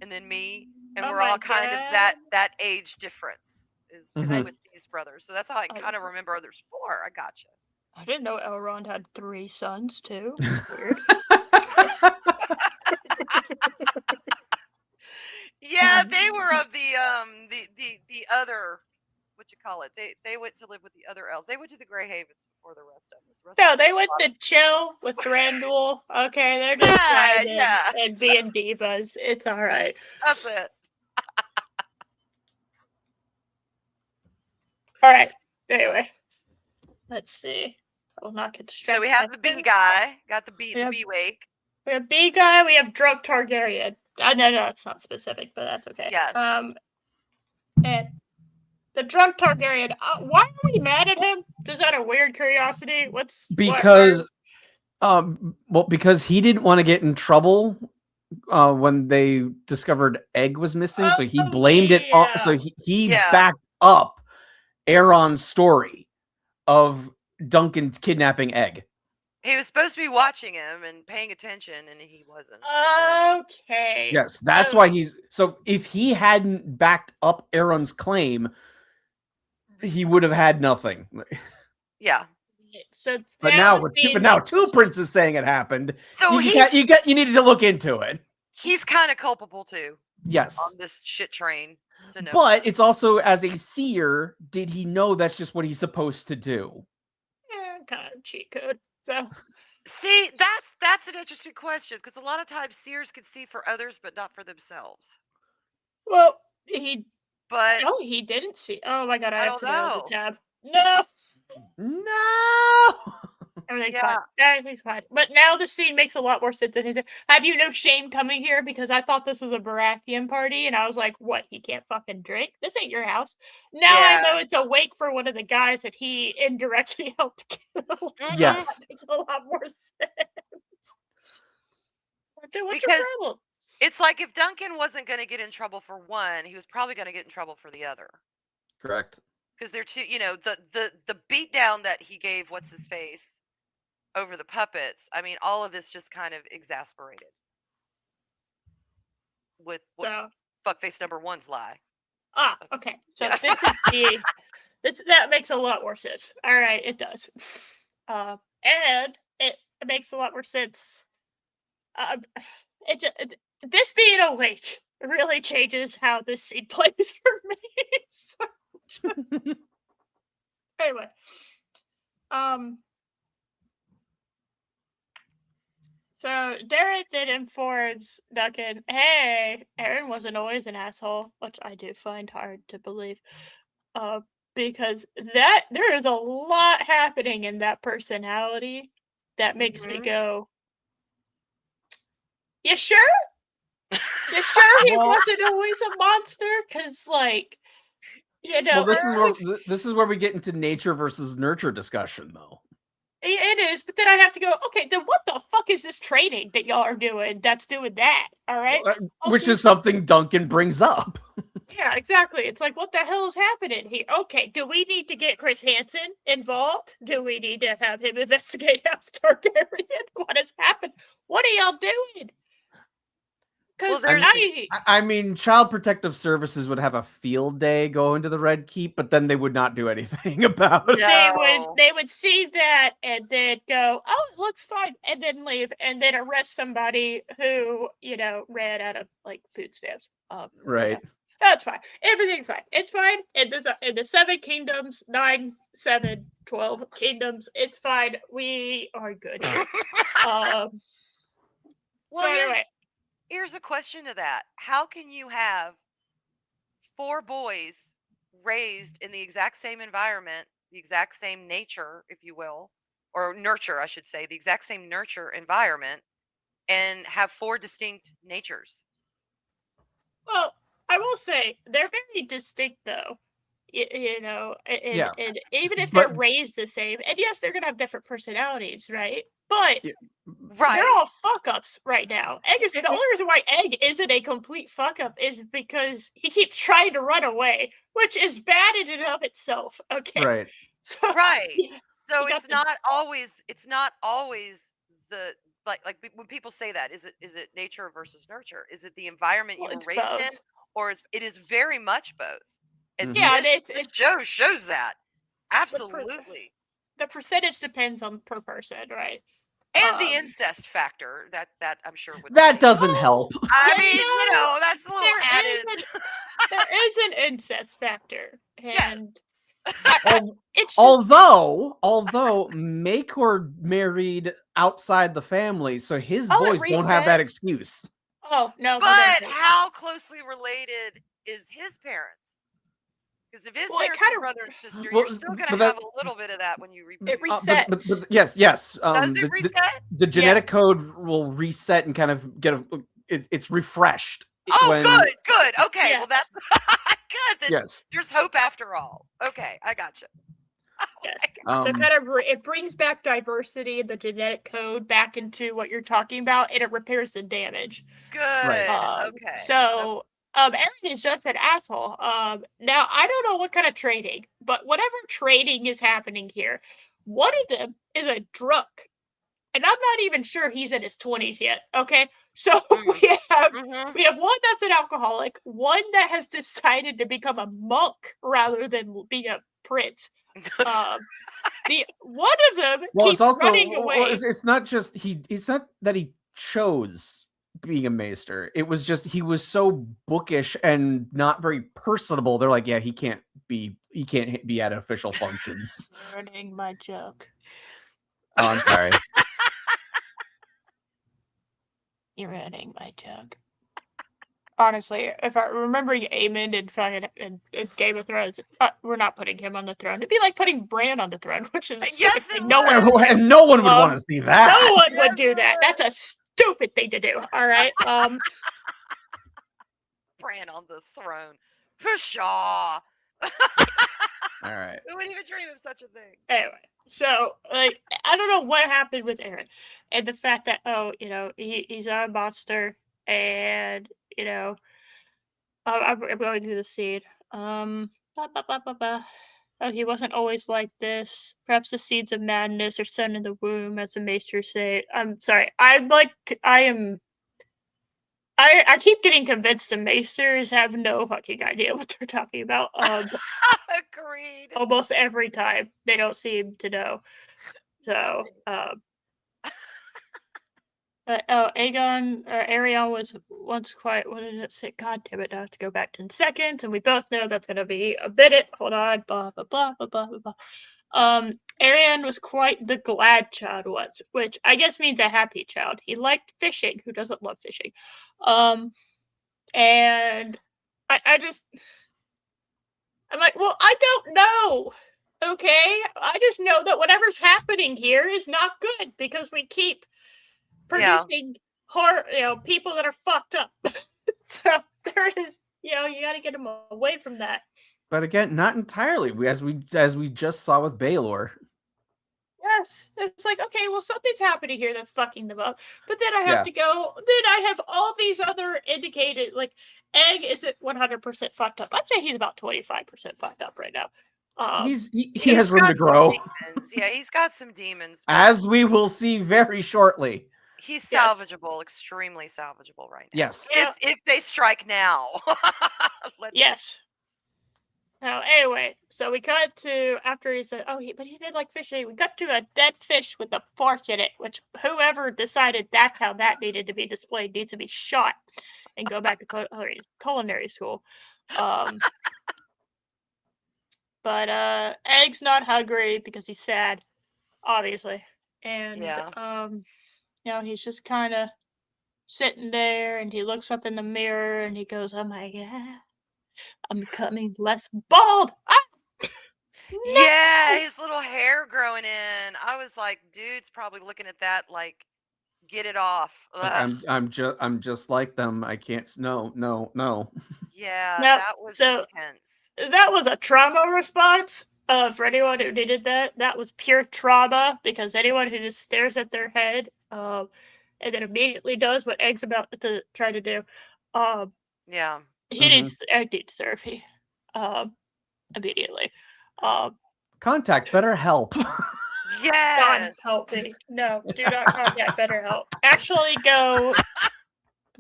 and then me, and Oh we're my all kind of God. that age difference is Mhm. with these brothers. So that's how I kind of remember there's 4. I gotcha. I didn't know Elrond had 3 sons too. Weird. Yeah, they were of the other, what you call it. They went to live with the other elves. They went to the Grey Havens before the rest of us. No, they went to chill with Thranduil. Okay, they're just vibing and being divas. It's all right. That's it. All right. Anyway, let's see. I will not get distracted. So we have the bee guy. Got the bee wake. We have bee guy. We have drunk Targaryen. No, it's not specific, but that's okay. Yes. And the drunk Targaryen. Why are we mad at him? Is that a weird curiosity? Because he didn't want to get in trouble when they discovered Egg was missing, so he blamed it on. So he backed up Aeron's story of Duncan kidnapping Egg. He was supposed to be watching him and paying attention, and he wasn't. Okay. Yes, that's why he's. So if he hadn't backed up Aeron's claim, he would have had nothing. Yeah. So but now 2 princes saying it happened. So you needed to look into it. He's kind of culpable too. Yes. On this shit train. To know but it's also, as a seer, did he know that's just what he's supposed to do? Yeah, kind of cheat code. So see, that's an interesting question, because a lot of times seers can see for others but not for themselves. Well, he didn't see. Oh my god, I have to know the tab. No. Everything's fine. Everything's fine. But now the scene makes a lot more sense than his. Have you no shame coming here? Because I thought this was a Baratheon party, and I was like, what? He can't fucking drink? This ain't your house. Now I know it's a wake for one of the guys that he indirectly helped kill. Yes. That makes a lot more sense. What's because your problem? It's like if Duncan wasn't going to get in trouble for one, he was probably going to get in trouble for the other. Correct. Because they're two, the beat down that he gave what's his face over the puppets. I mean, all of this just kind of exasperated with what fuckface number 1's lie. Okay. So that makes a lot more sense. All right, it does. And it makes a lot more sense. This being awake really changes how this scene plays for me. Anyway, so Darren then informs Duncan, "Hey, Aaron wasn't always an asshole," which I do find hard to believe, because there is a lot happening in that personality that makes me go, You sure? You sure he Well- wasn't always a monster? Because, like, you know, Well, this is where we get into nature versus nurture discussion, though. it is, but then I have to go, okay, then what the fuck is this training that y'all are doing that's doing that? All right? Which is something Duncan brings up. Yeah, exactly. It's like, what the hell is happening here? Okay, do we need to get Chris Hansen involved? Do we need to have him investigate House Targaryen? What has happened? What are y'all doing? Because I mean, Child Protective Services would have a field day going to the Red Keep, but then they would not do anything about it. They would see that and then go, oh, it looks fine, and then leave, and then arrest somebody who, you know, ran out of like food stamps. Right. Yeah. That's fine. Everything's fine. It's fine. In the 7 kingdoms, 9, 7, 12 kingdoms, it's fine. We are good. Well, so anyway. Here's a question to that. How can you have 4 boys raised in the exact same environment, the exact same nature, if you will, or nurture, I should say, the exact same nurture environment, and have 4 distinct natures? Well, I will say they're very distinct, though. You know, and even if they're raised the same, and yes, they're gonna have different personalities, right? But they're all fuck ups right now. The only reason why Egg isn't a complete fuck up is because he keeps trying to run away, which is bad in and of itself. Okay, right? So it's not always the like when people say that, is it nature versus nurture? Is it the environment you were raised in, or it is very much both? And this show shows that absolutely. The percentage depends on per person, right? And the incest factor that I'm sure would doesn't help. I mean, you know, that's a little added. There is an incest factor, and although Makor married outside the family, so his boys don't have that excuse. Oh no! But how closely related is his parents? Because if his parents are brother and sister, you're still going to have a little bit of that when you repeat. It resets. But yes. Does it reset? The genetic code will reset and kind of get it's refreshed. Oh, good. Okay, well that's good. Yes. There's hope after all. Okay, I gotcha. Yes. So kind of it brings back diversity in the genetic code back into what you're talking about, and it repairs the damage. Good. Okay. So Aaron is just an asshole. Now I don't know what kind of trading, but whatever trading is happening here, one of them is a drunk, and I'm not even sure he's in his 20s yet. Okay, so we have one that's an alcoholic, one that has decided to become a monk rather than being a prince. The one of them keeps running away. It's not just it's not that he chose being a maester. It was just he was so bookish and not very personable. They're like, yeah, he can't be at official functions. Ruining my joke. Oh, I'm sorry. You're ruining my joke. Honestly, if I remember Aemond in Game of Thrones, we're not putting him on the throne. It'd be like putting Bran on the throne, which is no one would want to see that. No one would do that. That's a stupid thing to do. All right. Bran on the throne. Pshaw. All right. Who would even dream of such a thing? Anyway, so like I don't know what happened with Aaron and the fact that he's a monster and I'm going through the scene. Oh, he wasn't always like this. Perhaps the seeds of madness are sown in the womb, as the maesters say. I'm sorry. I keep getting convinced the maesters have no fucking idea what they're talking about. Agreed. Almost every time they don't seem to know. So, Arion was once quite. What did it say? God damn it! I have to go back 10 seconds, and we both know that's going to be a bit. Hold on. Blah blah blah blah blah blah. Arion was quite the glad child once, which I guess means a happy child. He liked fishing. Who doesn't love fishing? And I'm like, well, I don't know. Okay, I just know that whatever's happening here is not good because we keep producing people that are fucked up. So there is, you got to get them away from that. But again, not entirely. As we just saw with Baylor. Yes, it's like, okay, well, something's happening here that's fucking them up. But then I have Yeah. to go. Then I have all these other indicated, like Egg isn't 100% fucked up. I'd say he's about 25% fucked up right now. He has room to got some grow, demons. Yeah, he's got some demons. But as we will see very shortly. he's Yes. salvageable, extremely salvageable right now. Yes. If they strike now. Yes. Now, anyway, so we cut to after he said, but he did like fishing. We cut to a dead fish with a fork in it, which whoever decided that's how that needed to be displayed needs to be shot and go back to culinary school. But Egg's not hungry because he's sad, obviously, and he's just kind of sitting there, and he looks up in the mirror and he goes, "Oh my God, I'm becoming less bald." Yeah, his little hair growing in. I was like, dude's probably looking at that like, get it off. I'm just like them. I can't. No. Yeah, Now, that was so intense. that was a trauma response. For anyone who needed that was pure trauma, because anyone who just stares at their head, and then immediately does what Egg's about to try to do, Yeah. Egg needs therapy, immediately. Contact BetterHelp. God Yes. help me. No, do not contact BetterHelp. Actually, go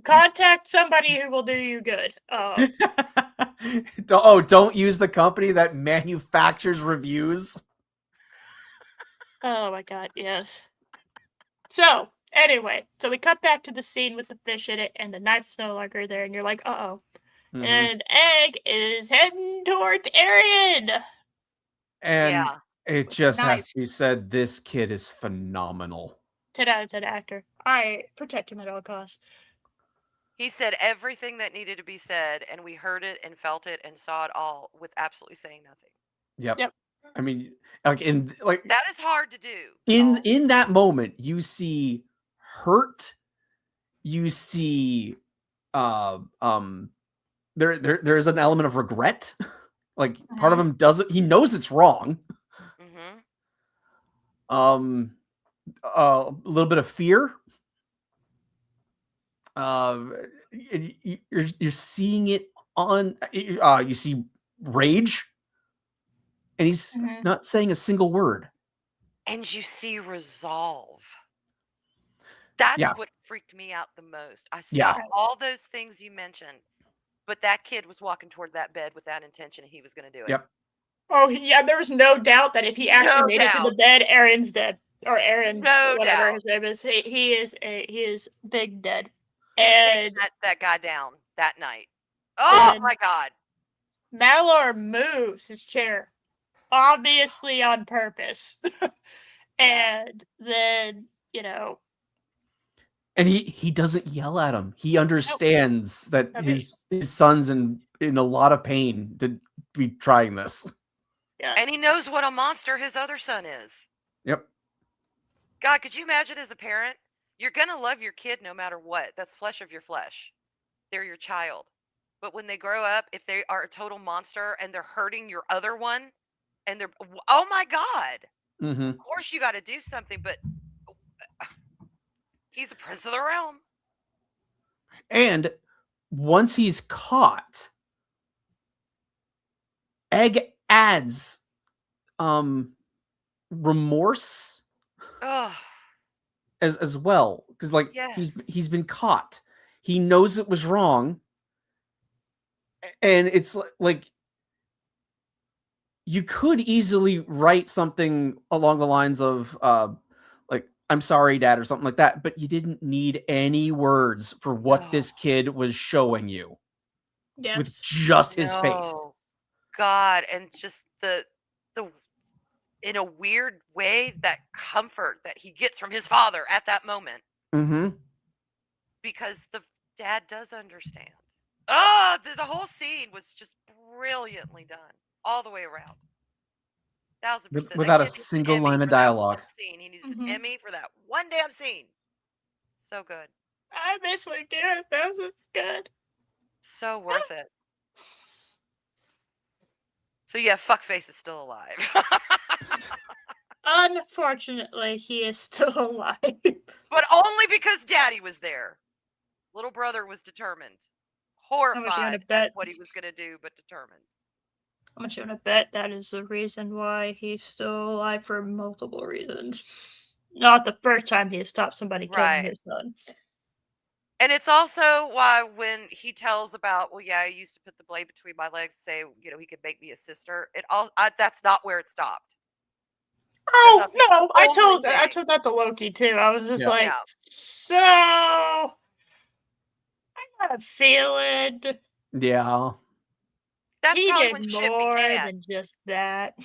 contact somebody who will do you good. Don't use the company that manufactures reviews. Oh my God, yes. So, anyway, so we cut back to the scene with the fish in it, and the knife's no longer there, and you're like, uh-oh. Mhm. And Egg is heading towards Arian. And Yeah. it just has Nice. to be said, this kid is phenomenal. 10 out of 10 actor. I protect him at all costs. He said everything that needed to be said, and we heard it and felt it and saw it all with absolutely saying nothing. Yep. I mean, like that is hard to do. In that moment, you see hurt. You see, there's an element of regret. Like part of him doesn't. He knows it's wrong. Mm-hmm. A little bit of fear. You're seeing it on. You see rage, and he's not saying a single word. And you see resolve. That's what freaked me out the most. I saw all those things you mentioned, but that kid was walking toward that bed with that intention he was going to do it. Yep. Oh, yeah, there was no doubt that if he actually made it to the bed, Aaron's dead. Or Aaron, whatever his name is. He is big dead. He was taking that guy down that night. Oh my God. Malor moves his chair, obviously on purpose. And then, and he doesn't yell at him. He understands that his son's in a lot of pain to be trying this. Yeah. And he knows what a monster his other son is. Yep. God, could you imagine as a parent? You're going to love your kid no matter what. That's flesh of your flesh. They're your child. But when they grow up, if they are a total monster and they're hurting your other one, and they're, oh my God. Mm-hmm. Of course you got to do something, but he's a prince of the realm. And once he's caught, Egg adds remorse as well, because he's been caught. He knows it was wrong, and it's like you could easily write something along the lines of "I'm sorry, Dad" or something like that, but you didn't need any words for what this kid was showing you. Yes. With just his face. God, and just the in a weird way, that comfort that he gets from his father at that moment. Mm-hmm. Because the dad does understand. Oh, the whole scene was just brilliantly done all the way around. 1000%. Without a single line of dialogue. He needs an Emmy for that one damn scene. So good. I miss when Gareth Bowes was good. So worth it. So yeah, fuckface is still alive. Unfortunately, he is still alive. But only because Daddy was there. Little brother was determined. How much you wanna Horrified at bet? what he was going to do, but determined. How much you wanna bet that is the reason why he's still alive for multiple reasons. Not the first time he stopped somebody killing Right. his son. And it's also why when he tells about, well, yeah, I used to put the blade between my legs, say, he could make me a sister. That's not where it stopped. That's Oh not the no, I only told thing. that to Loki too. I was just Yeah. like, Yeah. so I got a feeling That's he probably did when shit more began. than just that.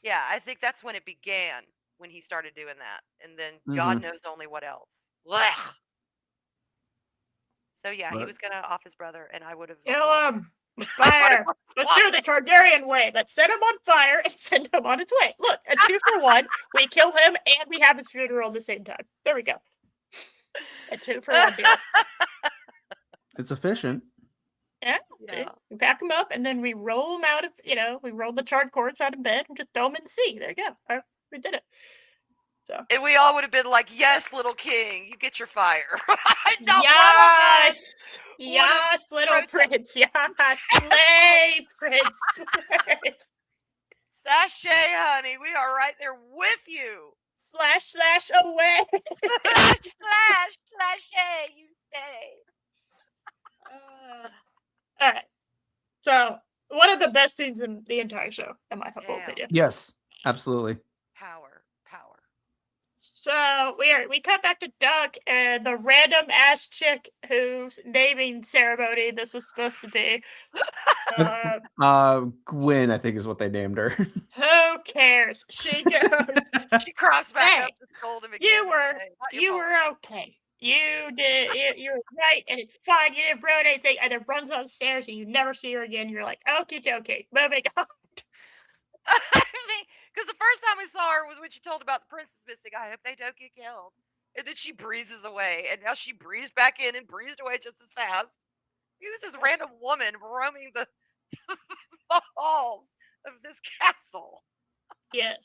Yeah, I think that's when it began, when he started doing that. And then God knows only what else. Blech. So yeah, he was gonna off his brother, and I would have Kill applauded. him with fire. Let's do it the Targaryen way. Let's set him on fire and send him on its way. Look, a 2-for-1. We kill him and we have his funeral at the same time. There we go. A 2-for-1 deal. It's efficient. Yeah. We pack him up and then we roll him out of, we roll the charred corpse out of bed and just throw him in the sea. There you go. We did it. So. And we all would have been like, yes, little king, you get your fire. Not yes! Yes, little prince. Yes, slay, prince. Sashay, honey, we are right there with you. / away. Slashay, you stay. All right. So, one of the best scenes in the entire show, in my humble opinion. Yes, absolutely. Power. So we cut back to Duck and the random ass chick whose naming ceremony this was supposed to be. Gwen, I think is what they named her. Who cares? She goes. She crossed back hey, up to scold him again. You were okay. You did. You're right, and it's fine. You didn't ruin anything. And then runs downstairs, and you never see her again. You're like, okay, moving on. Because the first time we saw her was when she told about the princess missing. I hope they don't get killed. And then she breezes away, and now she breezed back in and breezed away just as fast. Who's this random woman roaming the halls of this castle? Yes.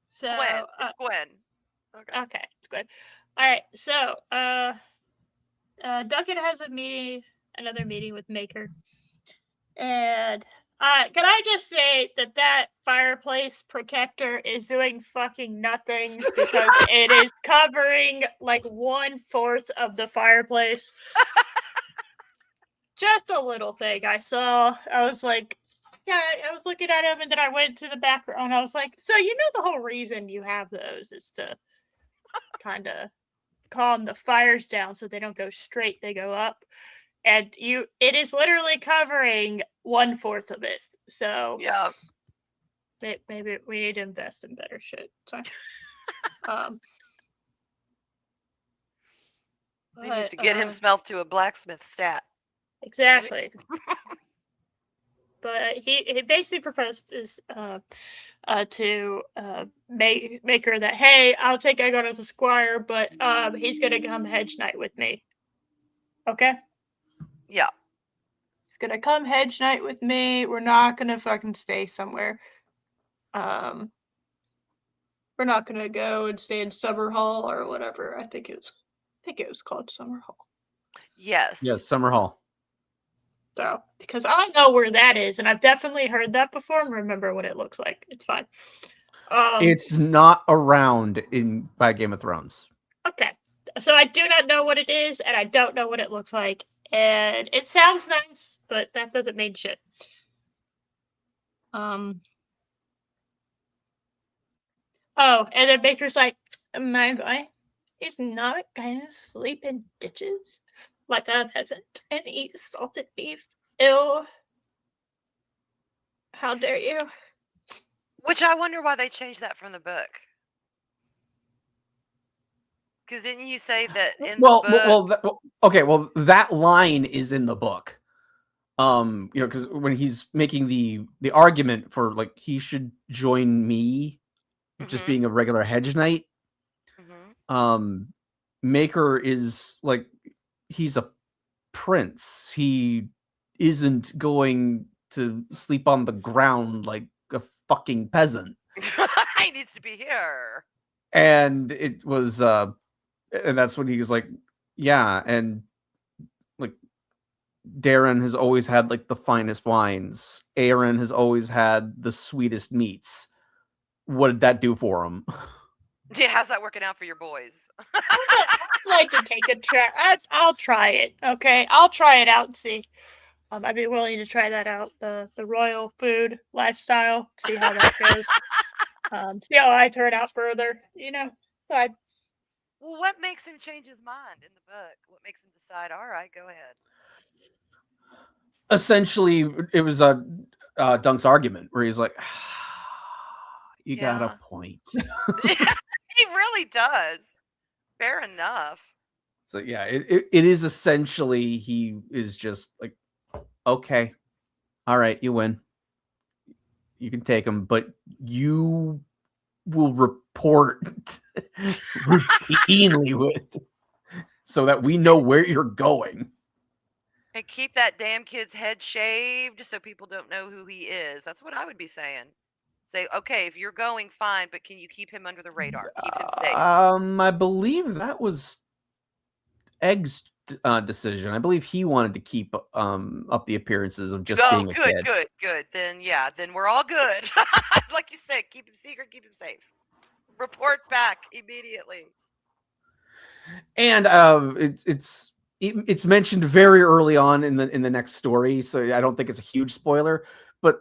So Gwen. It's Gwen. Okay, it's Gwen. All right. So Duncan has another meeting with Maker, and can I just say that fireplace protector is doing fucking nothing because it is covering like 1/4 of the fireplace. Just a little thing I saw. I was like, yeah, I was looking at him and then I went to the background. I was like, so the whole reason you have those is to kind of calm the fires down so they don't go straight, they go up. And it is literally covering 1/4 of it. So yeah, maybe we need to invest in better shit. So, he needs to get himself to a blacksmith stat. Exactly. But he basically proposed to make her that, hey, I'll take Aegon as a squire, but he's gonna come hedge knight with me. Okay? Yeah. He's gonna come hedge knight with me. We're not gonna fucking stay somewhere. We're not gonna go and stay in Summerhall or whatever. I think it was called Summerhall. Yes. Yes, Summerhall. So, because I know where that is, and I've definitely heard that before and remember what it looks like. It's fine. It's not around by Game of Thrones. Okay. So I do not know what it is, and I don't know what it looks like. And it sounds nice, but that doesn't mean shit. Oh, and then Baker's like, my boy is not gonna sleep in ditches like a peasant and eat salted beef. Ew. How dare you? Which I wonder why they changed that from the book. Because didn't you say that in the book? That line is in the book. Because when he's making the argument for like he should join me, just being a regular hedge knight. Maker is like, he's a prince. He isn't going to sleep on the ground like a fucking peasant. He needs to be here. And it was and that's when he was like, yeah, and like Darren has always had like the finest wines. Aaron has always had the sweetest meats. What did that do for him? Yeah, how's that working out for your boys? I'd like to take a try. I'll try it. Okay, I'll try it out and see. I'd be willing to try that out. The royal food lifestyle. See how that goes. See how I turn out further. I Well, what makes him change his mind in the book? What makes him decide, all right, go ahead? Essentially, it was Dunk's argument where he's like, you got a point. He really does. Fair enough. So yeah, it is essentially, he is just like, okay, all right, you win. You can take him, but you will report routinely with, so that we know where you're going. And keep that damn kid's head shaved so people don't know who he is. That's what I would be saying. Say, okay, if you're going, fine, but can you keep him under the radar? Keep him safe. I believe that was Egg's decision. I believe he wanted to keep up the appearances of just being a kid. Good. Then we're all good. Like you said, keep him secret, keep him safe. Report back immediately. And it's mentioned very early on in the next story, so I don't think it's a huge spoiler, but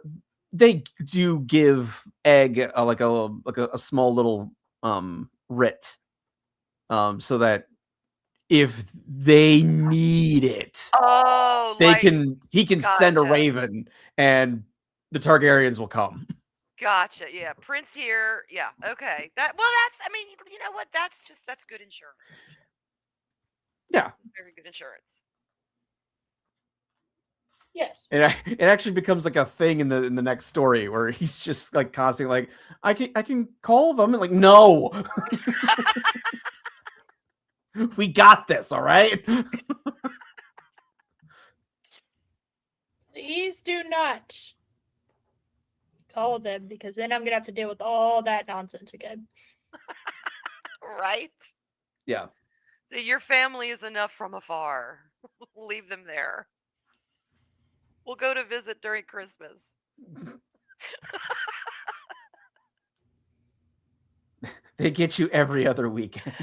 they do give Egg a small little writ, so that if they need it, he can send a raven and the Targaryens will come. Gotcha. Yeah, Prince here. Yeah. Okay. That's. I mean, you know what? That's good insurance. Yeah. Very good insurance. Yes. It actually becomes like a thing in the next story where he's just like constantly like, I can call them, and like, no. We got this, all right? Please do not call them, because then I'm gonna have to deal with all that nonsense again. Right? Yeah. So your family is enough from afar. Leave them there. We'll go to visit during Christmas. They get you every other weekend.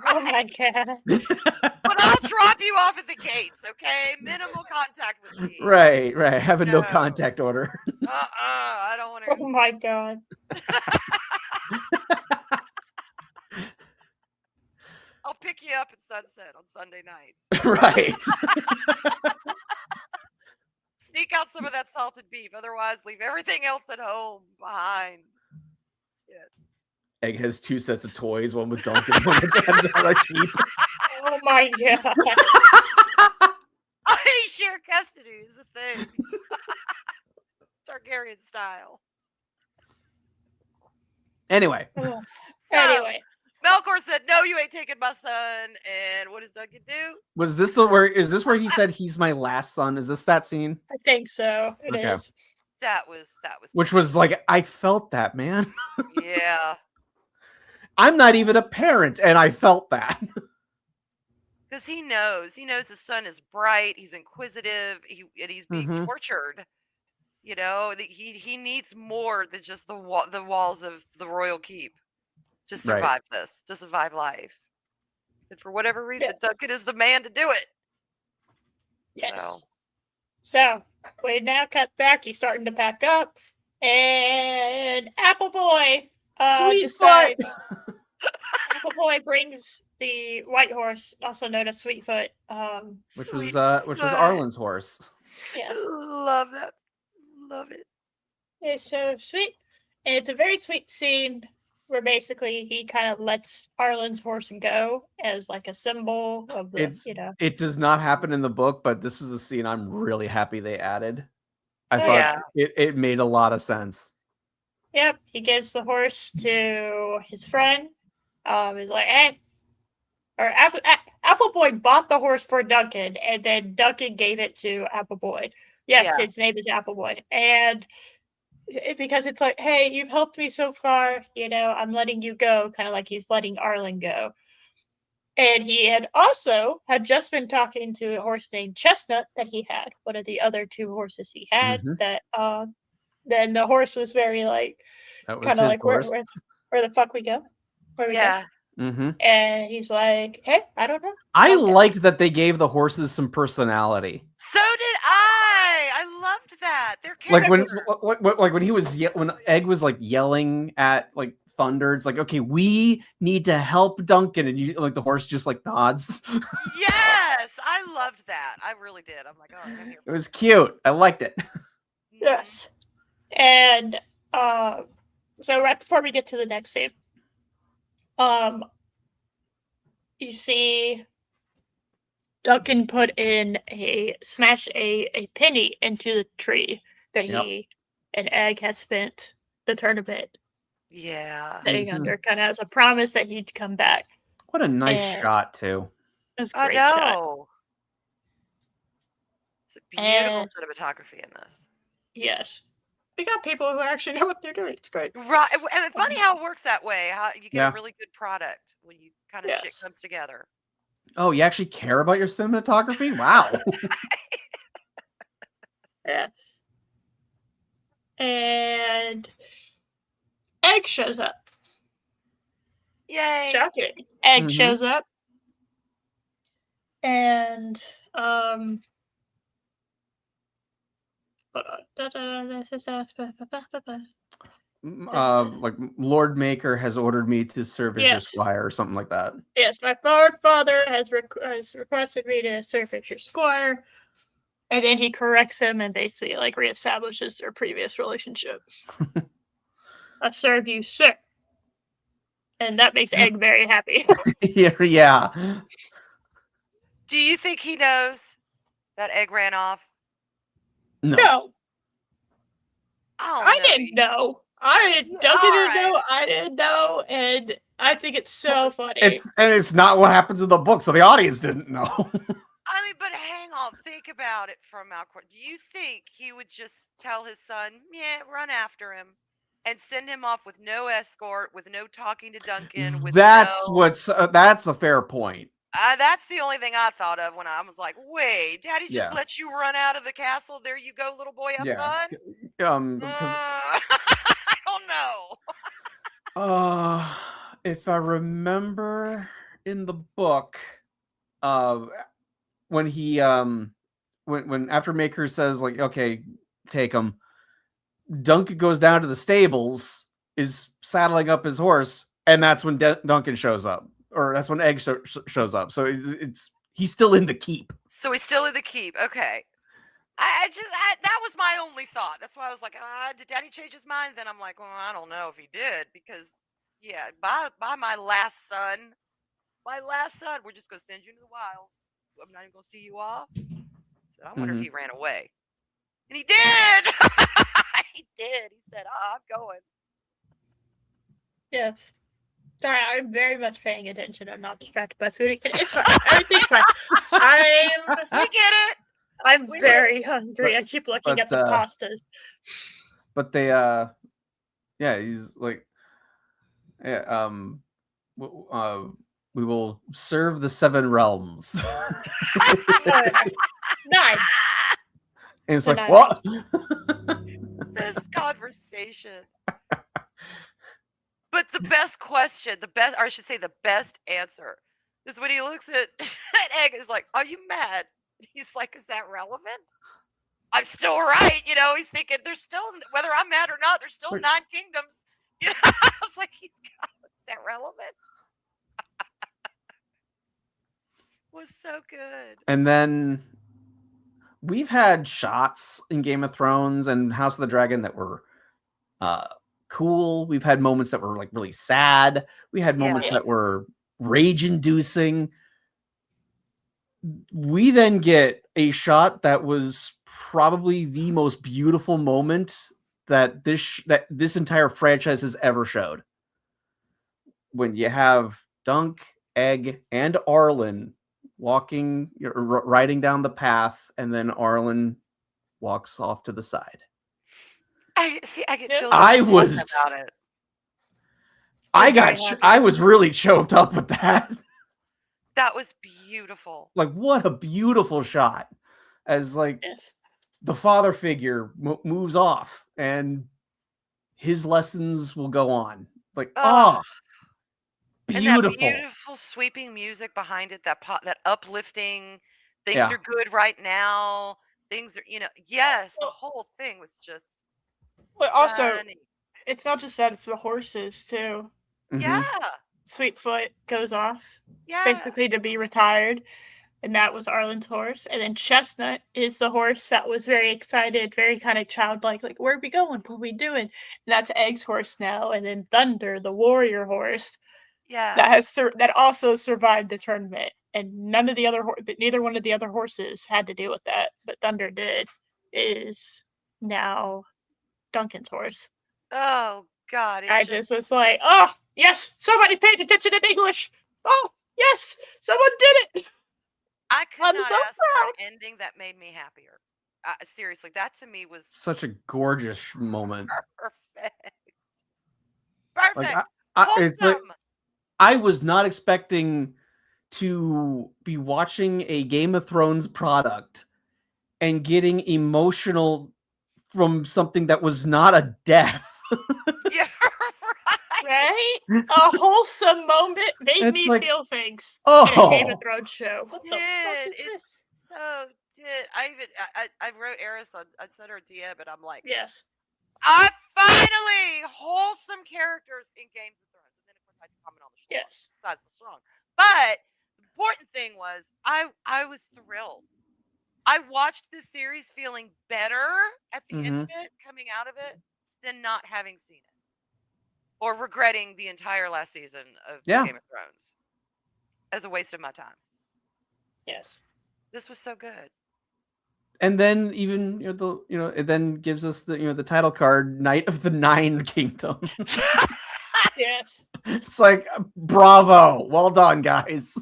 Oh my God. But I'll drop you off at the gates, okay? Minimal contact with me. Right. Have a no contact order. I don't want to. Oh my God. I'll pick you up at sunset on Sunday nights. Right. Sneak out some of that salted beef. Otherwise, leave everything else at home behind. Yeah. Egg has 2 sets of toys, one with Duncan, one with Dad. Oh my God. I share custody is a thing. Targaryen style. Anyway. Anyway. Melkor said, "No, you ain't taking my son." And what does Duncan do? Is this where he said he's my last son? Is this that scene? I think so. It is. That was. Which was like, I felt that, man. Yeah. I'm not even a parent, and I felt that. Because he knows his son is bright. He's inquisitive. And he's being tortured. You know, he needs more than just the walls of the royal keep to survive this, to survive life. And for whatever reason, Duncan is the man to do it. Yes. So we now cut back. He's starting to pack up, and Apple Boy decides. Apple Boy brings the white horse, also known as Sweetfoot, which was Arlen's horse. Yeah, love that. Love it. It's so sweet, and it's a very sweet scene where basically he kind of lets Arlen's horse go as like a symbol of the, It does not happen in the book, but this was a scene I'm really happy they added. I thought it made a lot of sense. Yep, he gives the horse to his friend. He's like, "Hey, or Appleboy bought the horse for Duncan, and then Duncan gave it to Appleboy. Yes, Yeah. its name is Appleboy, and because it's like, hey, you've helped me so far, I'm letting you go, kind of like he's letting Arlen go. And he had just been talking to a horse named Chestnut that he had, one of the other two horses he had. That then the horse was very like, that was kind of his like, horse. where the fuck we go? Where we Yeah. go? And he's like, hey, I don't know. I liked that they gave the horses some personality. So did I. I loved that. They're Like characters. when Egg was like yelling at like Thunder, it's like, okay, we need to help Duncan, and you like the horse just like nods. Yes, I loved that. I really did. I'm like, oh, I'm here. It was cute. I liked it. Yes. And so right before we get to the next scene, you see Duncan smash a penny into the tree that he and Egg has spent the tournament. Yeah. Sitting under, kind of as a promise that he'd come back. What a nice shot too. It was a great shot. It's a beautiful cinematography in this. Yes. We got people who actually know what they're doing. It's great. Right. And it's funny how it works that way. How you get a really good product when you kind of shit comes together. Oh, you actually care about your cinematography? Wow. Yeah. And Egg shows up. Yay. Shocking. Egg shows up. And hold on. Like Lord Maker has ordered me to serve as your squire or something like that. Yes, my father has requested me to serve as your squire. And then he corrects him and basically like reestablishes their previous relationship. I serve you, sir. And that makes Egg very happy. Yeah. Do you think he knows that Egg ran off? No. I know. didn't know. Duncan didn't know. I didn't know. And I think it's so funny. It's not what happens in the book, so the audience didn't know. I mean, but hang on. Think about it from Malcolm. Do you think he would just tell his son, yeah, run after him? And send him off with no escort, with no talking to Duncan. That's a fair point. That's the only thing I thought of when I was like, wait, Daddy just let you run out of the castle. There you go, little boy, have fun. I don't know. If I remember in the book, when he when after Maker says like, okay, take him, Duncan goes down to the stables, is saddling up his horse, and that's when Duncan shows up, or that's when Egg shows up. So he's still in the keep. So he's still in the keep. Okay. That was my only thought. That's why I was like, did Daddy change his mind? Then I'm like, well, I don't know if he did, because by my last son, we're just gonna send you to the wilds. I'm not even gonna see you off. So I wonder if he ran away. And he did. He did. He said, I'm going. Yeah. Sorry, I'm very much paying attention. I'm not distracted by food. It's fine. Everything's fine. We get it. I'm very hungry. I keep looking at the pastas. But they he's like, we will serve the 7 realms. Nice. And it's like, what? This conversation. But the best question, the best answer is when he looks at Egg and is like, are you mad? He's like, is that relevant? I'm still right. He's thinking there's still, whether I'm mad or not, there's still 9 kingdoms. I was like, is that relevant? Was so good. And then we've had shots in Game of Thrones and House of the Dragon that were cool. We've had moments that were like really sad. We had moments that were rage-inducing. We then get a shot that was probably the most beautiful moment that this entire franchise has ever showed. When you have Dunk Egg, and Arlen walking, riding down the path, and then Arlen walks off to the side. I get Yep. chills I just was- talking about it. I was really choked up with that. That was beautiful. Like, what a beautiful shot. As like Yes. the father figure moves off, and his lessons will go on. Like, Ugh. And that beautiful. beautiful sweeping music behind it, that uplifting, things Yeah. are good right now. Things are, yes, the Well- whole thing was just But also, stunning. it's not just that; it's the horses too. Mhm. Yeah, Sweetfoot goes off yeah, basically to be retired, and that was Arlen's horse. And then Chestnut is the horse that was very excited, very kind of childlike, like, where are we going? What are we doing? And that's Egg's horse now. And then Thunder, the warrior horse, yeah. that also survived the tournament. And none of the other neither one of the other horses had to deal with that, but Thunder did. Is now Duncan's horse. Oh God, I just was like, oh yes, somebody paid attention in English. Oh yes, someone did it. I could I'm not so ask for an proud. ending that made me happier. Seriously, that to me was Such a gorgeous moment. perfect. Like, Perfect. it's like Wholesome. I was not expecting to be watching a Game of Thrones product and getting emotional from something that was not a death. Yeah, right. Right? A wholesome moment made It's me like, feel things in a Game of oh, Thrones show. What the fuck Did is it this? so did I even I wrote Eris on I sent her a DM and I'm like, Yes. I finally wholesome characters in Games of Thrones. And then of course I had to comment on the schlong. Yes. Besides the schlong. But the important thing was I was thrilled. I watched this series feeling better at the end of it, coming out of it, than not having seen it. Or regretting the entire last season of Game of Thrones as a waste of my time. Yes. This was so good. And then even it then gives us the title card, Knight of the Nine Kingdoms. Yes. It's like, bravo, well done, guys.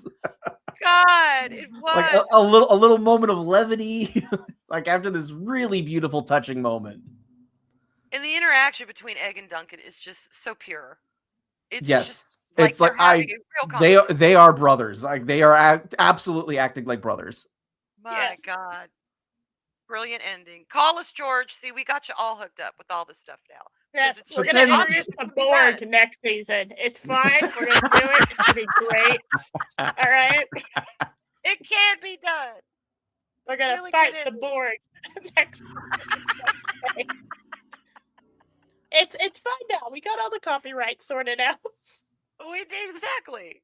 God, it was like a little moment of levity, like after this really beautiful, touching moment. And the interaction between Egg and Duncan is just so pure. It's yes, just like it's they're like having a real conversation. they are brothers. Like they are absolutely acting like brothers. My God. Brilliant ending. Call us, George. See, we got you all hooked up with all this stuff now. Yes, It's we're just gonna obvious introduce the it can be done. Borg next season. It's fine. We're gonna do it. It's gonna be great. All right. It can be done. We're gonna Really fight good the ending. Borg next. It's fine now. We got all the copyrights sorted out. We did exactly.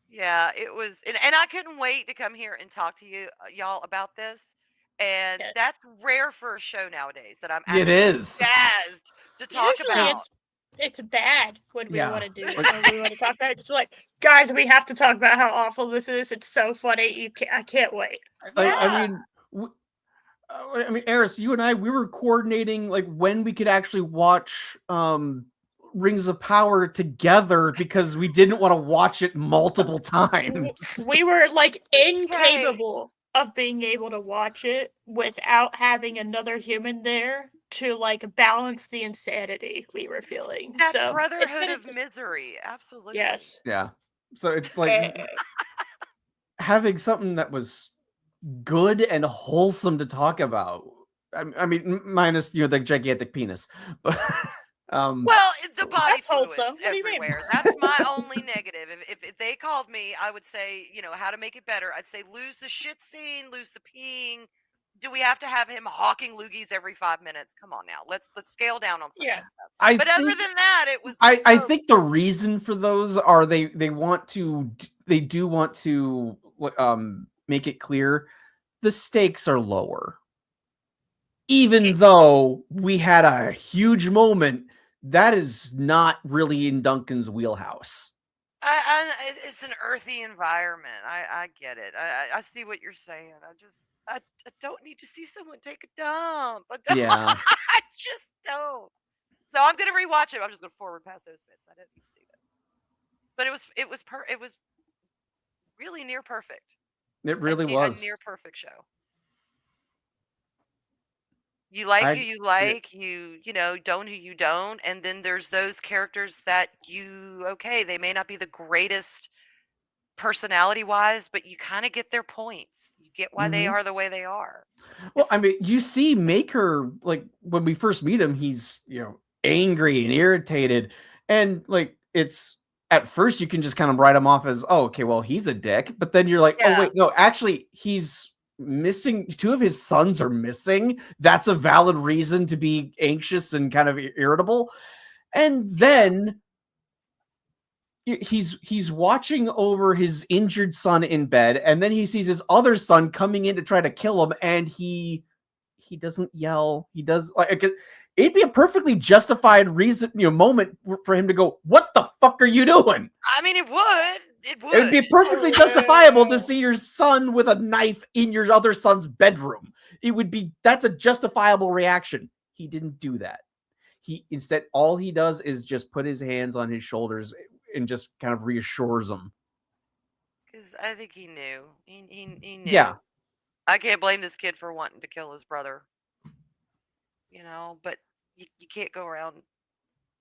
Yeah, it was, and I couldn't wait to come here and talk to you, y'all, about this. And Yes. that's rare for a show nowadays that I'm It actually is. jazzed to talk Usually about. it's bad when we Yeah. want to do it. When we want to talk about it. It's like, guys, we have to talk about how awful this is. It's so funny. I can't wait. I mean, Eris, you and I, we were coordinating like when we could actually watch Rings of Power together because we didn't want to watch it multiple times. We were like Right. incapable of being able to watch it without having another human there to like balance the insanity we were feeling. That So brotherhood instead of just- misery. Absolutely. Yes. Yeah. So it's like having something that was good and wholesome to talk about. I mean, minus the gigantic penis, but Well, the body That's wholesome. fluids What do you mean? everywhere. That's my only negative. If they called me, I would say, how to make it better. I'd say lose the shit scene, lose the peeing. Do we have to have him hawking loogies every 5 minutes? Come on now. Let's scale down on some of that stuff. But other than that, it was I think the reason for those are they do want to make it clear the stakes are lower. Even though we had a huge moment, that is not really in Duncan's wheelhouse. it's an earthy environment. I get it. I see what you're saying. I don't need to see someone take a dump. Yeah. I just don't. So I'm gonna rewatch it. I'm just gonna forward past those bits. I didn't need to see that. But it was really near perfect. It really A was. near perfect show. You like who I you yeah. like, you know, don't who you don't, and then there's those characters that okay, they may not be the greatest personality-wise, but you kinda get their points. You get why they Mhm. are the way they are. Well, I It's mean, you see Maker, like, when we first meet him, he's, angry and irritated, and, like, it's at first, you can just kind of write him off as, "Oh, okay, well, he's a dick," but then you're like, "Oh, yeah, wait, no, actually, he's missing 2 of his sons are missing. That's a valid reason to be anxious and kind of irritable." And yeah. then he's watching over his injured son in bed, and then he sees his other son coming in to try to kill him, and he doesn't yell. He does it'd be a perfectly justified reason, moment for him to go, "What the fuck are you doing?" I mean, it would. It It would be would. perfectly justifiable to see your son with a knife in your other son's bedroom. That's a justifiable reaction. He didn't do that. Instead, all he does is just put his hands on his shoulders and just kind of reassures him. 'Cause I think he knew. He Yeah. knew. I can't blame this kid for wanting to kill his brother, you know, but you can't go around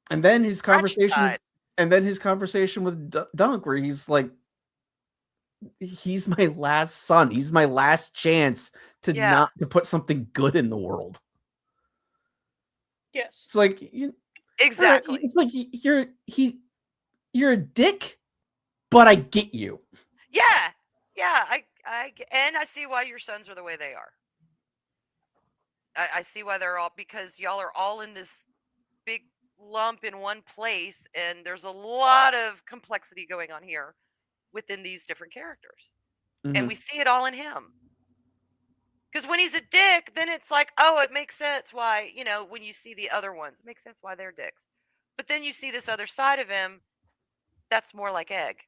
And then his fratricide. conversations and then his conversation with Dunk, where he's like, he's my last son. He's my last chance Yeah, to put something good in the world. Yes. It's like all right, exactly. it's like you're a dick, but I get you. Yeah, yeah. And I see why your sons are the way they are. I see why they're all because y'all are all in this big lump in one place, and there's a lot of complexity going on here within these different characters, and we Mhm. see it all in him. Because when he's a dick, then it's like, oh, it makes sense why, when you see the other ones, it makes sense why they're dicks. But then you see this other side of him that's more like Egg.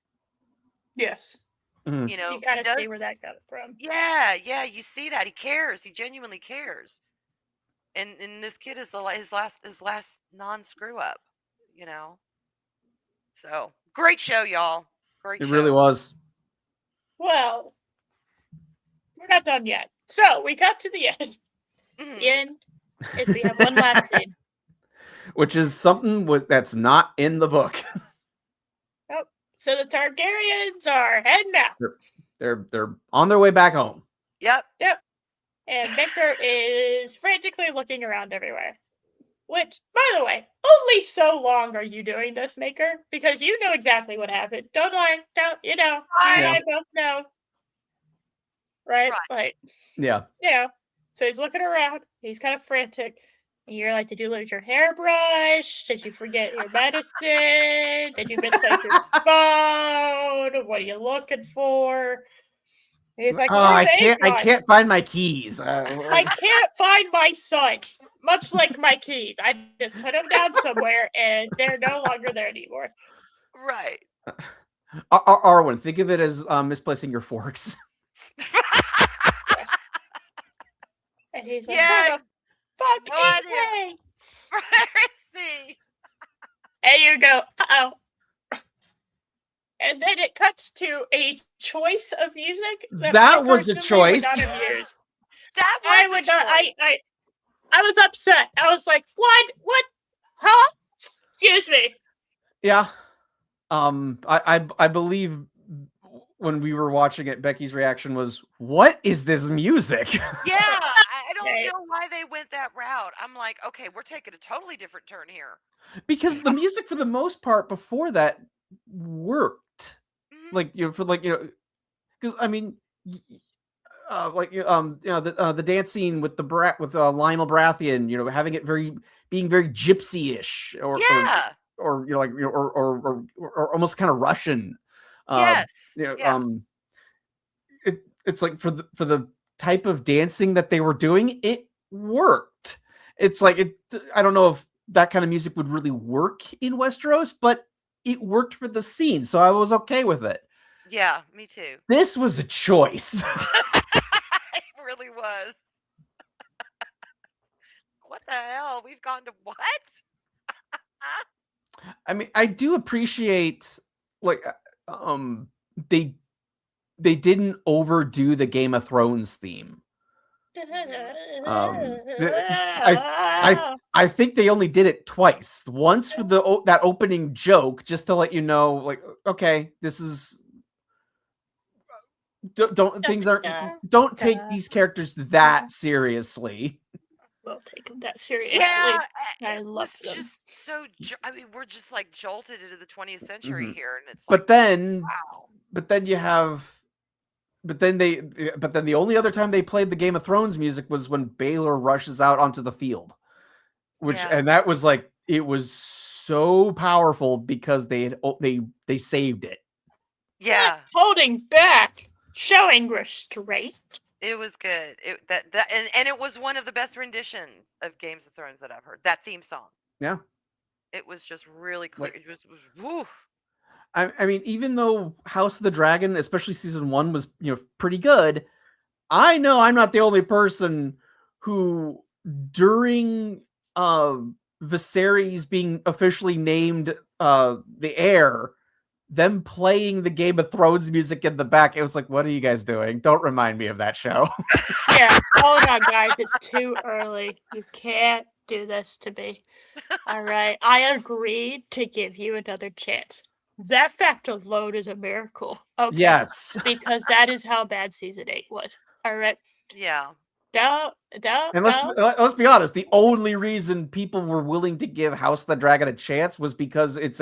Yes. Mhm. You He gotta does. see where that got from. Yeah, yeah, you see that. He cares. He genuinely cares. And this kid is his last non screw up, you know. So great show, y'all. Great It really show. was. Well, we're not done yet. So we got to the end. The Hmm. end is we have one last scene. Which is something that's not in the book. Oh, so the Targaryens are heading out. They're on their way back home. Yep. Yep. And Victor is frantically looking around everywhere. Which, by the way, only so long are you doing this, Maker? Because you know exactly what happened. Don't lie. Don't, you and Yeah. I both know. Right? Right. Like, Yeah. So he's looking around. He's kind of frantic. And you're like, did you lose your hairbrush? Did you forget your medicine? Did you misplace your phone? What are you looking for? And he's like, Oh, where's I Aegon? can't find my keys. I can't find my son. Much like my keys. I just put them down somewhere and they're no longer there anymore. Right. Arwen, think of it as misplacing your forks. Yeah. And he's like, where Yeah. the fuck No is idea. he? Where is he? And you go, uh-oh. And then it cuts to a choice of music that I That was the personally would not choice. have used. That I was the would not. choice. I was upset. I was like, what? What? Huh? Excuse me. Yeah. I believe when we were watching it, Becky's reaction was, "What is this music?" Yeah, I don't Right. know why they went that route. I'm like, okay, we're taking a totally different turn here. Because the music for the most part before that worked. Mhm. Like, because I mean, the dance scene with Lionel Baratheon, having it being very gypsy-ish, Yeah. or almost kind of Russian. Uh, Yes. you know, Yeah. it's like for the type of dancing that they were doing, it worked. It's like I don't know if that kind of music would really work in Westeros, but it worked for the scene, so I was okay with it. Yeah, me too. This was a choice. It really was. What the hell? We've gone to what? I mean, I do appreciate like they didn't overdo the Game of Thrones theme. I think they only did it twice. Once for that opening joke, just to let you know, like, okay, this is don't take these characters that seriously. We'll take them that seriously. Yeah, I it love was them. just so. I mean, we're just like jolted into the 20th century here, and it's But like, then, wow. but then the only other time they played the Game of Thrones music was when Baylor rushes out onto the field, and that was like, it was so powerful because they saved it. Yeah, not holding back, showing restraint. it was good. And it was one of the best renditions of Games of Thrones that I've heard. That theme song. Yeah, it was just really clear. It was woo. I mean, even though House of the Dragon, especially season 1, was pretty good, I know I'm not the only person who, during Viserys being officially named the heir, them playing the Game of Thrones music in the back, it was like, what are you guys doing? Don't remind me of that show. Yeah. Oh no, guys, it's too early. You can't do this to me. All right. I agreed to give you another chance. That fact alone is a miracle. Okay. Yes. Because that is how bad season 8 was. All right. Yeah. And let's be honest, the only reason people were willing to give House of the Dragon a chance was because it's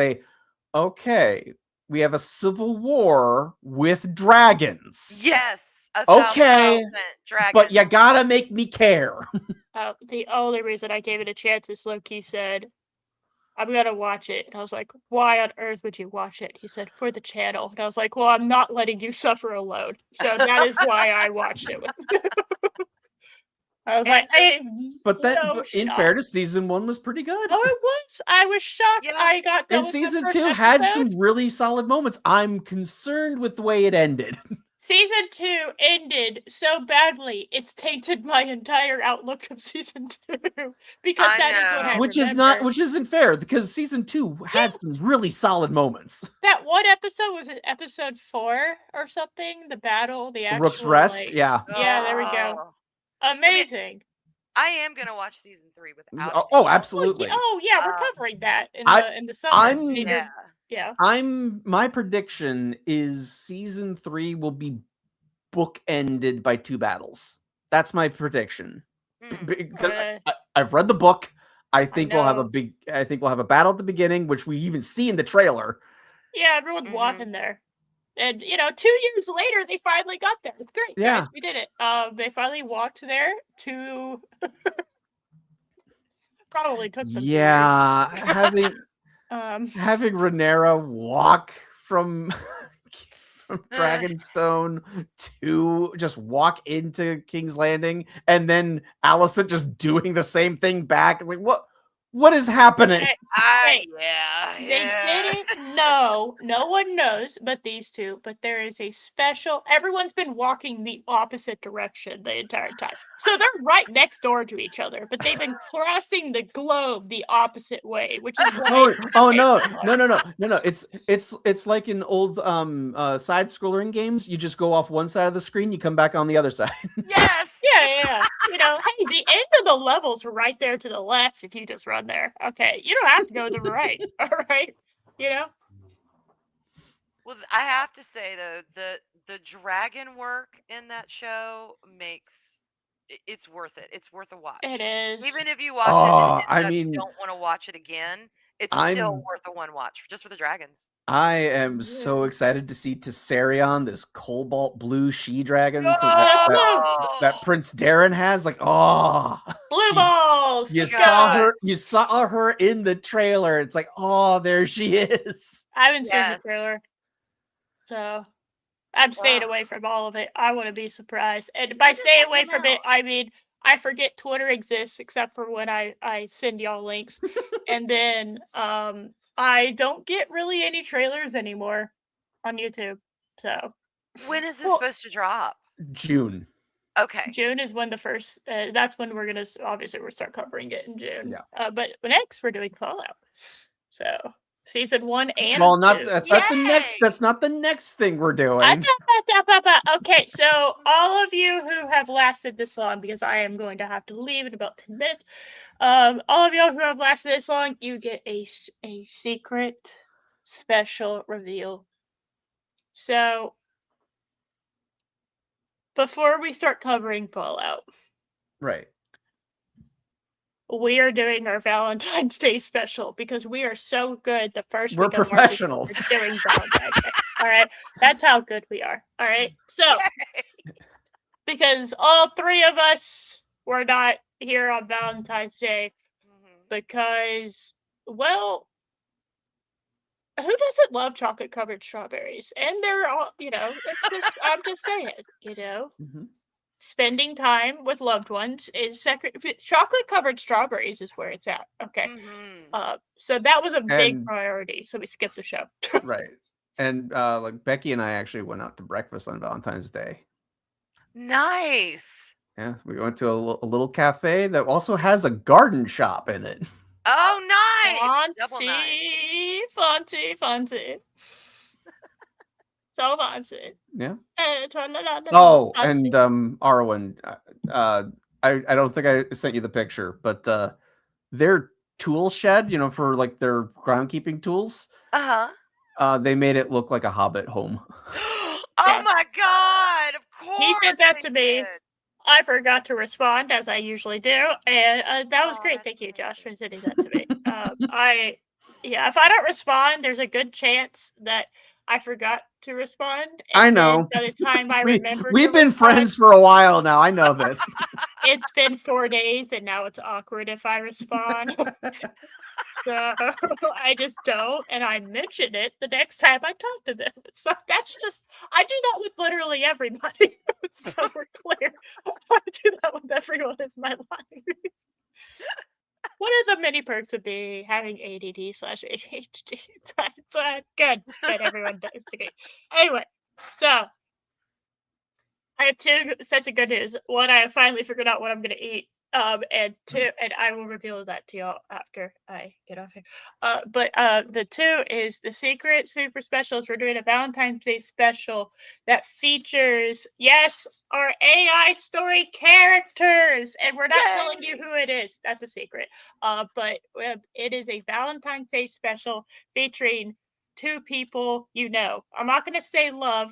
okay, we have a civil war with dragons. Yes. Okay, dragons. but you gotta make me care. The only reason I gave it a chance is Loki said, I'm gonna watch it. And I was like, why on earth would you watch it? He said, for the channel. And I was like, well, I'm not letting you suffer alone. So that is why I watched it. I was like, hey, but in fairness, season 1 was pretty good. Oh, it was. I was shocked. Yeah. I got that. And season 2 had some really solid moments. I'm concerned with the way it ended. Season 2 ended so badly, it's tainted my entire outlook of season 2 because that is what I remember. Which isn't fair, because season 2 had some really solid moments. That one episode, was it episode 4 or something? The battle, the actual Rook's Rest, yeah. Yeah, there we go. Amazing. I am gonna watch season 3 without. Oh, absolutely. Oh yeah, we're covering that in the summer. My prediction is season 3 will be bookended by 2 battles. That's my prediction. I've read the book. I think we'll have a battle at the beginning, which we even see in the trailer. Yeah, everyone's walking there. And 2 years later, they finally got there. It's great, guys. We did it. They finally walked there to. Probably took them. Yeah, having Rhaenyra walk from Dragonstone to just walk into King's Landing, and then Alicent just doing the same thing back. Like, what is happening? They didn't know. No one knows but these two. But there is a special. Everyone's been walking the opposite direction the entire time. So they're right next door to each other, but they've been crossing the globe the opposite way, which is no. It's like in old side scroller games. You just go off one side of the screen, you come back on the other side. Yes. Yeah. Hey, the end of the level's right there to the left if you just run there. Okay, you don't have to go to the right. All right, Well, I have to say though, the dragon work in that show makes it's worth it. It's worth a watch. It is. Even if you watch it and you don't want to watch it again, it's still worth a one watch just for the dragons. I am so excited to see Tessarion, this cobalt blue she-dragon that Prince Darren has. Like, blue balls. You saw her in the trailer. It's like, there she is. I haven't seen the trailer, so I'm staying away from all of it. I want to be surprised, and by staying away from it, I mean I forget Twitter exists except for when I send y'all links, and then I don't get really any trailers anymore on YouTube. So when is this supposed to drop? June. Okay. June is when the first. That's when we're gonna obviously we'll start covering it in June. Yeah. But next we're doing Fallout. So Season 1 and Well, 2. that's not the next. Yay! That's not the next thing we're doing. Okay, so all of you who have lasted this long, because I am going to have to leave in about 10 minutes. All of y'all who have lasted this long, you get a secret special reveal. So before we start covering Fallout, Right. we are doing our Valentine's Day special because we are so good. The first We're week of March, professionals. we're doing Valentine's Day. All right, that's how good we are. All right, so because all three of us were not here on Valentine's Day because, well, who doesn't love chocolate covered strawberries? And they're all, I'm just saying, spending time with loved ones is chocolate covered strawberries is where it's at. Okay. So that was a big priority. So we skipped the show. Right. And like Becky and I actually went out to breakfast on Valentine's Day. Nice. Yeah, we went to a little cafe that also has a garden shop in it. Oh, nice. Double nice. Fancy. So fancy. Yeah. Oh, and Arwen, I don't think I sent you the picture, but their tool shed, for like their groundkeeping tools. They made it look like a Hobbit home. Oh my God! Of course. He said that to me. I forgot to respond as I usually do, and that was great. Thank you, Josh, for sending that to me. If I don't respond, there's a good chance that I forgot to respond. And I know. By the time I remember, we've been friends for a while now. I know this. It's been 4 days, and now it's awkward if I respond. So I just don't, and I mention it the next time I talk to them. So that's just, I do that with literally everybody. So we're clear. I do that with everyone in my life. What are the many perks of having ADD/ADHD? It's good that everyone does to me. Anyway, so I have 2 sets of good news. One, I have finally figured out what I'm going to eat. And 2, and I will reveal that to y'all after I get off here. But the 2 is the secret super specials. We're doing a Valentine's Day special that features, yes, our AI story characters, and we're not telling you who it is. That's a secret. But it is a Valentine's Day special featuring 2 people you know. I'm not going to say love,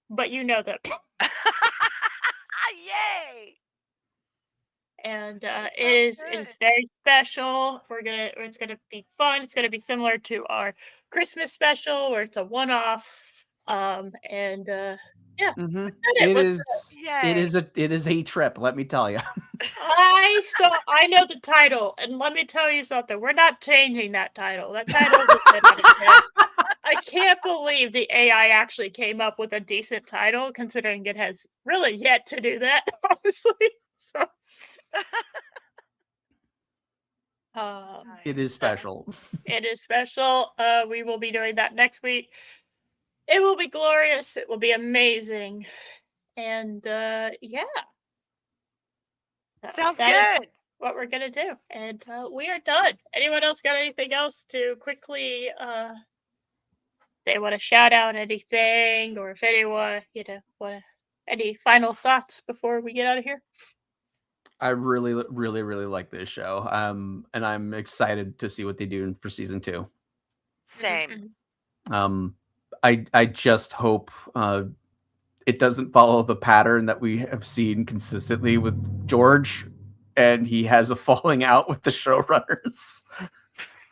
but you know them. Yay! And it is very special. It's gonna be fun. It's gonna be similar to our Christmas special where it's a one-off. Yeah. Mm-hmm. It is a trip. Let me tell you. I know the title, and let me tell you something. We're not changing that title. That title. I can't believe the AI actually came up with a decent title, considering it has really yet to do that. Honestly, so. It is special. It is special. We will be doing that next week. It will be glorious. It will be amazing. And yeah. Sounds that good. Is what we're gonna do. And we are done. Anyone else got anything else to quickly they want to shout out anything, or if anyone, any final thoughts before we get out of here? I really like this show. And I'm excited to see what they do for season 2. Same. I just hope it doesn't follow the pattern that we have seen consistently with George, and he has a falling out with the showrunners.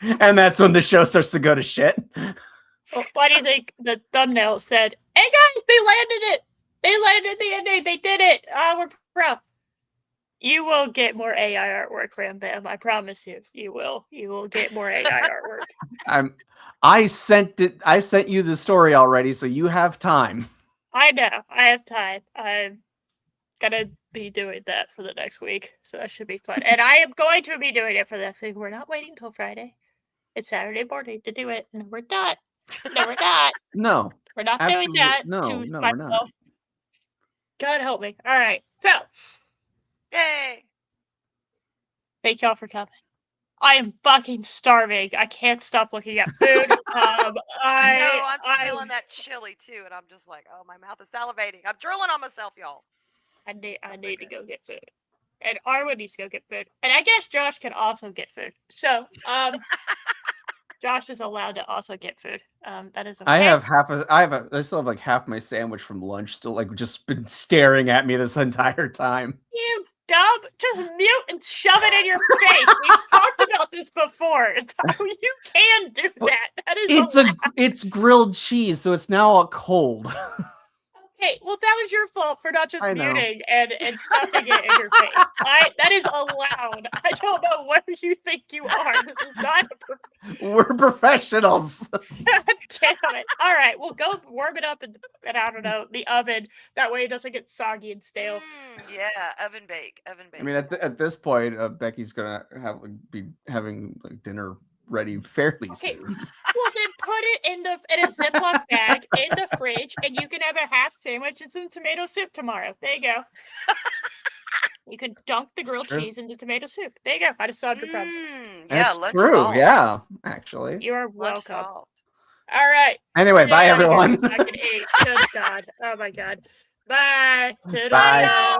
And that's when the show starts to go to shit. Well, why do you think the thumbnail said, "Hey guys, they landed it! They landed the ending! They did it! We're proud." You will get more AI artwork, Ram Bam. I promise you. You will. You will get more AI artwork. I sent you the story already, so you have time. I know. I have time. I'm gonna be doing that for the next week, so that should be fun. And I am going to be doing it for the next week. We're not waiting till Friday. It's Saturday morning to do it, and we're not. No, we're not. No. We're not doing that. No, we're not. God help me. All right. So. Yay. Thank y'all for coming. I am fucking starving. I can't stop looking at food. No, I'm feeling that chili too, and I'm just like, oh, my mouth is salivating. I'm drooling on myself, y'all. I need so to good. go get food. And Arwen needs to go get food. And I guess Josh can also get food. So, Josh is allowed to also get food. That is okay. I still have like half my sandwich from lunch still like just been staring at me this entire time. You dumb, just mute and shove it in your face. We've talked about this before. You can do that. That is it's grilled cheese, so it's now cold. Okay, well, that was your fault for not just I know. muting and stuffing it in your face. That is allowed. I don't know where you think you are. This is not We're professionals. God damn it. All right, well, go warm it up in I don't know, the oven. That way it doesn't get soggy and stale. Yeah, oven bake. I mean, at this point, Becky's gonna be having like dinner ready fairly soon. Well, then put it in a Ziploc bag in the fridge, and you can have a half sandwich and some tomato soup tomorrow. There you go. You can dunk the grilled cheese into tomato soup. There you go. I just solved your problem. Yeah, that's true. Solved. Yeah, actually. You are Lunch welcome. solved. All right. Anyway, bye everyone. I can eat. Good God. Oh my God. Bye. Bye.